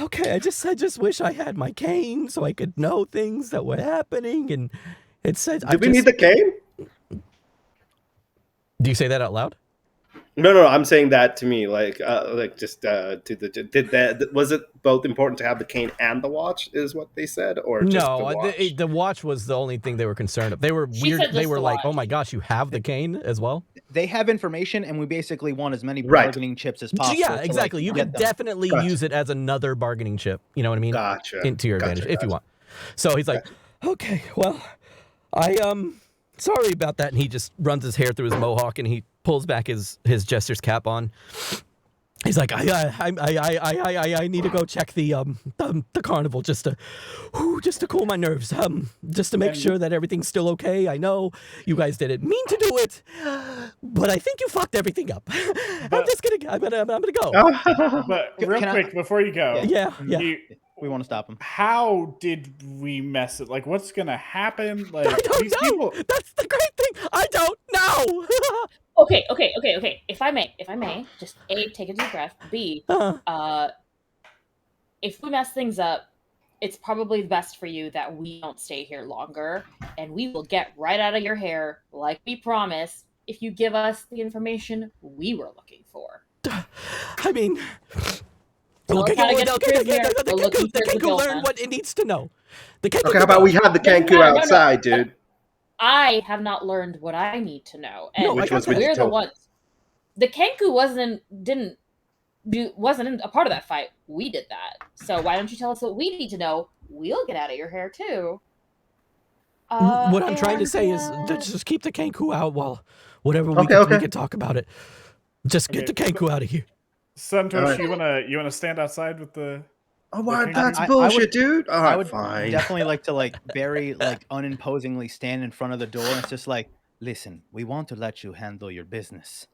[SPEAKER 3] okay, I just wish I had my cane so I could know things that were happening. And it said,
[SPEAKER 1] Do we need the cane?
[SPEAKER 3] Do you say that out loud?
[SPEAKER 1] No. I'm saying that to me, just to did that was it both important to have the cane and the watch? Is what they said, or just the
[SPEAKER 3] No,
[SPEAKER 1] watch?
[SPEAKER 3] the watch was the only thing they were concerned of. They were
[SPEAKER 4] She
[SPEAKER 3] weird.
[SPEAKER 4] said
[SPEAKER 3] They
[SPEAKER 4] just
[SPEAKER 3] were
[SPEAKER 4] the
[SPEAKER 3] like, "Oh
[SPEAKER 4] watch.
[SPEAKER 3] my gosh, you have the cane as well."
[SPEAKER 6] They have information, and we basically want as many
[SPEAKER 1] Right.
[SPEAKER 6] bargaining chips as
[SPEAKER 3] So
[SPEAKER 6] possible.
[SPEAKER 3] yeah,
[SPEAKER 6] to, like,
[SPEAKER 3] exactly. You
[SPEAKER 6] get
[SPEAKER 3] could
[SPEAKER 6] them.
[SPEAKER 3] definitely
[SPEAKER 1] Gotcha.
[SPEAKER 3] use it as another bargaining chip. You know what I mean?
[SPEAKER 1] Gotcha.
[SPEAKER 3] Into your
[SPEAKER 1] Gotcha,
[SPEAKER 3] advantage if you
[SPEAKER 1] gotcha.
[SPEAKER 3] want. So he's like, "Okay, well, I sorry about that." And he just runs his hair through his mohawk and he pulls back his jester's cap on. He's like, I need to go check the carnival just to cool my nerves, just to make sure that everything's still okay. I know you guys didn't mean to do it, but I think you fucked everything up. I'm gonna go.
[SPEAKER 5] But real
[SPEAKER 6] Can I-
[SPEAKER 5] quick before you go,
[SPEAKER 3] Yeah.
[SPEAKER 6] We want to stop them.
[SPEAKER 5] how did we mess it? Like, what's gonna happen? Like,
[SPEAKER 3] I don't
[SPEAKER 5] these
[SPEAKER 3] know.
[SPEAKER 5] people.
[SPEAKER 3] That's the great thing. I don't know.
[SPEAKER 4] Okay. If I may, just A, take a deep breath. B, if we mess things up, it's probably best for you that we don't stay here longer, and we will get right out of your hair, like we promised, if you give us the information we were looking for.
[SPEAKER 3] I mean,
[SPEAKER 4] Tell us how to get to Prismere. We're looking
[SPEAKER 3] the
[SPEAKER 4] for
[SPEAKER 3] Kenku
[SPEAKER 4] Isabella.
[SPEAKER 3] learned what it needs to know. The Kenku
[SPEAKER 1] Okay, how about we have the
[SPEAKER 4] No,
[SPEAKER 1] Kenku
[SPEAKER 4] no,
[SPEAKER 1] outside, dude?
[SPEAKER 4] I have not learned what I need to know, and
[SPEAKER 3] No,
[SPEAKER 1] Which was what you
[SPEAKER 4] we're the
[SPEAKER 1] told me.
[SPEAKER 4] ones. The Kenku wasn't a part of that fight. We did that. So why don't you tell us what we need to know? We'll get out of your hair too.
[SPEAKER 3] What I'm trying to say is just keep the Kenku out while whatever we can talk about it. Just get the Kenku out of here.
[SPEAKER 5] Santosh,
[SPEAKER 1] Alright.
[SPEAKER 5] you wanna stand outside with the?
[SPEAKER 1] Oh, what?
[SPEAKER 5] Okay.
[SPEAKER 1] That's
[SPEAKER 6] I
[SPEAKER 1] bullshit,
[SPEAKER 6] would-
[SPEAKER 1] dude. All
[SPEAKER 6] I
[SPEAKER 1] right,
[SPEAKER 6] would
[SPEAKER 1] fine.
[SPEAKER 6] definitely like to very unimposingly stand in front of the door and it's just like, listen, we want to let you handle your business,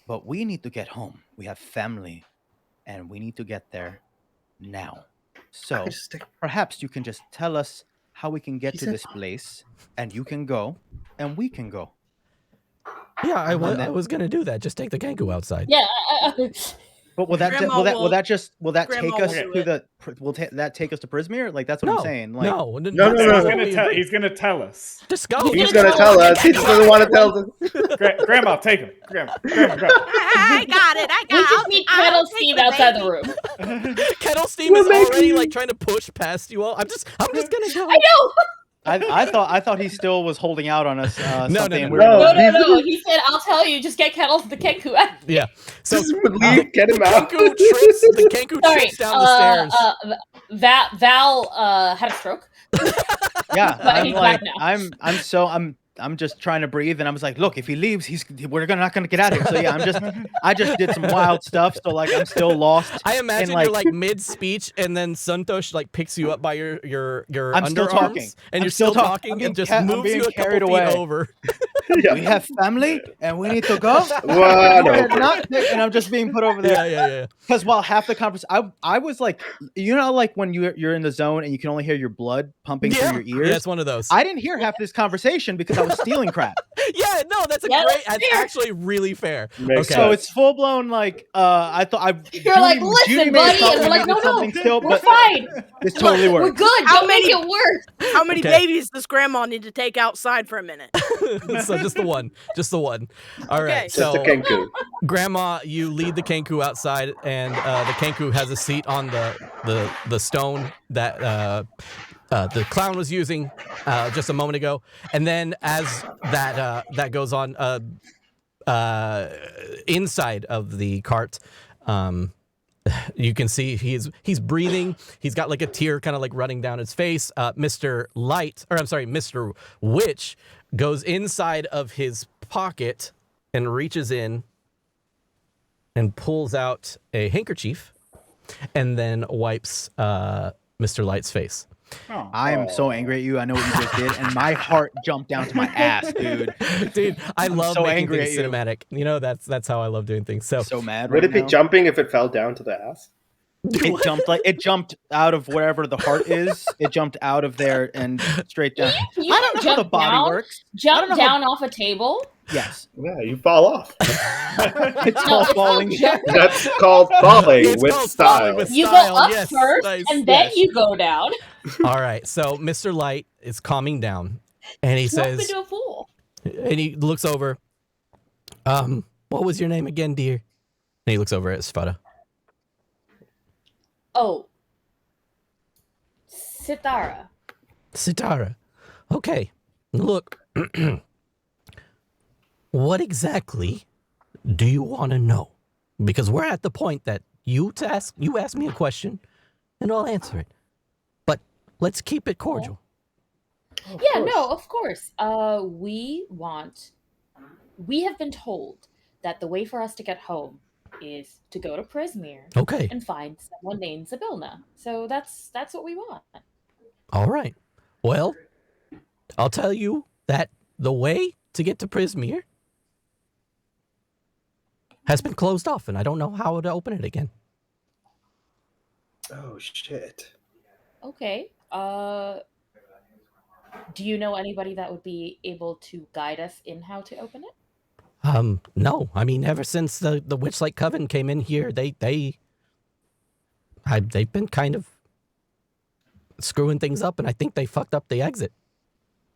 [SPEAKER 6] but we need to get home. We have family, and we need to get there now. So
[SPEAKER 1] Just stick-
[SPEAKER 6] perhaps you can just tell us how we can get
[SPEAKER 1] He
[SPEAKER 6] to
[SPEAKER 1] said
[SPEAKER 6] this place, and you can go, and we can go.
[SPEAKER 3] Yeah, I
[SPEAKER 6] And then-
[SPEAKER 3] was gonna do that. Just take the Kenku outside.
[SPEAKER 4] Yeah.
[SPEAKER 6] But will that
[SPEAKER 2] Grandma
[SPEAKER 6] will
[SPEAKER 2] will-
[SPEAKER 6] that
[SPEAKER 2] Grandma
[SPEAKER 6] take us
[SPEAKER 2] will do
[SPEAKER 6] to
[SPEAKER 2] it.
[SPEAKER 6] that take us to Prismere? Like that's what
[SPEAKER 3] No,
[SPEAKER 6] I'm saying. Like,
[SPEAKER 3] no,
[SPEAKER 1] No,
[SPEAKER 5] So
[SPEAKER 1] no.
[SPEAKER 5] he's gonna tell us.
[SPEAKER 3] Just go.
[SPEAKER 1] He's gonna tell us. He just doesn't want to tell us.
[SPEAKER 5] Grandma, take him. Grandma.
[SPEAKER 2] I got it.
[SPEAKER 4] We just need Kettle Steve outside the room.
[SPEAKER 3] Kettle Steam is already like trying to push past you all. I'm just gonna go.
[SPEAKER 4] I know.
[SPEAKER 6] I thought he still was holding out on us.
[SPEAKER 3] No,
[SPEAKER 6] something
[SPEAKER 3] no,
[SPEAKER 6] we
[SPEAKER 1] no.
[SPEAKER 6] were-
[SPEAKER 4] No. He said, "I'll tell you. Just get the Kenku out."
[SPEAKER 3] Yeah. So
[SPEAKER 1] Just leave, get him out.
[SPEAKER 3] the Kenku
[SPEAKER 4] Sorry.
[SPEAKER 3] trips down the stairs.
[SPEAKER 4] Val had a stroke.
[SPEAKER 6] Yeah,
[SPEAKER 4] But
[SPEAKER 6] I'm
[SPEAKER 4] he's
[SPEAKER 6] like,
[SPEAKER 4] back now.
[SPEAKER 6] I'm just trying to breathe, and I was like, look, if he leaves, we're not gonna get out of here. So yeah, I just did some wild stuff. So like, I'm still lost.
[SPEAKER 3] I imagine
[SPEAKER 6] like-
[SPEAKER 3] you're like mid speech, and then Santosh like picks you up by your
[SPEAKER 6] I'm
[SPEAKER 3] underarms,
[SPEAKER 6] still talking.
[SPEAKER 3] and
[SPEAKER 6] I'm
[SPEAKER 3] you're
[SPEAKER 6] still
[SPEAKER 3] still
[SPEAKER 6] talk-
[SPEAKER 3] talking,
[SPEAKER 6] I'm being
[SPEAKER 3] and just
[SPEAKER 6] I'm
[SPEAKER 3] moves
[SPEAKER 6] being
[SPEAKER 3] you a couple
[SPEAKER 6] carried
[SPEAKER 3] feet
[SPEAKER 6] away.
[SPEAKER 3] over.
[SPEAKER 6] We have family, and we need to go.
[SPEAKER 1] Well,
[SPEAKER 6] We're
[SPEAKER 1] no.
[SPEAKER 6] not- and I'm just being put over there.
[SPEAKER 3] Yeah.
[SPEAKER 6] Because while half the conversation, I was like, like when you're in the zone and you can only hear your blood pumping through your ears.
[SPEAKER 3] Yeah, it's one of those.
[SPEAKER 6] I didn't hear half this conversation because I was stealing crap.
[SPEAKER 3] Yeah, no, that's
[SPEAKER 4] Yeah,
[SPEAKER 3] great.
[SPEAKER 4] that's
[SPEAKER 3] That's
[SPEAKER 4] fair.
[SPEAKER 3] actually really fair.
[SPEAKER 1] Makes
[SPEAKER 3] Okay.
[SPEAKER 6] So it's full blown like I thought
[SPEAKER 4] You're like,
[SPEAKER 6] Judy
[SPEAKER 4] listen,
[SPEAKER 6] may have
[SPEAKER 4] buddy,
[SPEAKER 6] thought
[SPEAKER 4] and
[SPEAKER 6] we
[SPEAKER 4] we're like,
[SPEAKER 6] needed
[SPEAKER 4] no,
[SPEAKER 6] something still,
[SPEAKER 4] we're
[SPEAKER 6] but
[SPEAKER 4] fine.
[SPEAKER 6] this totally
[SPEAKER 4] We're
[SPEAKER 6] worked.
[SPEAKER 4] good.
[SPEAKER 2] How
[SPEAKER 4] Don't make
[SPEAKER 2] many-
[SPEAKER 4] it worse.
[SPEAKER 2] How many
[SPEAKER 3] Okay.
[SPEAKER 2] babies does Grandma need to take outside for a minute?
[SPEAKER 3] So just the one. All right.
[SPEAKER 2] Okay.
[SPEAKER 1] Just
[SPEAKER 3] So
[SPEAKER 1] the Kenku.
[SPEAKER 3] Grandma, you lead the Kenku outside, and the Kenku has a seat on the stone that the clown was using just a moment ago. And then as that goes on, inside of the cart, you can see he's breathing. He's got like a tear kind of like running down his face. Mr. Witch goes inside of his pocket and reaches in and pulls out a handkerchief and then wipes Mr. Light's face.
[SPEAKER 5] Oh.
[SPEAKER 6] I am so angry at you. I know what you just did, and my heart jumped down to my ass, dude.
[SPEAKER 3] Dude, I love
[SPEAKER 6] so
[SPEAKER 3] making
[SPEAKER 6] angry
[SPEAKER 3] things
[SPEAKER 6] at you.
[SPEAKER 3] cinematic. You know, that's how I love doing things. So
[SPEAKER 6] So mad.
[SPEAKER 1] Would
[SPEAKER 6] right
[SPEAKER 1] it be
[SPEAKER 6] now.
[SPEAKER 1] jumping if it fell down to the ass?
[SPEAKER 6] It jumped out of wherever the heart is. It jumped out of there and straight down.
[SPEAKER 4] You
[SPEAKER 6] I don't know how the
[SPEAKER 4] jump
[SPEAKER 6] body
[SPEAKER 4] down,
[SPEAKER 6] works. I
[SPEAKER 4] Jump
[SPEAKER 6] don't know how-
[SPEAKER 4] down off a table.
[SPEAKER 6] Yes,
[SPEAKER 1] Yeah, you fall off.
[SPEAKER 6] it's
[SPEAKER 4] No,
[SPEAKER 6] called
[SPEAKER 4] it's not
[SPEAKER 6] falling.
[SPEAKER 4] jump.
[SPEAKER 1] That's called falling
[SPEAKER 3] It's
[SPEAKER 1] with
[SPEAKER 3] called
[SPEAKER 1] style.
[SPEAKER 3] falling with
[SPEAKER 4] You
[SPEAKER 3] style,
[SPEAKER 4] go up
[SPEAKER 3] yes,
[SPEAKER 4] first,
[SPEAKER 3] nice,
[SPEAKER 4] and then
[SPEAKER 6] yes.
[SPEAKER 4] you go down.
[SPEAKER 3] all right. So Mr. Light is calming down, and he
[SPEAKER 4] Jump
[SPEAKER 3] says,
[SPEAKER 4] into a pool.
[SPEAKER 3] and he looks over. Well, What was your name again, dear? And he looks over at Sfada.
[SPEAKER 4] Oh, Sitara.
[SPEAKER 3] Sitara. Okay. Look. What exactly do you want to know? Because we're at the point that you ask me a question, and I'll answer it. But let's keep it cordial.
[SPEAKER 4] Yeah, no, of course. We have been told that the way for us to get home is to go to Prismere
[SPEAKER 3] Okay.
[SPEAKER 4] and find someone named Zabilna. So that's what we want.
[SPEAKER 3] All right. Well, I'll tell you that the way to get to Prismere has been closed off, and I don't know how to open it again.
[SPEAKER 1] Oh shit.
[SPEAKER 4] Okay. Do you know anybody that would be able to guide us in how to open it?
[SPEAKER 3] No. I mean, ever since the Witchlight Coven came in here, they've been kind of screwing things up, and I think they fucked up the exit.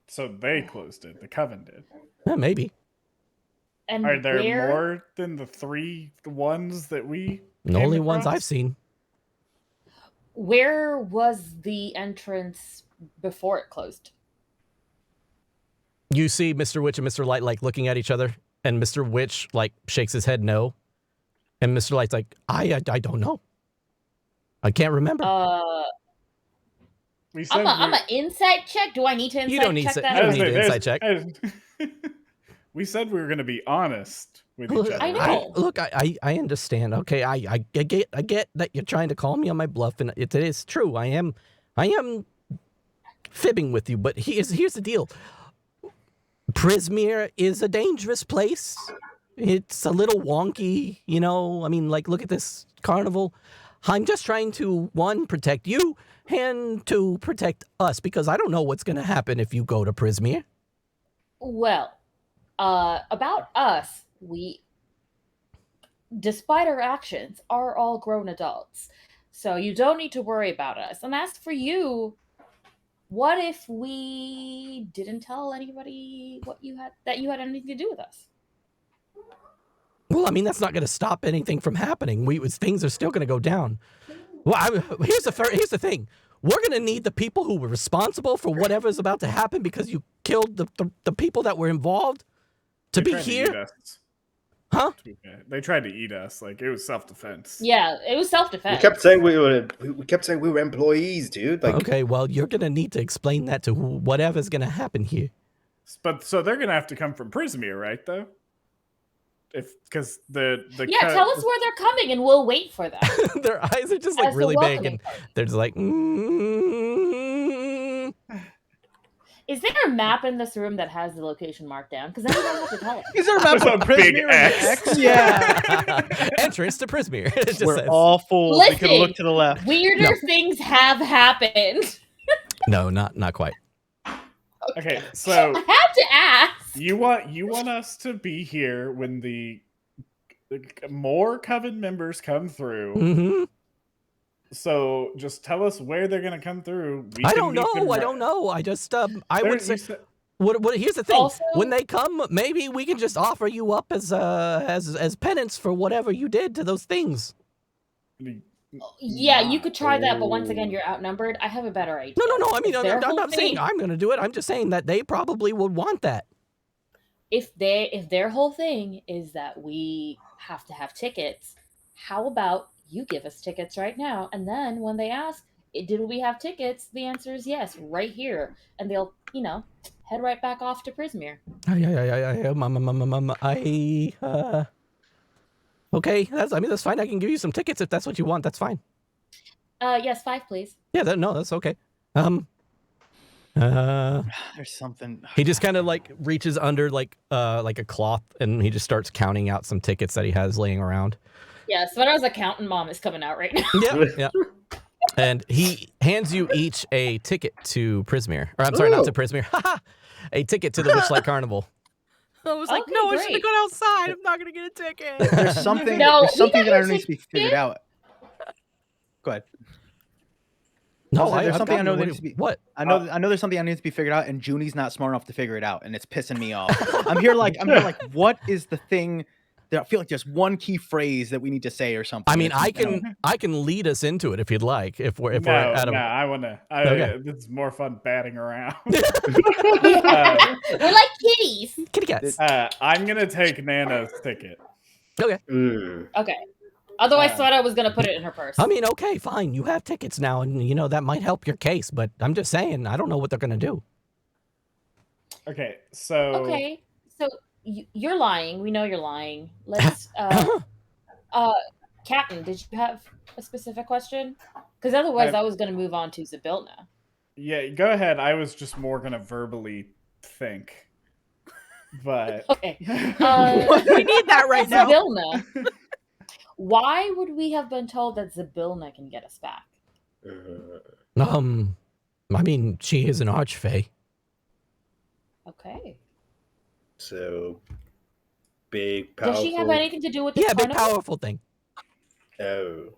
[SPEAKER 5] So they closed it. The coven did.
[SPEAKER 3] Yeah, maybe.
[SPEAKER 4] And
[SPEAKER 5] Are there
[SPEAKER 4] where...
[SPEAKER 5] more than the 3 ones that we?
[SPEAKER 3] The
[SPEAKER 5] came
[SPEAKER 3] only ones
[SPEAKER 5] across?
[SPEAKER 3] I've seen.
[SPEAKER 4] Where was the entrance before it closed?
[SPEAKER 3] You see Mr. Witch and Mr. Light like looking at each other, and Mr. Witch like shakes his head no, and Mr. Light's like, I don't know. I can't remember.
[SPEAKER 5] We said
[SPEAKER 4] I'm an insight check. Do I need to insight
[SPEAKER 3] You don't need
[SPEAKER 4] check
[SPEAKER 3] to-
[SPEAKER 4] that?
[SPEAKER 3] you don't
[SPEAKER 4] or-
[SPEAKER 3] need to insight check.
[SPEAKER 5] We said we were going to be honest with each
[SPEAKER 3] Look,
[SPEAKER 5] other.
[SPEAKER 4] I know.
[SPEAKER 3] I understand. Okay, I get that you're trying to call me on my bluff, and it is true. I am fibbing with you, but here's the deal. Prismere is a dangerous place. It's a little wonky, you know. I mean, like, look at this carnival. I'm just trying to, 1, protect you, and 2, protect us, because I don't know what's going to happen if you go to Prismere.
[SPEAKER 4] Well, about us, we, despite our actions, are all grown adults. So you don't need to worry about us. And as for you, what if we didn't tell anybody that you had anything to do with us?
[SPEAKER 3] Well, I mean, that's not going to stop anything from happening. Things are still going to go down. Well, here's the thing. We're going to need the people who were responsible for whatever's about to happen because you killed the people that were involved to be here. Huh?
[SPEAKER 5] They tried to eat us. Like, it was self-defense.
[SPEAKER 4] Yeah, it was self-defense.
[SPEAKER 1] We kept saying we were employees, dude. Like,
[SPEAKER 3] Okay, well, you're going to need to explain that to whatever's going to happen here.
[SPEAKER 5] But so they're going to have to come from Prismere, right, though? Because the
[SPEAKER 4] tell us where they're coming and we'll wait for them.
[SPEAKER 3] Their eyes are just like
[SPEAKER 4] As the
[SPEAKER 3] really big,
[SPEAKER 4] welcoming
[SPEAKER 3] and
[SPEAKER 4] party.
[SPEAKER 3] they're just like,
[SPEAKER 4] Is there a map in this room that has the location marked down? Because then we don't have to tell us.
[SPEAKER 6] Is there a map
[SPEAKER 5] There's
[SPEAKER 6] of
[SPEAKER 5] a big
[SPEAKER 6] Prismere and the
[SPEAKER 5] X.
[SPEAKER 6] X? Yeah.
[SPEAKER 3] entrance to Prismere. It just
[SPEAKER 6] We're
[SPEAKER 3] says.
[SPEAKER 6] all fools. We could
[SPEAKER 4] Listen,
[SPEAKER 6] look to the left.
[SPEAKER 4] Weirder things have happened.
[SPEAKER 3] No, not quite.
[SPEAKER 5] Okay, so
[SPEAKER 4] I had to ask.
[SPEAKER 5] you want us to be here when the more coven members come through.
[SPEAKER 3] Mm-hmm.
[SPEAKER 5] So just tell us where they're going to come through.
[SPEAKER 3] I don't know. I just I would say. What? Here's the thing.
[SPEAKER 4] Also-
[SPEAKER 3] when they come, maybe we can just offer you up as penance for whatever you did to those things.
[SPEAKER 4] Yeah, you could try that, but once again, you're outnumbered. I have a better idea.
[SPEAKER 3] No. I mean,
[SPEAKER 4] Their
[SPEAKER 3] I'm
[SPEAKER 4] whole
[SPEAKER 3] not saying
[SPEAKER 4] thing-
[SPEAKER 3] I'm going to do it. I'm just saying that they probably would want that.
[SPEAKER 4] If their whole thing is that we have to have tickets, how about you give us tickets right now, and then when they ask, did we have tickets? The answer is yes, right here, and they'll head right back off to Prismere.
[SPEAKER 3] Okay, that's fine. I can give you some tickets if that's what you want. That's fine.
[SPEAKER 4] Yes, 5, please.
[SPEAKER 3] Yeah, that's okay.
[SPEAKER 6] There's something.
[SPEAKER 3] He just kind of like reaches under like a cloth, and he just starts counting out some tickets that he has laying around.
[SPEAKER 4] Yeah, Sweater's accountant mom is coming out right now.
[SPEAKER 3] Yeah. And he hands you each a ticket to Prismere. Or I'm sorry, not to Prismere. A ticket to the Witchlight Carnival.
[SPEAKER 2] I was like,
[SPEAKER 4] Okay,
[SPEAKER 2] no, I should have
[SPEAKER 4] great.
[SPEAKER 2] gone outside. I'm not gonna get a ticket.
[SPEAKER 6] There's something.
[SPEAKER 4] No,
[SPEAKER 6] there's
[SPEAKER 4] we
[SPEAKER 6] something
[SPEAKER 4] got
[SPEAKER 6] that
[SPEAKER 4] your
[SPEAKER 6] needs to be figured out. Go ahead.
[SPEAKER 3] No,
[SPEAKER 6] There's something I know
[SPEAKER 3] that
[SPEAKER 6] needs to be.
[SPEAKER 3] What?
[SPEAKER 6] I know there's something that needs to be figured out, and Junie's not smart enough to figure it out, and it's pissing me off. I'm here like, what is the thing I feel like there's one key phrase that we need to say or something.
[SPEAKER 3] I mean, I can lead us into it if you'd like. If we're out of
[SPEAKER 5] I want to.
[SPEAKER 3] Okay.
[SPEAKER 5] This is more fun batting around.
[SPEAKER 4] We're like kitties.
[SPEAKER 3] kitty cats.
[SPEAKER 5] I'm gonna take Nana's ticket.
[SPEAKER 3] Okay.
[SPEAKER 4] Okay. Otherwise, Sweater was gonna put it in her purse.
[SPEAKER 3] I mean, okay, fine. You have tickets now, and that might help your case. But I'm just saying, I don't know what they're gonna do.
[SPEAKER 5] Okay, so
[SPEAKER 4] You're lying. We know you're lying. Let's. Captain, did you have a specific question? Because otherwise, I was gonna move on to Zabilna.
[SPEAKER 5] Yeah, go ahead. I was just more gonna verbally think, but
[SPEAKER 4] Okay.
[SPEAKER 2] We need that right now.
[SPEAKER 4] Zabilna. Why would we have been told that Zabilna can get us back?
[SPEAKER 3] I mean, she is an archfey.
[SPEAKER 4] Okay.
[SPEAKER 1] So big, powerful.
[SPEAKER 4] Does she have anything to do with the
[SPEAKER 3] Yeah, big
[SPEAKER 4] carnival?
[SPEAKER 3] powerful thing.
[SPEAKER 1] Oh.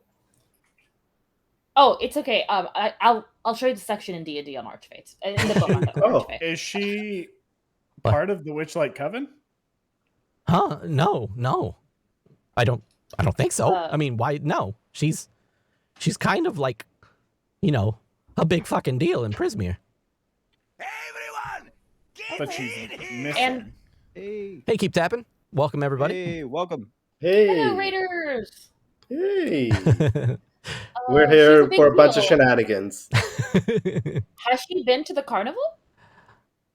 [SPEAKER 4] Oh, it's okay. I'll show you the section in D&D on Archfates. In the book on Archfey.
[SPEAKER 5] Is she
[SPEAKER 3] What?
[SPEAKER 5] part of the Witchlight Coven?
[SPEAKER 3] Huh? No. I don't think so.
[SPEAKER 4] Uh,
[SPEAKER 3] I mean, why? No. She's kind of like, a big fucking deal in Prismere.
[SPEAKER 5] But she's missing.
[SPEAKER 4] And-
[SPEAKER 6] Hey,
[SPEAKER 3] Hey, keep tapping. Welcome, everybody.
[SPEAKER 6] hey, welcome.
[SPEAKER 1] Hey.
[SPEAKER 4] Hello, Raiders.
[SPEAKER 1] Hey.
[SPEAKER 4] Uh,
[SPEAKER 1] We're
[SPEAKER 4] she's
[SPEAKER 1] here
[SPEAKER 4] big
[SPEAKER 1] for a bunch of
[SPEAKER 4] deal.
[SPEAKER 1] shenanigans.
[SPEAKER 4] Has she been to the carnival?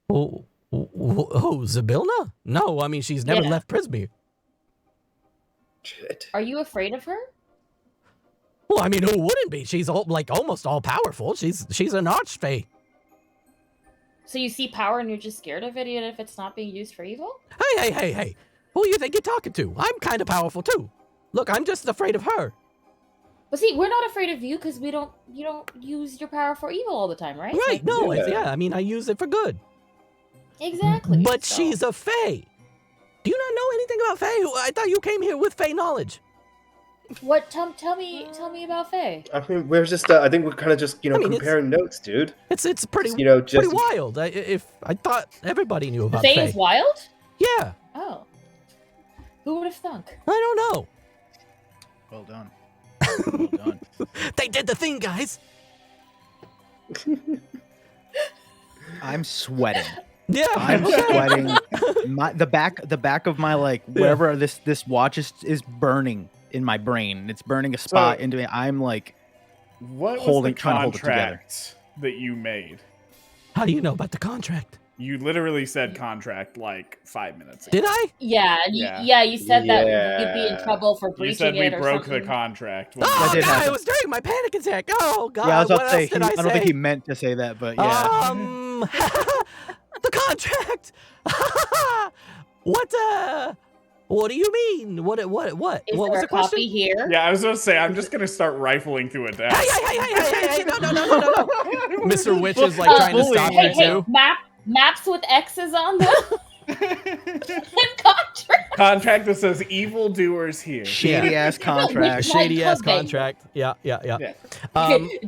[SPEAKER 3] oh, Zabilna? No, I mean, she's never
[SPEAKER 4] Yeah.
[SPEAKER 3] left Prismere.
[SPEAKER 1] Shit.
[SPEAKER 4] Are you afraid of her?
[SPEAKER 3] Well, I mean, who wouldn't be? She's almost all powerful. She's an archfey.
[SPEAKER 4] So you see power and you're just scared of it, even if it's not being used for evil?
[SPEAKER 3] Hey. Who you think you're talking to? I'm kind of powerful too. Look, I'm just afraid of her.
[SPEAKER 4] But see, we're not afraid of you because you don't use your power for evil all the time, right?
[SPEAKER 3] Right?
[SPEAKER 4] Like-
[SPEAKER 3] No,
[SPEAKER 1] Yeah.
[SPEAKER 3] I mean, I use it for good.
[SPEAKER 4] Exactly.
[SPEAKER 3] But
[SPEAKER 4] so-
[SPEAKER 3] she's a fae. Do you not know anything about fae? I thought you came here with fae knowledge.
[SPEAKER 4] What? Tell me about Faye.
[SPEAKER 1] I mean, we're just. I think we're kind of just,
[SPEAKER 3] I mean,
[SPEAKER 1] comparing notes, dude.
[SPEAKER 3] It's pretty,
[SPEAKER 1] Just,
[SPEAKER 3] pretty wild. I thought everybody knew about
[SPEAKER 4] Faye
[SPEAKER 3] fae.
[SPEAKER 4] is wild?
[SPEAKER 3] Yeah,
[SPEAKER 4] Oh. Who would have thunk?
[SPEAKER 3] I don't know.
[SPEAKER 6] Well done. Well done.
[SPEAKER 3] They did the thing, guys.
[SPEAKER 6] I'm sweating.
[SPEAKER 3] Yeah,
[SPEAKER 6] I'm
[SPEAKER 3] okay.
[SPEAKER 6] sweating. The back of my wherever this watch is burning in my brain. It's burning a spot into me. I'm like,
[SPEAKER 5] What was
[SPEAKER 6] trying
[SPEAKER 5] the
[SPEAKER 6] to hold it together.
[SPEAKER 5] contract that you made?
[SPEAKER 3] How do you know about the contract?
[SPEAKER 5] You literally said contract like 5 minutes ago.
[SPEAKER 3] Did I?
[SPEAKER 4] Yeah,
[SPEAKER 5] Yeah.
[SPEAKER 4] you said that you'd be in
[SPEAKER 1] Yeah.
[SPEAKER 4] trouble for
[SPEAKER 5] You
[SPEAKER 4] breaching
[SPEAKER 5] said we
[SPEAKER 4] it or
[SPEAKER 5] broke
[SPEAKER 4] something.
[SPEAKER 5] the contract. when
[SPEAKER 3] Oh,
[SPEAKER 6] That did
[SPEAKER 3] God,
[SPEAKER 6] happen.
[SPEAKER 3] it was during my panic attack. Oh, God,
[SPEAKER 6] yeah, I was about
[SPEAKER 3] what
[SPEAKER 6] to say.
[SPEAKER 3] else did I
[SPEAKER 6] I don't
[SPEAKER 3] say?
[SPEAKER 6] think he meant to say that, but yeah.
[SPEAKER 3] The contract. What do you mean? What
[SPEAKER 4] Is
[SPEAKER 3] was
[SPEAKER 4] there
[SPEAKER 3] the
[SPEAKER 4] a copy
[SPEAKER 3] question?
[SPEAKER 4] here?
[SPEAKER 5] Yeah, I was going to say, I'm just going to start rifling through a desk.
[SPEAKER 3] Hey, no. Mr. Witch is like trying to stop
[SPEAKER 4] Hey,
[SPEAKER 3] you too.
[SPEAKER 4] maps with X's on them. Contract.
[SPEAKER 5] Contract that says evildoers here.
[SPEAKER 6] Shady ass
[SPEAKER 3] A
[SPEAKER 6] contract.
[SPEAKER 3] shady ass
[SPEAKER 4] Coven.
[SPEAKER 3] contract. Yeah.
[SPEAKER 5] Yeah.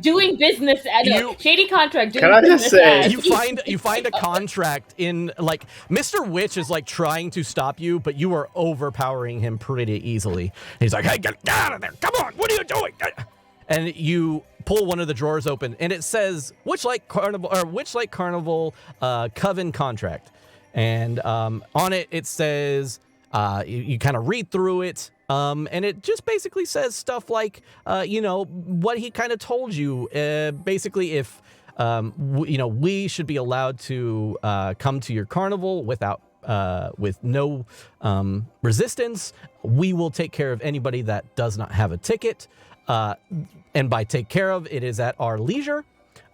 [SPEAKER 4] Doing business at shady contract. Doing
[SPEAKER 1] Can I just
[SPEAKER 4] business
[SPEAKER 1] say-
[SPEAKER 4] as.
[SPEAKER 3] You find a contract in like Mr. Witch is like trying to stop you, but you are overpowering him pretty easily. He's like, "Hey, get out of there! Come on, what are you doing?" And you pull one of the drawers open, and it says Witchlight Carnival Coven contract, and on it says you kind of read through it. And it just basically says stuff like, what he kind of told you. Basically, if we should be allowed to come to your carnival with no resistance. We will take care of anybody that does not have a ticket. And by take care of, it is at our leisure.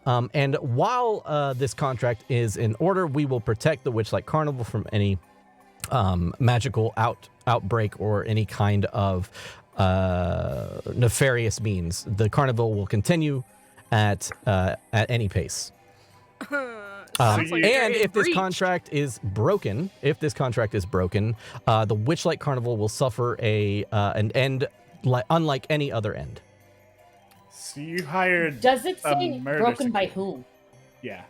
[SPEAKER 3] And while this contract is in order, we will protect the Witchlight Carnival from any magical outbreak or any kind of nefarious means. The carnival will continue at any pace.
[SPEAKER 2] Sounds like
[SPEAKER 3] And
[SPEAKER 2] you're
[SPEAKER 3] if this
[SPEAKER 2] breached.
[SPEAKER 3] contract is broken, the Witchlight Carnival will suffer an end unlike any other end.
[SPEAKER 5] So you hired.
[SPEAKER 4] Does it
[SPEAKER 5] a
[SPEAKER 4] say
[SPEAKER 5] murder
[SPEAKER 4] broken by
[SPEAKER 5] security.
[SPEAKER 4] whom?
[SPEAKER 5] Yeah.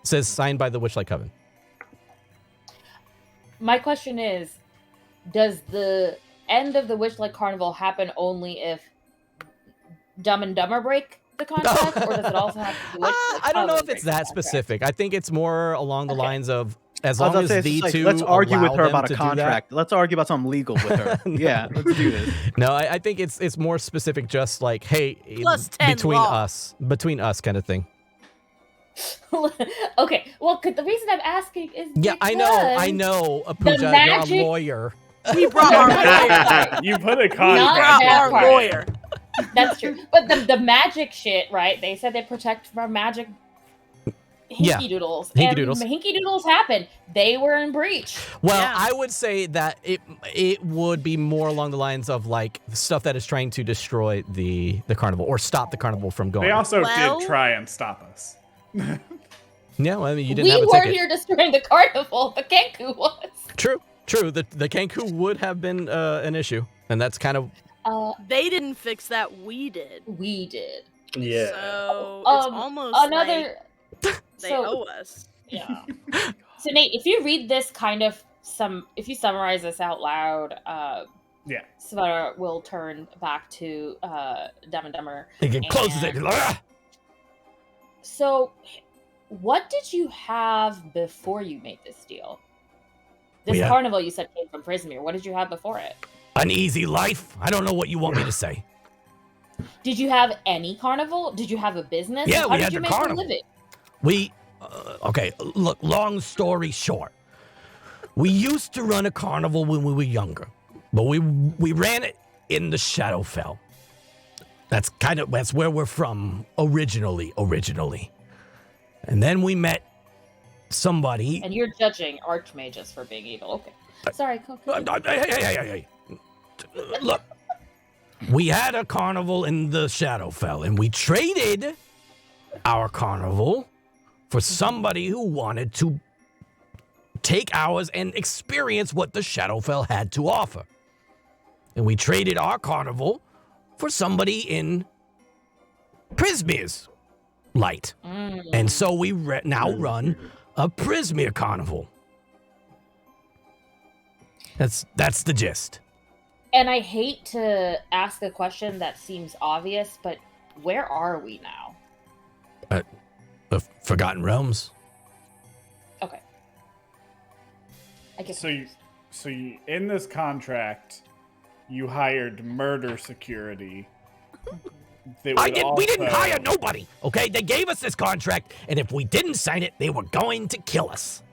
[SPEAKER 3] It says signed by the Witchlight Coven.
[SPEAKER 4] My question is, does the end of the Witchlight Carnival happen only if Dumb and Dumber break the contract, or does it also have to be Witchlight
[SPEAKER 3] I don't know if
[SPEAKER 4] break
[SPEAKER 3] it's
[SPEAKER 4] the
[SPEAKER 3] that
[SPEAKER 4] contract?
[SPEAKER 3] specific. I think it's more along the
[SPEAKER 4] Okay.
[SPEAKER 3] lines of as
[SPEAKER 6] I was
[SPEAKER 3] long
[SPEAKER 6] about
[SPEAKER 3] as
[SPEAKER 6] to say, it's
[SPEAKER 3] the
[SPEAKER 6] just like,
[SPEAKER 3] two
[SPEAKER 6] let's argue with
[SPEAKER 3] allow
[SPEAKER 6] her
[SPEAKER 3] them
[SPEAKER 6] about a
[SPEAKER 3] to do that.
[SPEAKER 6] contract. Let's argue about something legal with her. Yeah, let's do this.
[SPEAKER 3] No, I think it's more specific, just like, hey,
[SPEAKER 2] Plus 10
[SPEAKER 3] between
[SPEAKER 2] law.
[SPEAKER 3] us kind of thing.
[SPEAKER 4] Okay, well, the reason I'm asking is
[SPEAKER 3] Yeah, I
[SPEAKER 4] because
[SPEAKER 3] know, Pooja, you're a
[SPEAKER 4] magic-
[SPEAKER 3] lawyer.
[SPEAKER 2] We brought our lawyer.
[SPEAKER 5] You put a
[SPEAKER 4] Not
[SPEAKER 5] contract.
[SPEAKER 4] that
[SPEAKER 2] Our
[SPEAKER 4] part.
[SPEAKER 2] lawyer.
[SPEAKER 4] That's true. But the magic shit, right? They said they protect from magic
[SPEAKER 3] Yeah.
[SPEAKER 4] hinky doodles.
[SPEAKER 3] Hinky
[SPEAKER 4] And
[SPEAKER 3] doodles.
[SPEAKER 4] hinky doodles happened. They were in breach.
[SPEAKER 3] Well,
[SPEAKER 2] Yeah.
[SPEAKER 3] I would say that it would be more along the lines of like stuff that is trying to destroy the carnival or stop the carnival from going.
[SPEAKER 5] They also
[SPEAKER 2] Well-
[SPEAKER 5] did try and stop us.
[SPEAKER 3] Yeah, well, I mean, you didn't
[SPEAKER 4] We
[SPEAKER 3] have a
[SPEAKER 4] weren't
[SPEAKER 3] ticket.
[SPEAKER 4] here destroying the carnival. The Kenku was.
[SPEAKER 3] True. The Kenku would have been an issue, and that's kind of
[SPEAKER 2] They didn't fix that. We did.
[SPEAKER 4] We did.
[SPEAKER 1] Yeah.
[SPEAKER 2] So it's almost
[SPEAKER 4] Another.
[SPEAKER 2] like they
[SPEAKER 4] so-
[SPEAKER 2] owe us.
[SPEAKER 4] Yeah. So Nate, if you read this kind of if you summarize this out loud,
[SPEAKER 5] Yeah.
[SPEAKER 4] Svara will turn back to Dumb and Dumber.
[SPEAKER 3] it closes it.
[SPEAKER 4] And- So, what did you have before you made this deal? This
[SPEAKER 3] We had-
[SPEAKER 4] carnival you said came from Prismere. What did you have before it?
[SPEAKER 3] An easy life. I don't know what you want me to say.
[SPEAKER 4] Did you have any carnival? Did you have a business?
[SPEAKER 3] Yeah,
[SPEAKER 4] How
[SPEAKER 3] we
[SPEAKER 4] did
[SPEAKER 3] had
[SPEAKER 4] you
[SPEAKER 3] the
[SPEAKER 4] make
[SPEAKER 3] carnival.
[SPEAKER 4] a living?
[SPEAKER 3] We, okay, look, long story short, we used to run a carnival when we were younger, but we ran it in the Shadowfell. That's where we're from originally. And then we met somebody.
[SPEAKER 4] And you're judging archmages for being evil. Okay. Sorry.
[SPEAKER 3] Hey. Look, we had a carnival in the Shadowfell, and we traded our carnival for somebody who wanted to take ours and experience what the Shadowfell had to offer. And we traded our carnival for somebody in Prismere's light. And so we now run a Prismere carnival. That's the gist.
[SPEAKER 4] And I hate to ask a question that seems obvious, but where are we now?
[SPEAKER 3] The Forgotten Realms.
[SPEAKER 4] Okay. I guess.
[SPEAKER 5] So you in this contract, you hired murder security. That would
[SPEAKER 3] We didn't
[SPEAKER 5] also-
[SPEAKER 3] hire nobody. Okay, they gave us this contract, and if we didn't sign it, they were going to kill us.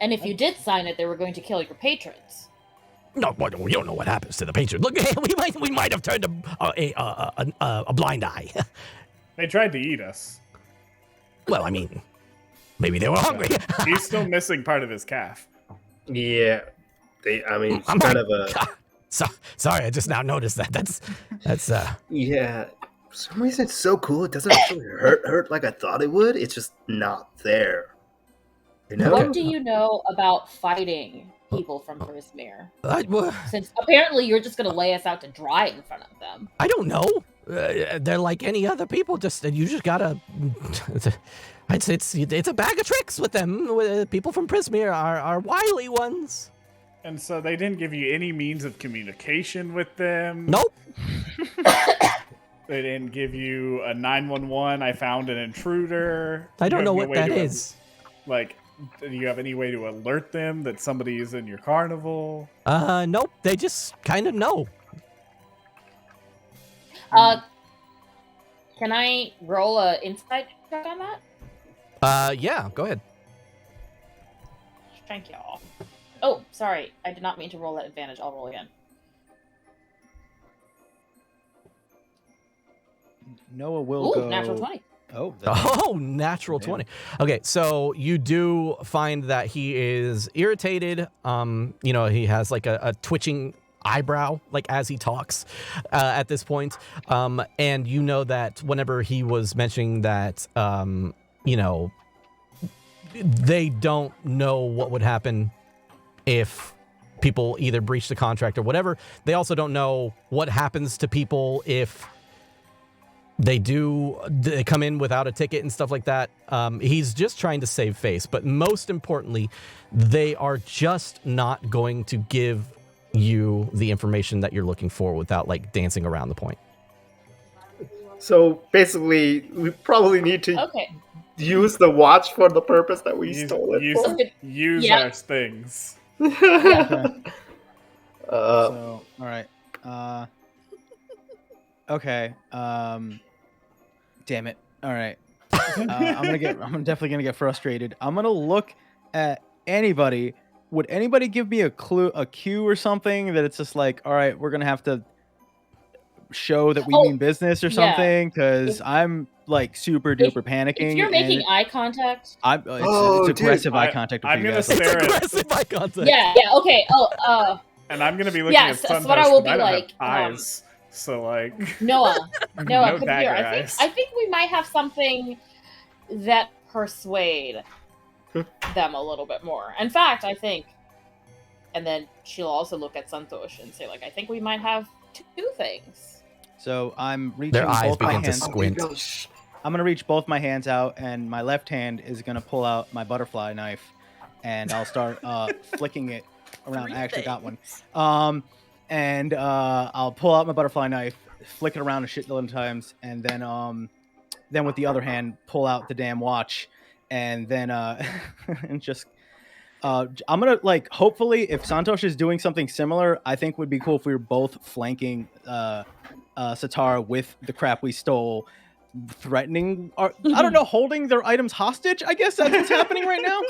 [SPEAKER 4] And if you did sign it, they were going to kill your patrons.
[SPEAKER 3] No, well, you don't know what happens to the patrons. Look, we might have turned a blind eye.
[SPEAKER 5] They tried to eat us.
[SPEAKER 3] Well, I mean, maybe they were hungry.
[SPEAKER 5] He's still missing part of his calf.
[SPEAKER 1] Yeah. It's
[SPEAKER 3] I'm
[SPEAKER 1] kind
[SPEAKER 3] like-
[SPEAKER 1] of a
[SPEAKER 3] Sorry, I just now noticed that. That's
[SPEAKER 1] yeah. For some reason, it's so cool. It doesn't actually hurt like I thought it would. It's just not there. You know?
[SPEAKER 4] What do you know about fighting people from Prismere?
[SPEAKER 3] well,
[SPEAKER 4] Since apparently you're just going to lay us out to dry in front of them.
[SPEAKER 3] I don't know. They're like any other people. You just gotta. I'd say it's a bag of tricks with them. People from Prismere are wily ones.
[SPEAKER 5] And so they didn't give you any means of communication with them.
[SPEAKER 3] Nope.
[SPEAKER 5] They didn't give you a 911. I found an intruder.
[SPEAKER 3] I don't
[SPEAKER 5] You
[SPEAKER 3] know
[SPEAKER 5] have
[SPEAKER 3] what
[SPEAKER 5] any way
[SPEAKER 3] that
[SPEAKER 5] to,
[SPEAKER 3] is.
[SPEAKER 5] Like, do you have any way to alert them that somebody is in your carnival?
[SPEAKER 3] Nope. They just kind of know.
[SPEAKER 4] Can I roll a insight check on that?
[SPEAKER 3] Yeah. Go ahead.
[SPEAKER 4] Thank y'all. Oh, sorry. I did not mean to roll that advantage. I'll roll again.
[SPEAKER 6] Noah will
[SPEAKER 4] Ooh,
[SPEAKER 6] go.
[SPEAKER 4] natural 20.
[SPEAKER 6] Oh,
[SPEAKER 3] Oh, natural
[SPEAKER 6] Damn.
[SPEAKER 3] 20. Okay, so you do find that he is irritated. He has like a twitching eyebrow, like as he talks at this point. And you know that whenever he was mentioning that, they don't know what would happen if people either breach the contract or whatever. They also don't know what happens to people if they come in without a ticket and stuff like that. He's just trying to save face. But most importantly, they are just not going to give you the information that you're looking for without like dancing around the point.
[SPEAKER 1] So basically, we probably need to
[SPEAKER 4] Okay.
[SPEAKER 1] use the watch for the purpose that we
[SPEAKER 5] Use,
[SPEAKER 1] stole it
[SPEAKER 5] use,
[SPEAKER 1] for.
[SPEAKER 5] use
[SPEAKER 4] Yeah.
[SPEAKER 5] our things.
[SPEAKER 6] So, all right. Okay. Damn it. All right. I'm definitely gonna get frustrated. I'm gonna look at anybody. Would anybody give me a cue or something that it's just like, all right, we're gonna have to show that we mean business or
[SPEAKER 4] yeah.
[SPEAKER 6] something? Because I'm like super duper panicking.
[SPEAKER 4] If you're making
[SPEAKER 6] and
[SPEAKER 4] eye contact.
[SPEAKER 6] it's
[SPEAKER 1] dude,
[SPEAKER 6] aggressive eye contact. with
[SPEAKER 5] I'm
[SPEAKER 6] you
[SPEAKER 5] gonna
[SPEAKER 6] guys.
[SPEAKER 5] stare at.
[SPEAKER 3] Aggressive eye contact.
[SPEAKER 4] Yeah. Okay.
[SPEAKER 5] And I'm gonna be looking
[SPEAKER 4] Yeah,
[SPEAKER 5] at
[SPEAKER 4] so
[SPEAKER 5] Suntosh.
[SPEAKER 4] what I will
[SPEAKER 5] but
[SPEAKER 4] be
[SPEAKER 5] don't have
[SPEAKER 4] like,
[SPEAKER 5] eyes. So like.
[SPEAKER 4] Noah,
[SPEAKER 5] No
[SPEAKER 4] come
[SPEAKER 5] dagger
[SPEAKER 4] here.
[SPEAKER 5] eyes.
[SPEAKER 4] I think we might have something that persuade them a little bit more. In fact, I think, and then she'll also look at Santosh and say, like, I think we might have two things.
[SPEAKER 6] So I'm reaching
[SPEAKER 3] Their eyes
[SPEAKER 6] both my
[SPEAKER 3] begin to
[SPEAKER 6] hands.
[SPEAKER 3] squint.
[SPEAKER 6] I'm gonna reach both my hands out, and my left hand is gonna pull out my butterfly knife, and I'll start flicking it around.
[SPEAKER 2] Three
[SPEAKER 6] I actually got one.
[SPEAKER 2] things.
[SPEAKER 6] And I'll pull out my butterfly knife, flick it around a shitload of times, and then with the other hand, pull out the damn watch, and then and just. I'm gonna like. Hopefully, if Santosh is doing something similar, I think would be cool if we were both flanking Satara with the crap we stole, threatening I don't know, holding their items hostage. I guess that's what's happening right now.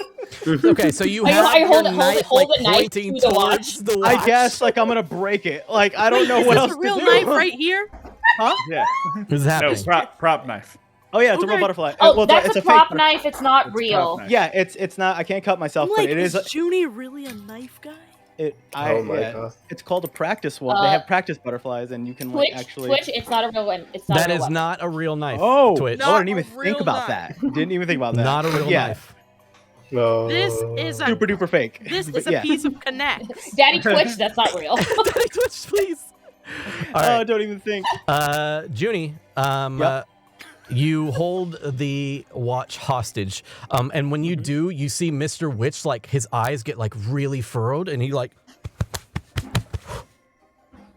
[SPEAKER 3] Okay, so you
[SPEAKER 4] I
[SPEAKER 3] have
[SPEAKER 4] hold
[SPEAKER 3] your
[SPEAKER 4] it-
[SPEAKER 3] knife
[SPEAKER 4] hold
[SPEAKER 3] like
[SPEAKER 4] the knife
[SPEAKER 3] pointing
[SPEAKER 4] to the
[SPEAKER 3] towards the watch.
[SPEAKER 6] I guess like I'm gonna break it. Like I don't know
[SPEAKER 2] Is
[SPEAKER 6] what
[SPEAKER 2] this
[SPEAKER 6] else
[SPEAKER 2] a real
[SPEAKER 6] to do.
[SPEAKER 2] knife right here?
[SPEAKER 6] Huh?
[SPEAKER 5] Yeah.
[SPEAKER 3] What's
[SPEAKER 5] No,
[SPEAKER 3] happening?
[SPEAKER 5] prop knife.
[SPEAKER 6] Oh yeah, it's a real
[SPEAKER 2] Okay.
[SPEAKER 6] butterfly.
[SPEAKER 4] Oh,
[SPEAKER 6] Well,
[SPEAKER 4] that's
[SPEAKER 6] it's
[SPEAKER 4] a
[SPEAKER 6] fake
[SPEAKER 4] prop
[SPEAKER 6] but-
[SPEAKER 4] knife. It's not
[SPEAKER 5] It's
[SPEAKER 4] real.
[SPEAKER 5] prop knife.
[SPEAKER 6] Yeah, it's not. I can't cut myself,
[SPEAKER 2] I'm like,
[SPEAKER 6] but it is.
[SPEAKER 2] is Junie really a knife guy?
[SPEAKER 1] Oh my god.
[SPEAKER 6] It's called a practice one. They have practice butterflies, and you can like actually.
[SPEAKER 4] Twitch, it's not a real one. It's not a
[SPEAKER 3] That
[SPEAKER 4] real
[SPEAKER 3] is
[SPEAKER 4] weapon.
[SPEAKER 3] not a real knife.
[SPEAKER 6] Oh,
[SPEAKER 3] Twitch.
[SPEAKER 6] I didn't even
[SPEAKER 2] Not a
[SPEAKER 6] think
[SPEAKER 2] real
[SPEAKER 6] about
[SPEAKER 2] knife.
[SPEAKER 6] that. Didn't even think about that.
[SPEAKER 3] Not a real
[SPEAKER 6] yeah,
[SPEAKER 3] knife.
[SPEAKER 1] No.
[SPEAKER 2] This is a
[SPEAKER 6] super duper fake.
[SPEAKER 2] this
[SPEAKER 6] But
[SPEAKER 2] is a
[SPEAKER 6] yeah.
[SPEAKER 2] piece of Connect.
[SPEAKER 4] Daddy Twitch, that's not real.
[SPEAKER 3] Daddy Twitch, please. All
[SPEAKER 6] Oh,
[SPEAKER 3] right.
[SPEAKER 6] don't even think.
[SPEAKER 3] Junie,
[SPEAKER 6] Yep.
[SPEAKER 3] you hold the watch hostage, and when you do, you see Mr. Witch, like his eyes get like really furrowed, and he like,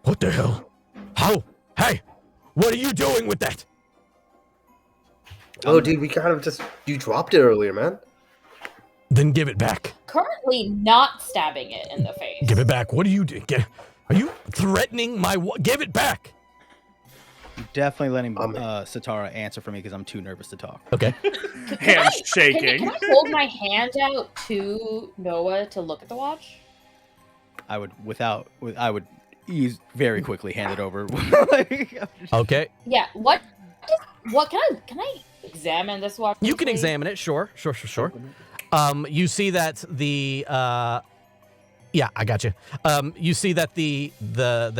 [SPEAKER 3] what the hell? How? Hey, what are you doing with that?
[SPEAKER 1] Oh, dude, we kind of just you dropped it earlier, man.
[SPEAKER 3] Then give it back.
[SPEAKER 4] Currently not stabbing it in the face.
[SPEAKER 3] Give it back. What are you doing? Are you threatening my? Give it back.
[SPEAKER 6] Definitely letting Satara answer for me because I'm too nervous to talk.
[SPEAKER 3] Okay.
[SPEAKER 5] Hands shaking.
[SPEAKER 4] Can I hold my hand out to Noah to look at the watch?
[SPEAKER 6] I would very quickly hand it over.
[SPEAKER 3] Okay.
[SPEAKER 4] Yeah. What can I examine this watch?
[SPEAKER 3] You can
[SPEAKER 4] please?
[SPEAKER 3] examine it. Sure. You see that the yeah, I got you. You see that the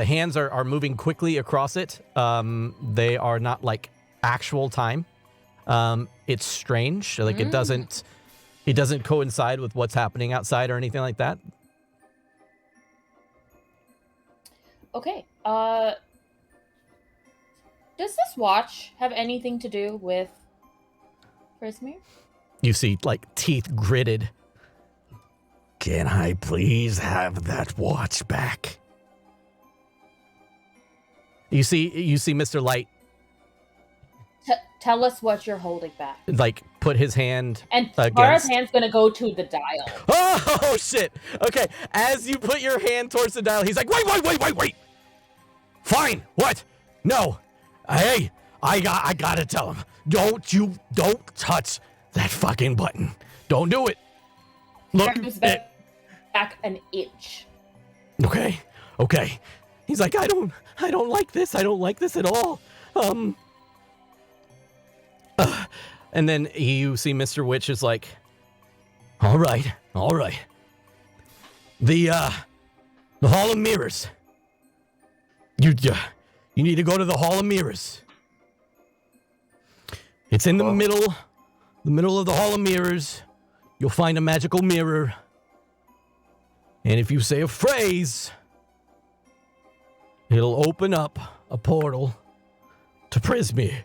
[SPEAKER 3] hands are moving quickly across it. They are not like actual time. It's strange. Like it doesn't coincide with what's happening outside or anything like that.
[SPEAKER 4] Okay. Does this watch have anything to do with Prismir?
[SPEAKER 3] You see like teeth gritted. Can I please have that watch back? You see Mr. Light
[SPEAKER 4] Tell us what you're holding back.
[SPEAKER 3] like put his hand
[SPEAKER 4] And Tara's
[SPEAKER 3] against.
[SPEAKER 4] hand's gonna go to the dial.
[SPEAKER 3] Oh shit! Okay, as you put your hand towards the dial, he's like, wait! Fine. What? No. Hey, I gotta tell him. Don't touch that fucking button. Don't do it. Look.
[SPEAKER 4] Moves back an inch.
[SPEAKER 3] Okay. He's like, I don't like this. I don't like this at all. And then you see Mr. Witch is like, all right. The Hall of Mirrors. You need to go to the Hall of Mirrors. It's in the middle of the Hall of Mirrors. You'll find a magical mirror. And if you say a phrase, it'll open up a portal to Prismir.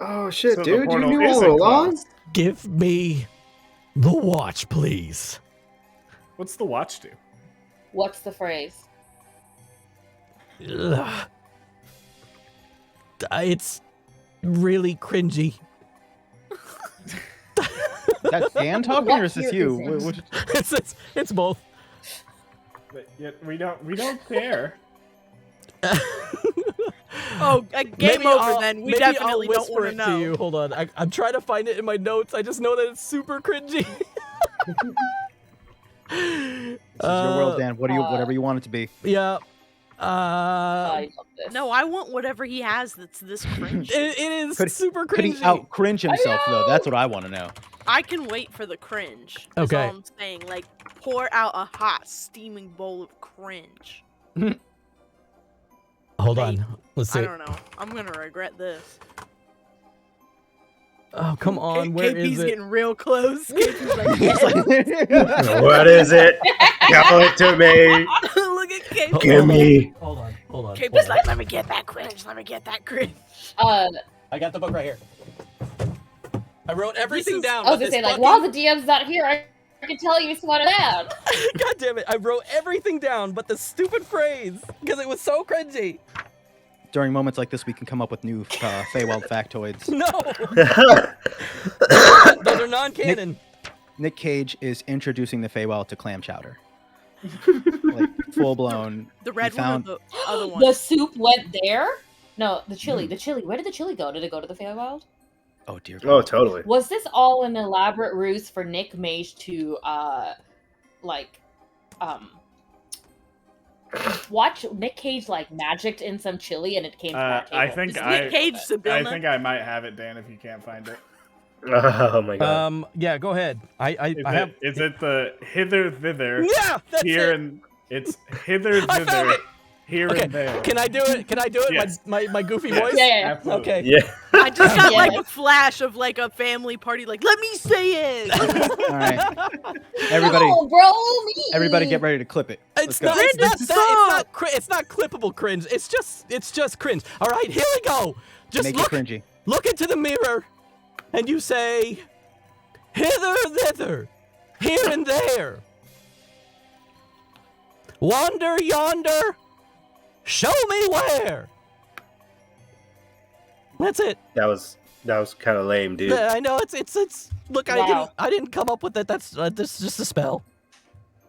[SPEAKER 1] Oh shit,
[SPEAKER 5] So the
[SPEAKER 1] dude! You
[SPEAKER 5] portal
[SPEAKER 1] knew all
[SPEAKER 5] isn't
[SPEAKER 1] along.
[SPEAKER 5] closed.
[SPEAKER 3] Give me the watch, please.
[SPEAKER 5] What's the watch do?
[SPEAKER 4] What's the phrase?
[SPEAKER 3] Ugh. It's really cringy.
[SPEAKER 6] That's Dan talking, or is this you?
[SPEAKER 4] What is it?
[SPEAKER 3] It's both.
[SPEAKER 5] But yet we don't care.
[SPEAKER 2] Oh, game over then. We
[SPEAKER 3] maybe
[SPEAKER 2] definitely
[SPEAKER 3] I'll
[SPEAKER 2] don't
[SPEAKER 3] whisper
[SPEAKER 2] want to
[SPEAKER 3] it
[SPEAKER 2] know.
[SPEAKER 3] to you. Hold on. I'm trying to find it in my notes. I just know that it's super cringy.
[SPEAKER 6] This is your world, Dan. Whatever you want it to be.
[SPEAKER 3] Yeah.
[SPEAKER 4] I love this.
[SPEAKER 2] No, I want whatever he has that's this cringe.
[SPEAKER 3] It is super
[SPEAKER 6] Could he
[SPEAKER 3] cringy.
[SPEAKER 6] out cringe himself though? That's what I want to know.
[SPEAKER 2] I can wait for the cringe.
[SPEAKER 3] Okay.
[SPEAKER 2] That's all I'm saying. Like, pour out a hot, steaming bowl of cringe.
[SPEAKER 3] Hold
[SPEAKER 2] Wait,
[SPEAKER 3] on. Let's see.
[SPEAKER 2] I don't know. I'm gonna regret this.
[SPEAKER 3] Oh, come on. Where
[SPEAKER 2] KP's
[SPEAKER 3] is it?
[SPEAKER 2] getting real close. KP's like,
[SPEAKER 1] What is it? Tell it to me.
[SPEAKER 2] look at KP.
[SPEAKER 1] Give me.
[SPEAKER 3] Hold on.
[SPEAKER 2] KP's like, let me get that cringe. Let me get that cringe.
[SPEAKER 3] I got the book right here. I wrote everything
[SPEAKER 2] is-
[SPEAKER 3] down.
[SPEAKER 4] I was
[SPEAKER 3] but
[SPEAKER 4] gonna say,
[SPEAKER 3] this
[SPEAKER 4] like,
[SPEAKER 3] fucking-
[SPEAKER 4] while the DM's not here, I can tell you what it down.
[SPEAKER 3] God damn it. I wrote everything down but the stupid phrase because it was so cringy.
[SPEAKER 6] During moments like this, we can come up with new Feywild factoids.
[SPEAKER 3] No. Those are non-canon.
[SPEAKER 6] Nick Cage is introducing the Feywild to clam chowder. Like full blown.
[SPEAKER 2] The red
[SPEAKER 6] found-
[SPEAKER 2] one or the other one?
[SPEAKER 4] The soup went there? No, the chili. The chili. Where did the chili go? Did it go to the Feywild?
[SPEAKER 6] Oh dear.
[SPEAKER 1] Oh, totally.
[SPEAKER 4] Was this all an elaborate ruse for Nick Mage to, watch Nick Cage, magicked in some chili and it came to our table?
[SPEAKER 5] I think
[SPEAKER 2] Is Nick Cage
[SPEAKER 5] I
[SPEAKER 2] Sibylla?
[SPEAKER 5] think I might have it, Dan. If you can't find it,
[SPEAKER 1] Oh my god.
[SPEAKER 3] Yeah, go ahead. I
[SPEAKER 5] is,
[SPEAKER 3] have.
[SPEAKER 5] is it the hither thither
[SPEAKER 3] Yeah, that's
[SPEAKER 5] here
[SPEAKER 3] it.
[SPEAKER 5] and it's hither
[SPEAKER 3] I found
[SPEAKER 5] thither
[SPEAKER 3] it.
[SPEAKER 5] here
[SPEAKER 3] Okay,
[SPEAKER 5] and there?
[SPEAKER 3] can I do it? Can I do it?
[SPEAKER 5] Yes.
[SPEAKER 3] My goofy
[SPEAKER 5] Yes,
[SPEAKER 3] voice?
[SPEAKER 4] Yeah.
[SPEAKER 5] absolutely.
[SPEAKER 3] Okay.
[SPEAKER 1] Yeah.
[SPEAKER 2] I just got like
[SPEAKER 4] Yes.
[SPEAKER 2] a flash of like a family party. Like, let me say it.
[SPEAKER 6] All right. Everybody,
[SPEAKER 4] Oh, bro, me.
[SPEAKER 6] everybody, get ready to clip it. Let's go.
[SPEAKER 3] It's not clippable cringe. It's just cringe. All right, here we go. Just
[SPEAKER 6] Make
[SPEAKER 3] look
[SPEAKER 6] it cringy.
[SPEAKER 3] look into the mirror, and you say, hither, thither, here and there. Wander yonder, show me where. That's it.
[SPEAKER 1] That was kind of lame, dude.
[SPEAKER 3] Yeah, I know it's. Look,
[SPEAKER 4] Wow.
[SPEAKER 3] I didn't come up with it. That's just a spell.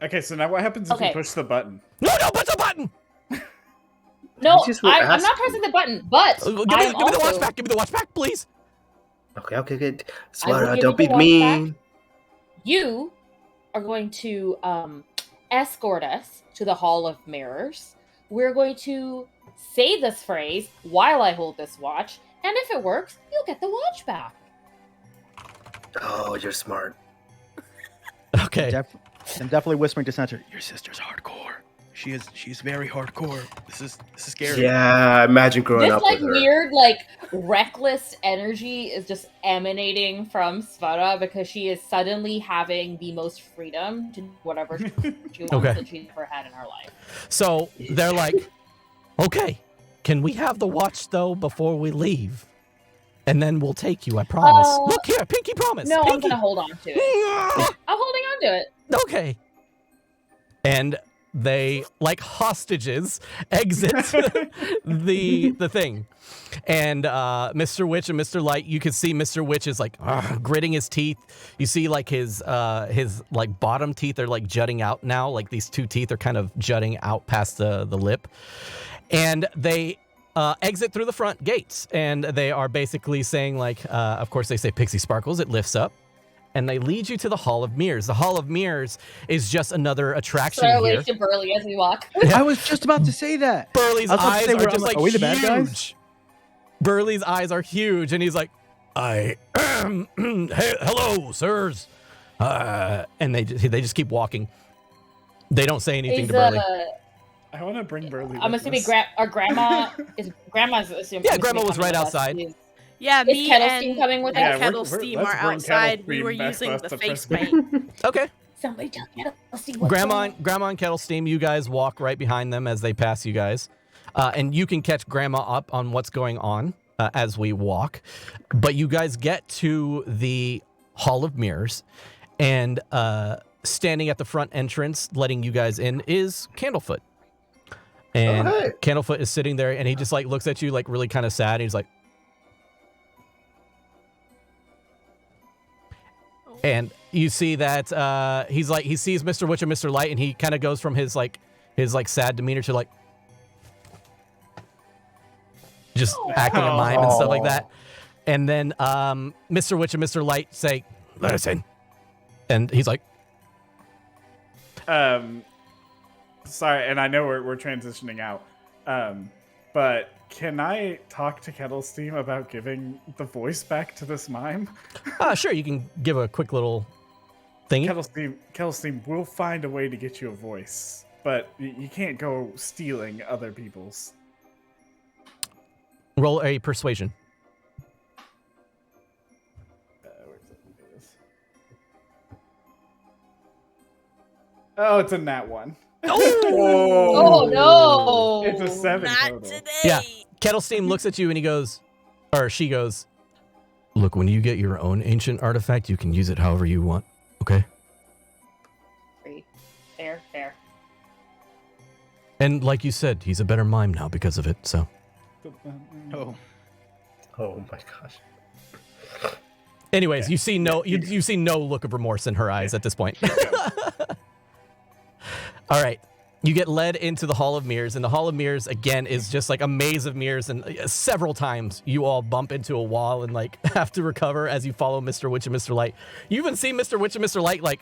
[SPEAKER 5] Okay, so now what happens if
[SPEAKER 4] Okay.
[SPEAKER 5] you push the button?
[SPEAKER 3] No, push the button.
[SPEAKER 4] No,
[SPEAKER 1] You just were
[SPEAKER 4] I'm not
[SPEAKER 1] asking.
[SPEAKER 4] pressing the button, but
[SPEAKER 3] Give me
[SPEAKER 4] I'm
[SPEAKER 3] the watch
[SPEAKER 4] also-
[SPEAKER 3] back. Give me the watch back, please.
[SPEAKER 1] Okay, good.
[SPEAKER 4] I will
[SPEAKER 1] Swara,
[SPEAKER 4] give
[SPEAKER 1] don't
[SPEAKER 4] you
[SPEAKER 1] be
[SPEAKER 4] the watch
[SPEAKER 1] mean.
[SPEAKER 4] You are going to escort us to the Hall of Mirrors. We're going to say this phrase while I hold this watch, and if it works, you'll get the watch back.
[SPEAKER 1] Oh, you're smart.
[SPEAKER 3] Okay.
[SPEAKER 6] I'm definitely whispering to Center. Your sister's hardcore. She's very hardcore. This is scary.
[SPEAKER 1] Yeah, I imagine growing
[SPEAKER 4] This
[SPEAKER 1] up with her.
[SPEAKER 4] weird, reckless energy is just emanating from Svara because she is suddenly having the most freedom to do whatever she wants
[SPEAKER 3] Okay.
[SPEAKER 4] that she's ever had in her life.
[SPEAKER 3] So they're like, okay, can we have the watch though before we leave? And then we'll take you, I promise. Look here, pinky promise.
[SPEAKER 4] No, I'm
[SPEAKER 3] pinky.
[SPEAKER 4] gonna hold on to it. I'm holding on to it.
[SPEAKER 3] Okay. And they, like hostages, exit the thing. And Mr. Witch and Mr. Light, you can see Mr. Witch is like gritting his teeth. You see like his like bottom teeth are like jutting out now. Like these two teeth are kind of jutting out past the lip. And they exit through the front gates. And they are basically saying like, of course they say Pixie Sparkles, it lifts up. And they lead you to the Hall of Mirrors. The Hall of Mirrors is just another attraction
[SPEAKER 4] Throw away
[SPEAKER 3] here.
[SPEAKER 4] to Burley as we walk.
[SPEAKER 6] I was just about to say that.
[SPEAKER 3] Burley's
[SPEAKER 6] I was about to
[SPEAKER 3] eyes
[SPEAKER 6] say,
[SPEAKER 3] are
[SPEAKER 6] I'm
[SPEAKER 3] just like
[SPEAKER 6] are we the bad guys?
[SPEAKER 3] huge. Burley's eyes are huge, and he's like, "I am, hello, sirs," and they just keep walking. They don't say anything
[SPEAKER 4] Is,
[SPEAKER 3] to Burley.
[SPEAKER 5] I want to bring Burley.
[SPEAKER 4] I'm
[SPEAKER 5] with
[SPEAKER 4] assuming
[SPEAKER 5] us.
[SPEAKER 4] our grandma's assuming.
[SPEAKER 3] Yeah, Grandma was right outside.
[SPEAKER 2] Yeah,
[SPEAKER 4] Is
[SPEAKER 2] me
[SPEAKER 4] Kettle
[SPEAKER 2] and
[SPEAKER 4] Steam coming with
[SPEAKER 5] Yeah,
[SPEAKER 4] us?
[SPEAKER 2] Kettle
[SPEAKER 5] we're-
[SPEAKER 2] Steam
[SPEAKER 5] let's
[SPEAKER 2] are
[SPEAKER 5] bring Kettle
[SPEAKER 2] outside. We
[SPEAKER 5] Steam
[SPEAKER 2] were
[SPEAKER 5] back
[SPEAKER 2] using
[SPEAKER 5] for us
[SPEAKER 2] the
[SPEAKER 5] to
[SPEAKER 2] face
[SPEAKER 5] present.
[SPEAKER 2] paint.
[SPEAKER 3] Okay,
[SPEAKER 4] Somebody tell Kettle Steam what's going on.
[SPEAKER 3] Grandma and Kettle Steam, you guys walk right behind them as they pass you guys, and you can catch Grandma up on what's going on as we walk. But you guys get to the Hall of Mirrors, and standing at the front entrance, letting you guys in, is Candlefoot. And
[SPEAKER 1] Oh, hey.
[SPEAKER 3] Candlefoot is sitting there, and he just like looks at you like really kind of sad. And he's like, and you see that he sees Mr. Witch and Mr. Light, and he kind of goes from his sad demeanor to like just acting a mime and stuff like that. And then Mr. Witch and Mr. Light say, "Let us in," and he's like,
[SPEAKER 5] Sorry, and I know we're transitioning out, but can I talk to Kettlesteam about giving the voice back to this mime?
[SPEAKER 3] Sure, you can give a quick little thingy.
[SPEAKER 5] Kettlesteam, we'll find a way to get you a voice, but you can't go stealing other people's.
[SPEAKER 3] Roll a persuasion.
[SPEAKER 5] Oh, it's a nat 1.
[SPEAKER 4] Oh no!
[SPEAKER 5] It's a 7
[SPEAKER 2] Not
[SPEAKER 5] total.
[SPEAKER 2] today.
[SPEAKER 3] Yeah. Kettlesteam looks at you and he goes, or she goes, "Look, when you get your own ancient artifact, you can use it however you want, okay?"
[SPEAKER 4] Fair.
[SPEAKER 3] And like you said, he's a better mime now because of it, so.
[SPEAKER 6] Oh.
[SPEAKER 1] Oh my gosh.
[SPEAKER 3] Anyways, you see no look of remorse in her eyes at this point. All right. You get led into the Hall of Mirrors, and the Hall of Mirrors, again, is just like a maze of mirrors, and several times you all bump into a wall and like have to recover as you follow Mr. Witch and Mr. Light. You even see Mr. Witch and Mr. Light like,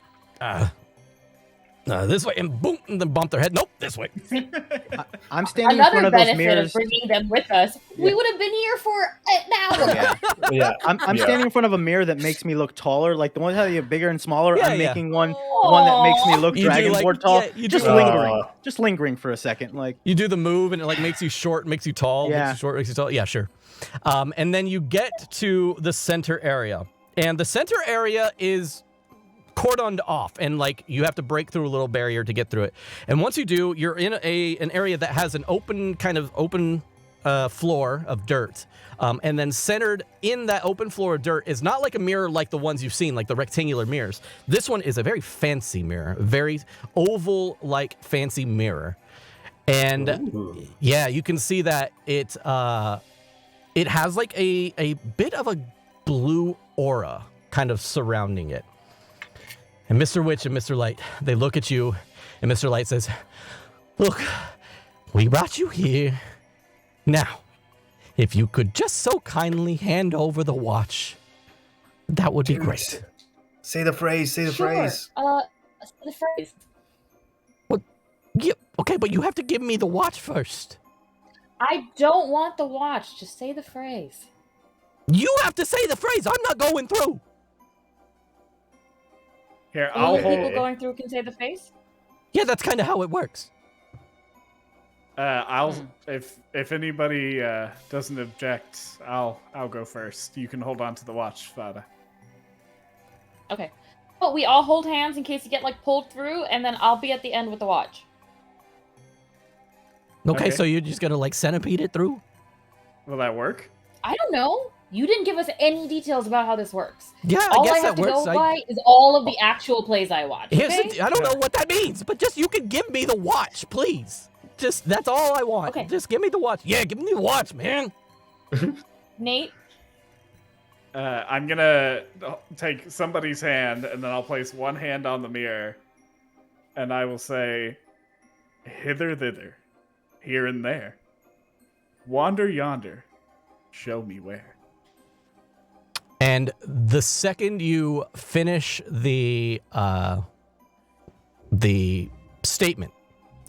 [SPEAKER 3] this way, and boom, and then bump their head. Nope, this way.
[SPEAKER 6] I'm standing in front
[SPEAKER 4] Another
[SPEAKER 6] of those
[SPEAKER 4] benefit
[SPEAKER 6] mirrors.
[SPEAKER 4] of bringing them with us, we would have been here for an hour.
[SPEAKER 6] Yeah.
[SPEAKER 1] Yeah.
[SPEAKER 6] I'm standing in front of a mirror that makes me look taller. Like the ones that are bigger and smaller.
[SPEAKER 3] Yeah,
[SPEAKER 6] I'm
[SPEAKER 3] yeah.
[SPEAKER 6] making one that makes me look
[SPEAKER 3] You do,
[SPEAKER 6] dragon
[SPEAKER 3] like-
[SPEAKER 6] board tall.
[SPEAKER 3] yeah, you
[SPEAKER 6] just
[SPEAKER 3] do-
[SPEAKER 6] lingering. Just lingering for a second. Like
[SPEAKER 3] You do the move, and it like makes you short, makes you tall,
[SPEAKER 6] Yeah.
[SPEAKER 3] makes you short, makes you tall. Yeah, sure. And then you get to the center area, and the center area is cordoned off, and like you have to break through a little barrier to get through it. And once you do, you're in an area that has an open floor of dirt. And then centered in that open floor of dirt is not like a mirror like the ones you've seen, like the rectangular mirrors. This one is a very fancy mirror, very oval like fancy mirror. And
[SPEAKER 1] Ooh.
[SPEAKER 3] yeah, you can see that it has like a bit of a blue aura kind of surrounding it. And Mr. Witch and Mr. Light, they look at you, and Mr. Light says, "Look, we brought you here. Now, if you could just so kindly hand over the watch, that would be great."
[SPEAKER 1] Say the phrase. Say the
[SPEAKER 4] Sure.
[SPEAKER 1] phrase.
[SPEAKER 4] The phrase.
[SPEAKER 3] Yeah, okay, but you have to give me the watch first.
[SPEAKER 4] I don't want the watch. Just say the phrase.
[SPEAKER 3] You have to say the phrase. I'm not going through.
[SPEAKER 5] Here,
[SPEAKER 4] Only
[SPEAKER 5] I'll hold.
[SPEAKER 4] people going through can say the phrase.
[SPEAKER 3] Yeah, that's kind of how it works.
[SPEAKER 5] If anybody doesn't object, I'll go first. You can hold on to the watch, Fada.
[SPEAKER 4] Okay. But we all hold hands in case you get like pulled through, and then I'll be at the end with the watch.
[SPEAKER 3] Okay, so you're just gonna like centipede it through?
[SPEAKER 5] Will that work?
[SPEAKER 4] I don't know. You didn't give us any details about how this works.
[SPEAKER 3] Yeah, I
[SPEAKER 4] All
[SPEAKER 3] guess
[SPEAKER 4] I have
[SPEAKER 3] that
[SPEAKER 4] to
[SPEAKER 3] works.
[SPEAKER 4] go by is all of the actual plays I watch.
[SPEAKER 3] Here's
[SPEAKER 4] Okay?
[SPEAKER 3] I don't know what that means, but just you can give me the watch, please. Just that's all I want.
[SPEAKER 4] Okay.
[SPEAKER 3] Just give me the watch. Yeah, give me the watch, man.
[SPEAKER 4] Nate,
[SPEAKER 5] I'm gonna take somebody's hand, and then I'll place one hand on the mirror, and I will say, "Hither, thither, here and there, wander yonder, show me where."
[SPEAKER 3] And the second you finish the statement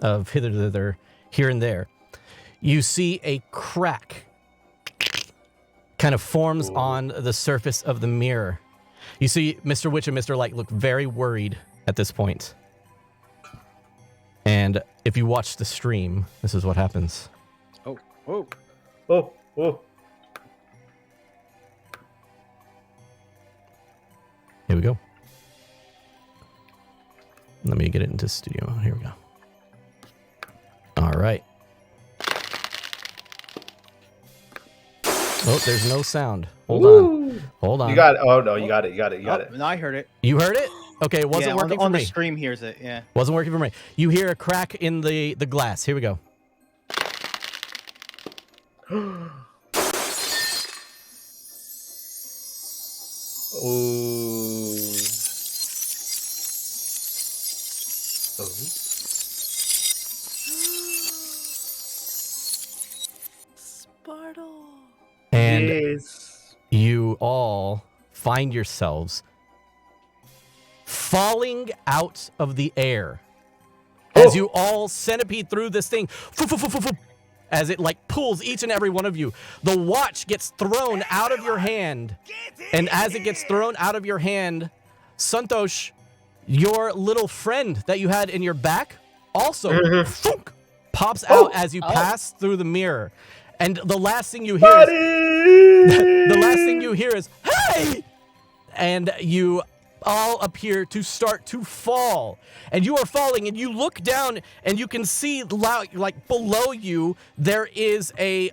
[SPEAKER 3] of hither, thither, here and there, you see a crack kind of forms on the surface of the mirror. You see Mr. Witch and Mr. Light look very worried at this point. And if you watch the stream, this is what happens.
[SPEAKER 6] oh.
[SPEAKER 1] Oh, oh.
[SPEAKER 3] Here we go. Let me get it into studio. Here we go. All right. Oh, there's no sound. Hold on. Hold on.
[SPEAKER 1] You got it. Oh no, you got it. You got it. You got it.
[SPEAKER 6] No, I heard it.
[SPEAKER 3] You heard it? Okay, it wasn't working for
[SPEAKER 6] on
[SPEAKER 3] me.
[SPEAKER 6] the stream hears it. Yeah.
[SPEAKER 3] Wasn't working for me. You hear a crack in the glass. Here we go.
[SPEAKER 1] Ooh. Oh.
[SPEAKER 2] Spartle.
[SPEAKER 3] And
[SPEAKER 1] Yes.
[SPEAKER 3] you all find yourselves falling out of the air as you all centipede through this thing. As it like pulls each and every one of you. The watch gets thrown out of your hand. And as it gets thrown out of your hand, Santosh, your little friend that you had in your back also thunk, pops out as you pass through the mirror. And the last thing you hear is, the last thing you hear is, "Hey!" And you all appear to start to fall. And you are falling, and you look down, and you can see, like, below you, there is a,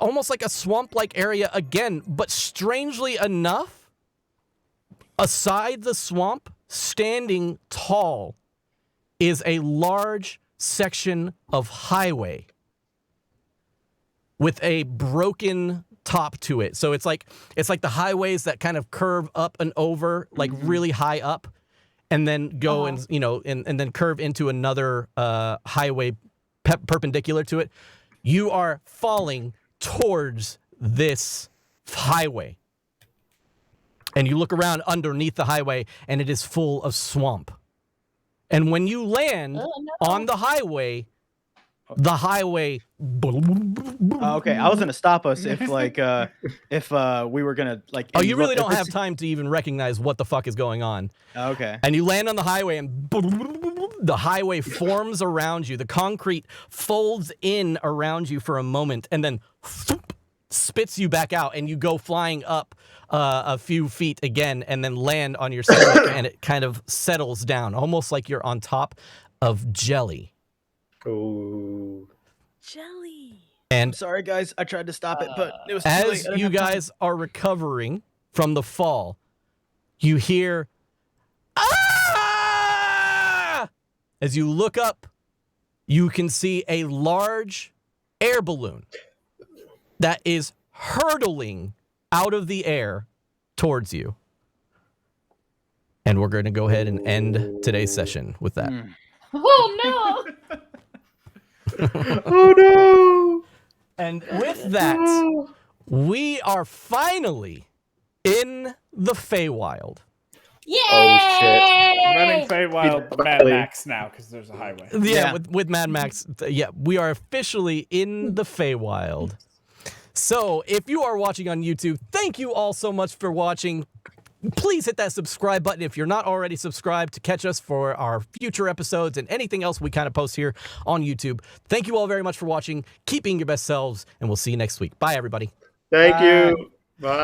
[SPEAKER 3] almost like a swamp-like area again. But strangely enough, aside the swamp, standing tall, is a large section of highway with a broken top to it. So it's like the highways that kind of curve up and over, like really high up, and then go and and then curve into another highway perpendicular to it. You are falling towards this highway, and you look around underneath the highway, and it is full of swamp. And when you land on the highway,
[SPEAKER 6] Okay, I was gonna stop us if we were gonna like.
[SPEAKER 3] Oh, you really don't have time to even recognize what the fuck is going on.
[SPEAKER 6] Okay.
[SPEAKER 3] And you land on the highway, and the highway forms around you. The concrete folds in around you for a moment, and then spits you back out, and you go flying up a few feet again, and then land on your stomach, and it kind of settles down, almost like you're on top of jelly.
[SPEAKER 1] Ooh.
[SPEAKER 2] Jelly.
[SPEAKER 3] And
[SPEAKER 6] Sorry, guys, I tried to stop it, but it was too
[SPEAKER 3] as
[SPEAKER 6] late.
[SPEAKER 3] you guys are recovering from the fall, you hear, "Ah!" As you look up, you can see a large air balloon that is hurtling out of the air towards you. And we're going to go ahead and end today's session with that.
[SPEAKER 4] Oh no!
[SPEAKER 1] Oh no!
[SPEAKER 3] And with that, we are finally in the Feywild.
[SPEAKER 4] Yay!
[SPEAKER 1] Oh shit!
[SPEAKER 5] Running Feywild Mad Max now because there's a highway.
[SPEAKER 3] Yeah, with Mad Max. Yeah, we are officially in the Feywild. So if you are watching on YouTube, thank you all so much for watching. Please hit that subscribe button if you're not already subscribed to catch us for our future episodes and anything else we kind of post here on YouTube. Thank you all very much for watching. Keep being your best selves, and we'll see you next week. Bye, everybody.
[SPEAKER 1] Thank you. Bye.